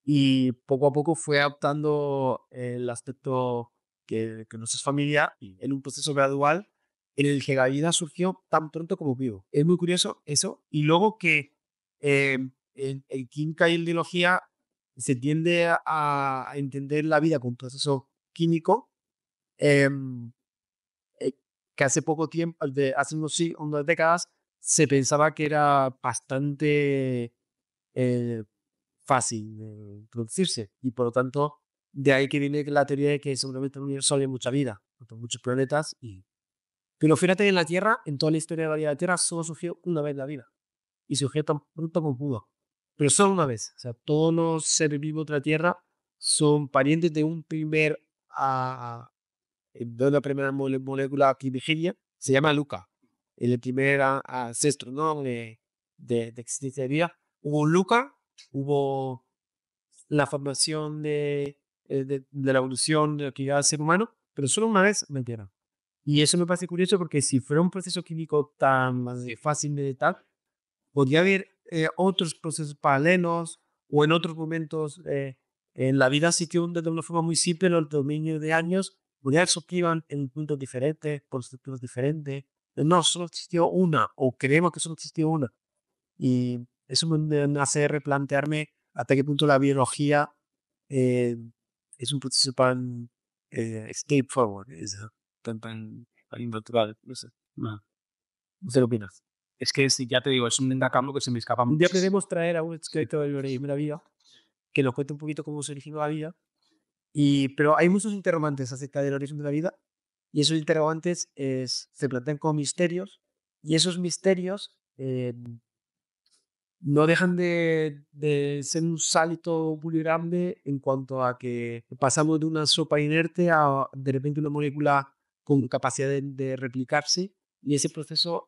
B: y poco a poco fue adoptando el aspecto que nos es familiar en un proceso gradual en el que la vida surgió tan pronto como vivo. Es muy curioso eso. Y luego que en química y en biología se tiende a entender la vida como un proceso químico em, que hace poco tiempo, hace unas décadas, se pensaba que era bastante eh, fácil de producirse y por lo tanto de ahí que viene la teoría de que seguramente en el universo hay mucha vida, muchos planetas pero fíjate en la Tierra, en toda la historia de la vida de la Tierra solo surgió una vez la vida y surgió tan pronto como pudo, pero solo una vez. O sea, todos los seres vivos de la Tierra son parientes de un primer de una primera molécula primigenia, se llama Luca, el primer ancestro, ¿no? de existencia de vida. Hubo un Luca, hubo la formación de la evolución de lo que iba a ser humano, pero solo una vez me entera. Y eso me parece curioso porque si fuera un proceso químico tan fácil de tal, podría haber otros procesos paralelos o en otros momentos en la vida existió de una forma muy simple en los dominios de años, universos que iban en puntos diferentes, por estructuras diferentes. No, solo existió una, o creemos que solo existió una. Y eso me hace replantearme hasta qué punto la biología eh, es un proceso tan straightforward, tan natural. No sé.
C: No.
B: No sé qué opinas.
C: Es que ya te digo, es un campo que se me escapa
B: Un día
C: mucho.
B: podemos traer a un escritor de la vida que nos cuente un poquito cómo se originó la vida. Pero hay muchos interrogantes acerca del origen de la vida y esos interrogantes se plantean como misterios y esos misterios no dejan de ser un salto muy grande en cuanto a que pasamos de una sopa inerte a de repente una molécula con capacidad de replicarse y ese proceso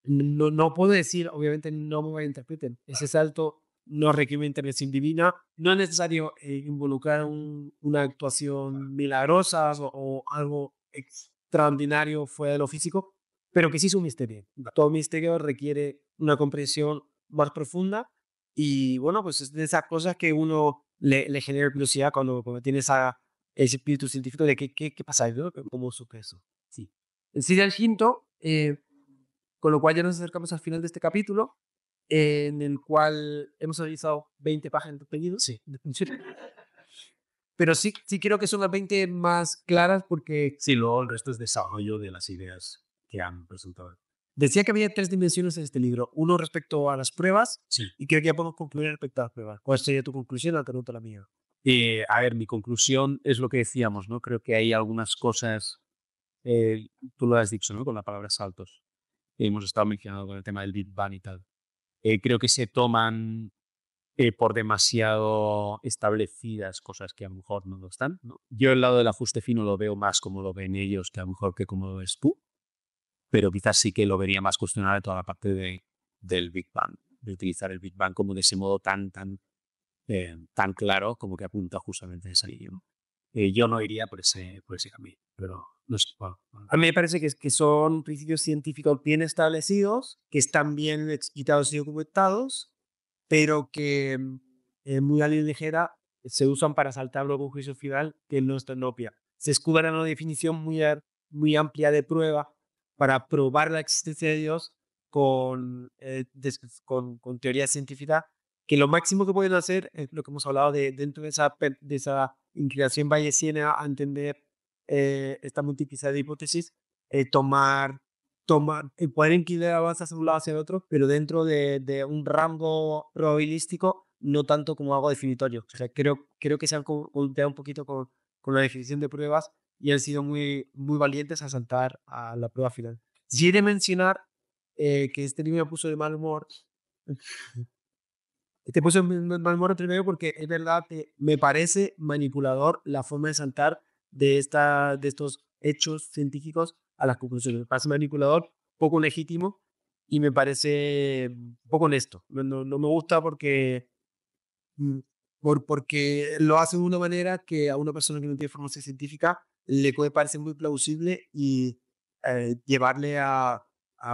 B: no puedo decir, obviamente no me malinterpreten, ese salto no requiere una intervención divina, no es necesario involucrar una actuación milagrosa o algo extraordinario fuera de lo físico, pero que sí es un misterio. Todo misterio requiere una comprensión más profunda y bueno, pues es de esas cosas que uno le genera curiosidad cuando tiene ese espíritu científico de qué pasa, ¿no? ¿Cómo supe eso? Sí. En sí, el quinto, con lo cual ya nos acercamos al final de este capítulo. en el cual hemos analizado 20 páginas de contenido.
C: Sí.
B: Pero sí creo que son las 20 más claras porque
C: Sí, luego el resto es desarrollo de las ideas que han presentado.
B: decía que había 3 dimensiones en este libro. Uno respecto a las pruebas
C: Sí.
B: y creo que ya podemos concluir respecto a las pruebas. ¿Cuál sería tu conclusión? Al la mía.
C: A ver, mi conclusión es lo que decíamos, ¿no? Creo que hay algunas cosas, tú lo has dicho, ¿no? Con la palabra saltos. Hemos estado mencionando con el tema del Big Bang y tal. Creo que se toman por demasiado establecidas cosas que a lo mejor no lo están, ¿no? Yo el lado del ajuste fino lo veo más como lo ven ellos que a lo mejor que como lo ves tú, pero quizás sí que lo vería más cuestionable toda la parte del Big Bang, de utilizar el Big Bang como de ese modo tan claro como que apunta justamente a esa línea, ¿no? Yo no iría por ese camino, pero no sé.
B: A mí me parece que son principios científicos bien establecidos, que están bien explicados y documentados, pero que muy a la ligera se usan para saltar luego un juicio final que no es tan obvia. Se escudan en una definición muy amplia de prueba para probar la existencia de Dios con teoría científica, que lo máximo que pueden hacer es lo que hemos hablado dentro de esa inclinación bayesiana a entender esta multiplicidad de hipótesis, poder inclinar avanzas hacia un lado hacia el otro, pero dentro de un rango probabilístico, no tanto como algo definitorio. O sea, creo que se han columpiado un poquito con la definición de pruebas y han sido muy valientes a saltar a la prueba final. Sí he de mencionar que este libro me puso de mal humor. Te puso de mal humor primero porque es verdad que me parece manipulador la forma de saltar de estos hechos científicos a las conclusiones. Me parece manipulador, poco legítimo y me parece poco honesto. No me gusta porque lo hace de una manera que a una persona que no tiene formación científica le puede parecer muy plausible y llevarle a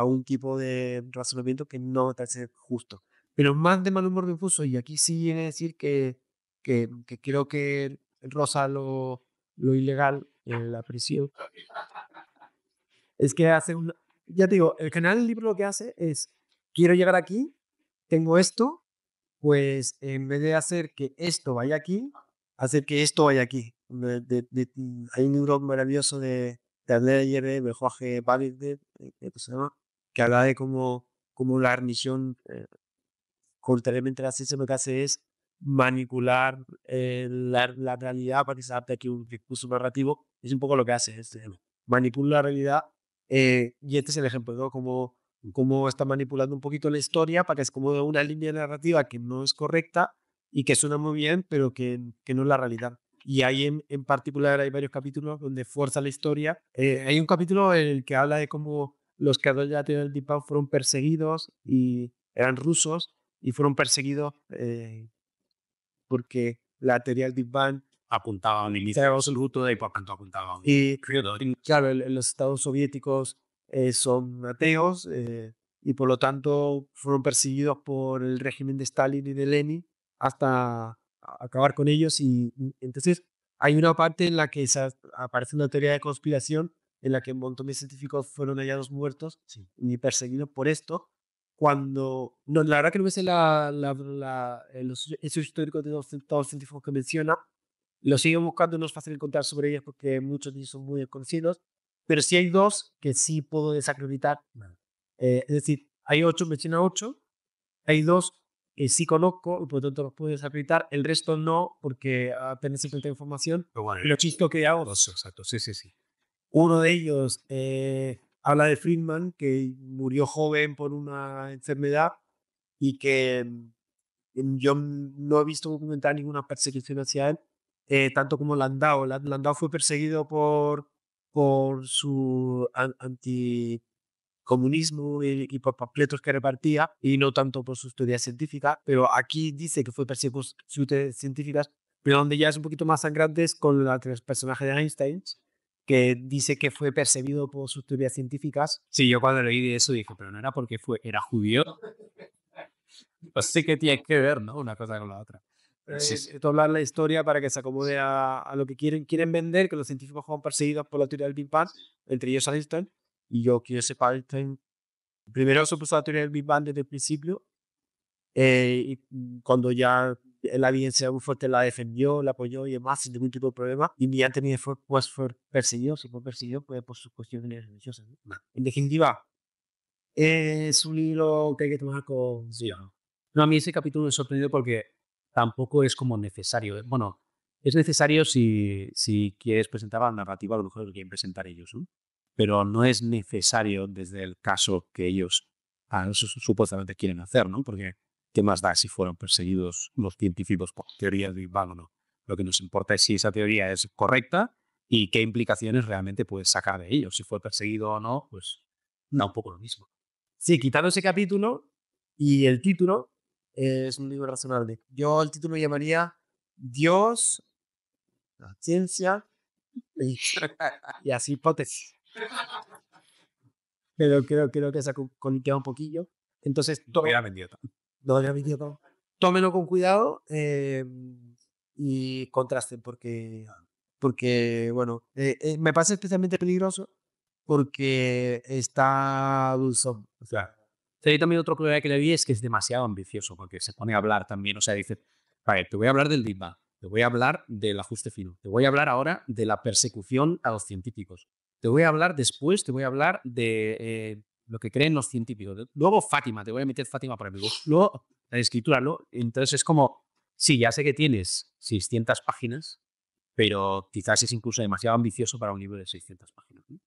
B: un tipo de razonamiento que no me parece justo. Pero más de mal humor difuso, y aquí sí viene a decir que creo que roza lo ilegal en la prisión. Es que ya te digo, el canal del libro lo que hace es, quiero llegar aquí, tengo esto, pues en vez de hacer que esto vaya aquí, hacer que esto vaya aquí. Hay un libro maravilloso de Andrea Yerbe, de Jorge Valide, se llama, que habla de cómo la remisión contrariamente a la ciencia lo que hace es manipular la realidad para que se adapte aquí a un discurso narrativo. Es un poco lo que hace, manipula la realidad y este es el ejemplo, ¿no? Cómo está manipulando un poquito la historia para que es como una línea narrativa que no es correcta y que suena muy bien, pero que no es la realidad. Y ahí en particular hay varios capítulos donde fuerza la historia. Hay un capítulo en el que habla de cómo los creadores de la teoría del Big Bang fueron perseguidos y eran rusos y fueron perseguidos porque la teoría del Big Bang
C: Apuntaba al inicio absoluto y por tanto apuntaba a un
B: y
C: creador.
B: claro, los estados soviéticos son ateos y por lo tanto fueron perseguidos por el régimen de Stalin y de Lenin hasta acabar con ellos y entonces hay una parte en la que aparece una teoría de conspiración en la que un montón de científicos fueron hallados muertos y perseguidos por esto cuando no, la verdad que no me sé los hechos históricos de todos los científicos que menciona. Lo sigo buscando, no es fácil encontrar sobre ellas porque muchos de ellos son muy desconocidos, pero sí hay dos que sí puedo desacreditar. Es decir, hay 8, menciona 8, hay 2 que sí conozco y por lo tanto los puedo desacreditar, el resto no porque apenas encontré información.
C: Pero bueno,
B: Lo chisto que hago,
C: exacto, sí.
B: uno de ellos habla de Friedman, que murió joven por una enfermedad y que yo no he visto documentar ninguna persecución hacia él, tanto como Landau. Landau fue perseguido por su anticomunismo y por panfletos que repartía, y no tanto por sus teorías científicas, pero aquí dice que fue perseguido por sus teorías científicas, pero donde ya es un poquito más sangrante es con el personaje de Einstein, que dice que fue perseguido por sus teorías científicas.
C: Sí, yo cuando leí de eso dije, pero no era porque era judío. Pues sí que tiene que ver, ¿no? Una cosa con la otra.
B: Doblar la historia para que se acomode a lo que quieren vender, que los científicos fueron perseguidos por la teoría del Big Bang, entre ellos Einstein, y yo quiero sepa Einstein. Primero se puso la teoría del Big Bang desde el principio, Cuando ya la evidencia muy fuerte la defendió, la apoyó y demás sin ningún tipo de problema. Y Anthony fue, pues, fue perseguido, si fue perseguido, pues por sus cuestiones religiosas, ¿no? En definitiva, es un libro que hay que tomar con...
C: Sí, ¿o no? No, a mí ese capítulo me sorprendió porque tampoco es como necesario. Bueno, es necesario si quieres presentar la narrativa, a lo mejor lo quieren presentar ellos, ¿no? Pero no es necesario desde el caso que ellos supuestamente quieren hacer, ¿no? Porque ¿qué más da si fueron perseguidos los científicos por teoría de Big Bang o no? Lo que nos importa es si esa teoría es correcta y qué implicaciones realmente puedes sacar de ello. Si fue perseguido o no, pues da un poco lo mismo.
B: Sí, quitando ese capítulo y el título, es un libro razonable. Yo el título llamaría Dios, la ciencia y las hipótesis. Pero creo que se ha conectado un poquillo. Entonces,
C: Hubiera vendido tanto.
B: no, ya me dio todo. Tómenlo con cuidado y contrasten porque bueno, me parece especialmente peligroso porque está dulzón.
C: O sea, hay también otro problema que le vi es que es demasiado ambicioso porque se pone a hablar también. O sea, dice, vale, te voy a hablar del Big Bang, te voy a hablar del ajuste fino, te voy a hablar ahora de la persecución a los científicos, te voy a hablar después, te voy a hablar de lo que creen los científicos. Luego Fátima, te voy a meter Fátima por amigo. Luego la escritura, ¿no? Entonces es como, sí, ya sé que tienes 600 páginas, pero quizás es incluso demasiado ambicioso para un libro de 600 páginas, ¿no?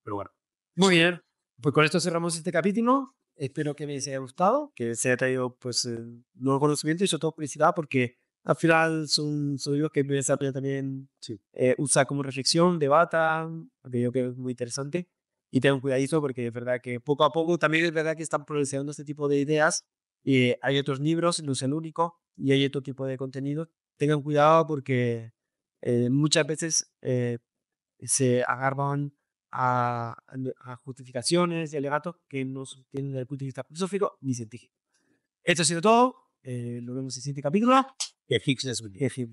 C: Pero bueno.
B: Muy bien, pues con esto cerramos este capítulo. Espero que les haya gustado, que se haya traído pues nuevo conocimiento y sobre todo felicidad porque al final son libros que me salen también
C: Sí.
B: usa como reflexión, debatan, que yo creo que es muy interesante y tengan cuidadito porque es verdad que poco a poco también es verdad que están progresando este tipo de ideas y hay otros libros, no es el único y hay otro tipo de contenido. Tengan cuidado porque muchas veces se agarran a justificaciones y alegatos que no tienen desde el punto de vista filosófico ni científico. Esto ha sido todo. Lo vemos en el siguiente capítulo.
C: Que Higgs es
B: Es decir,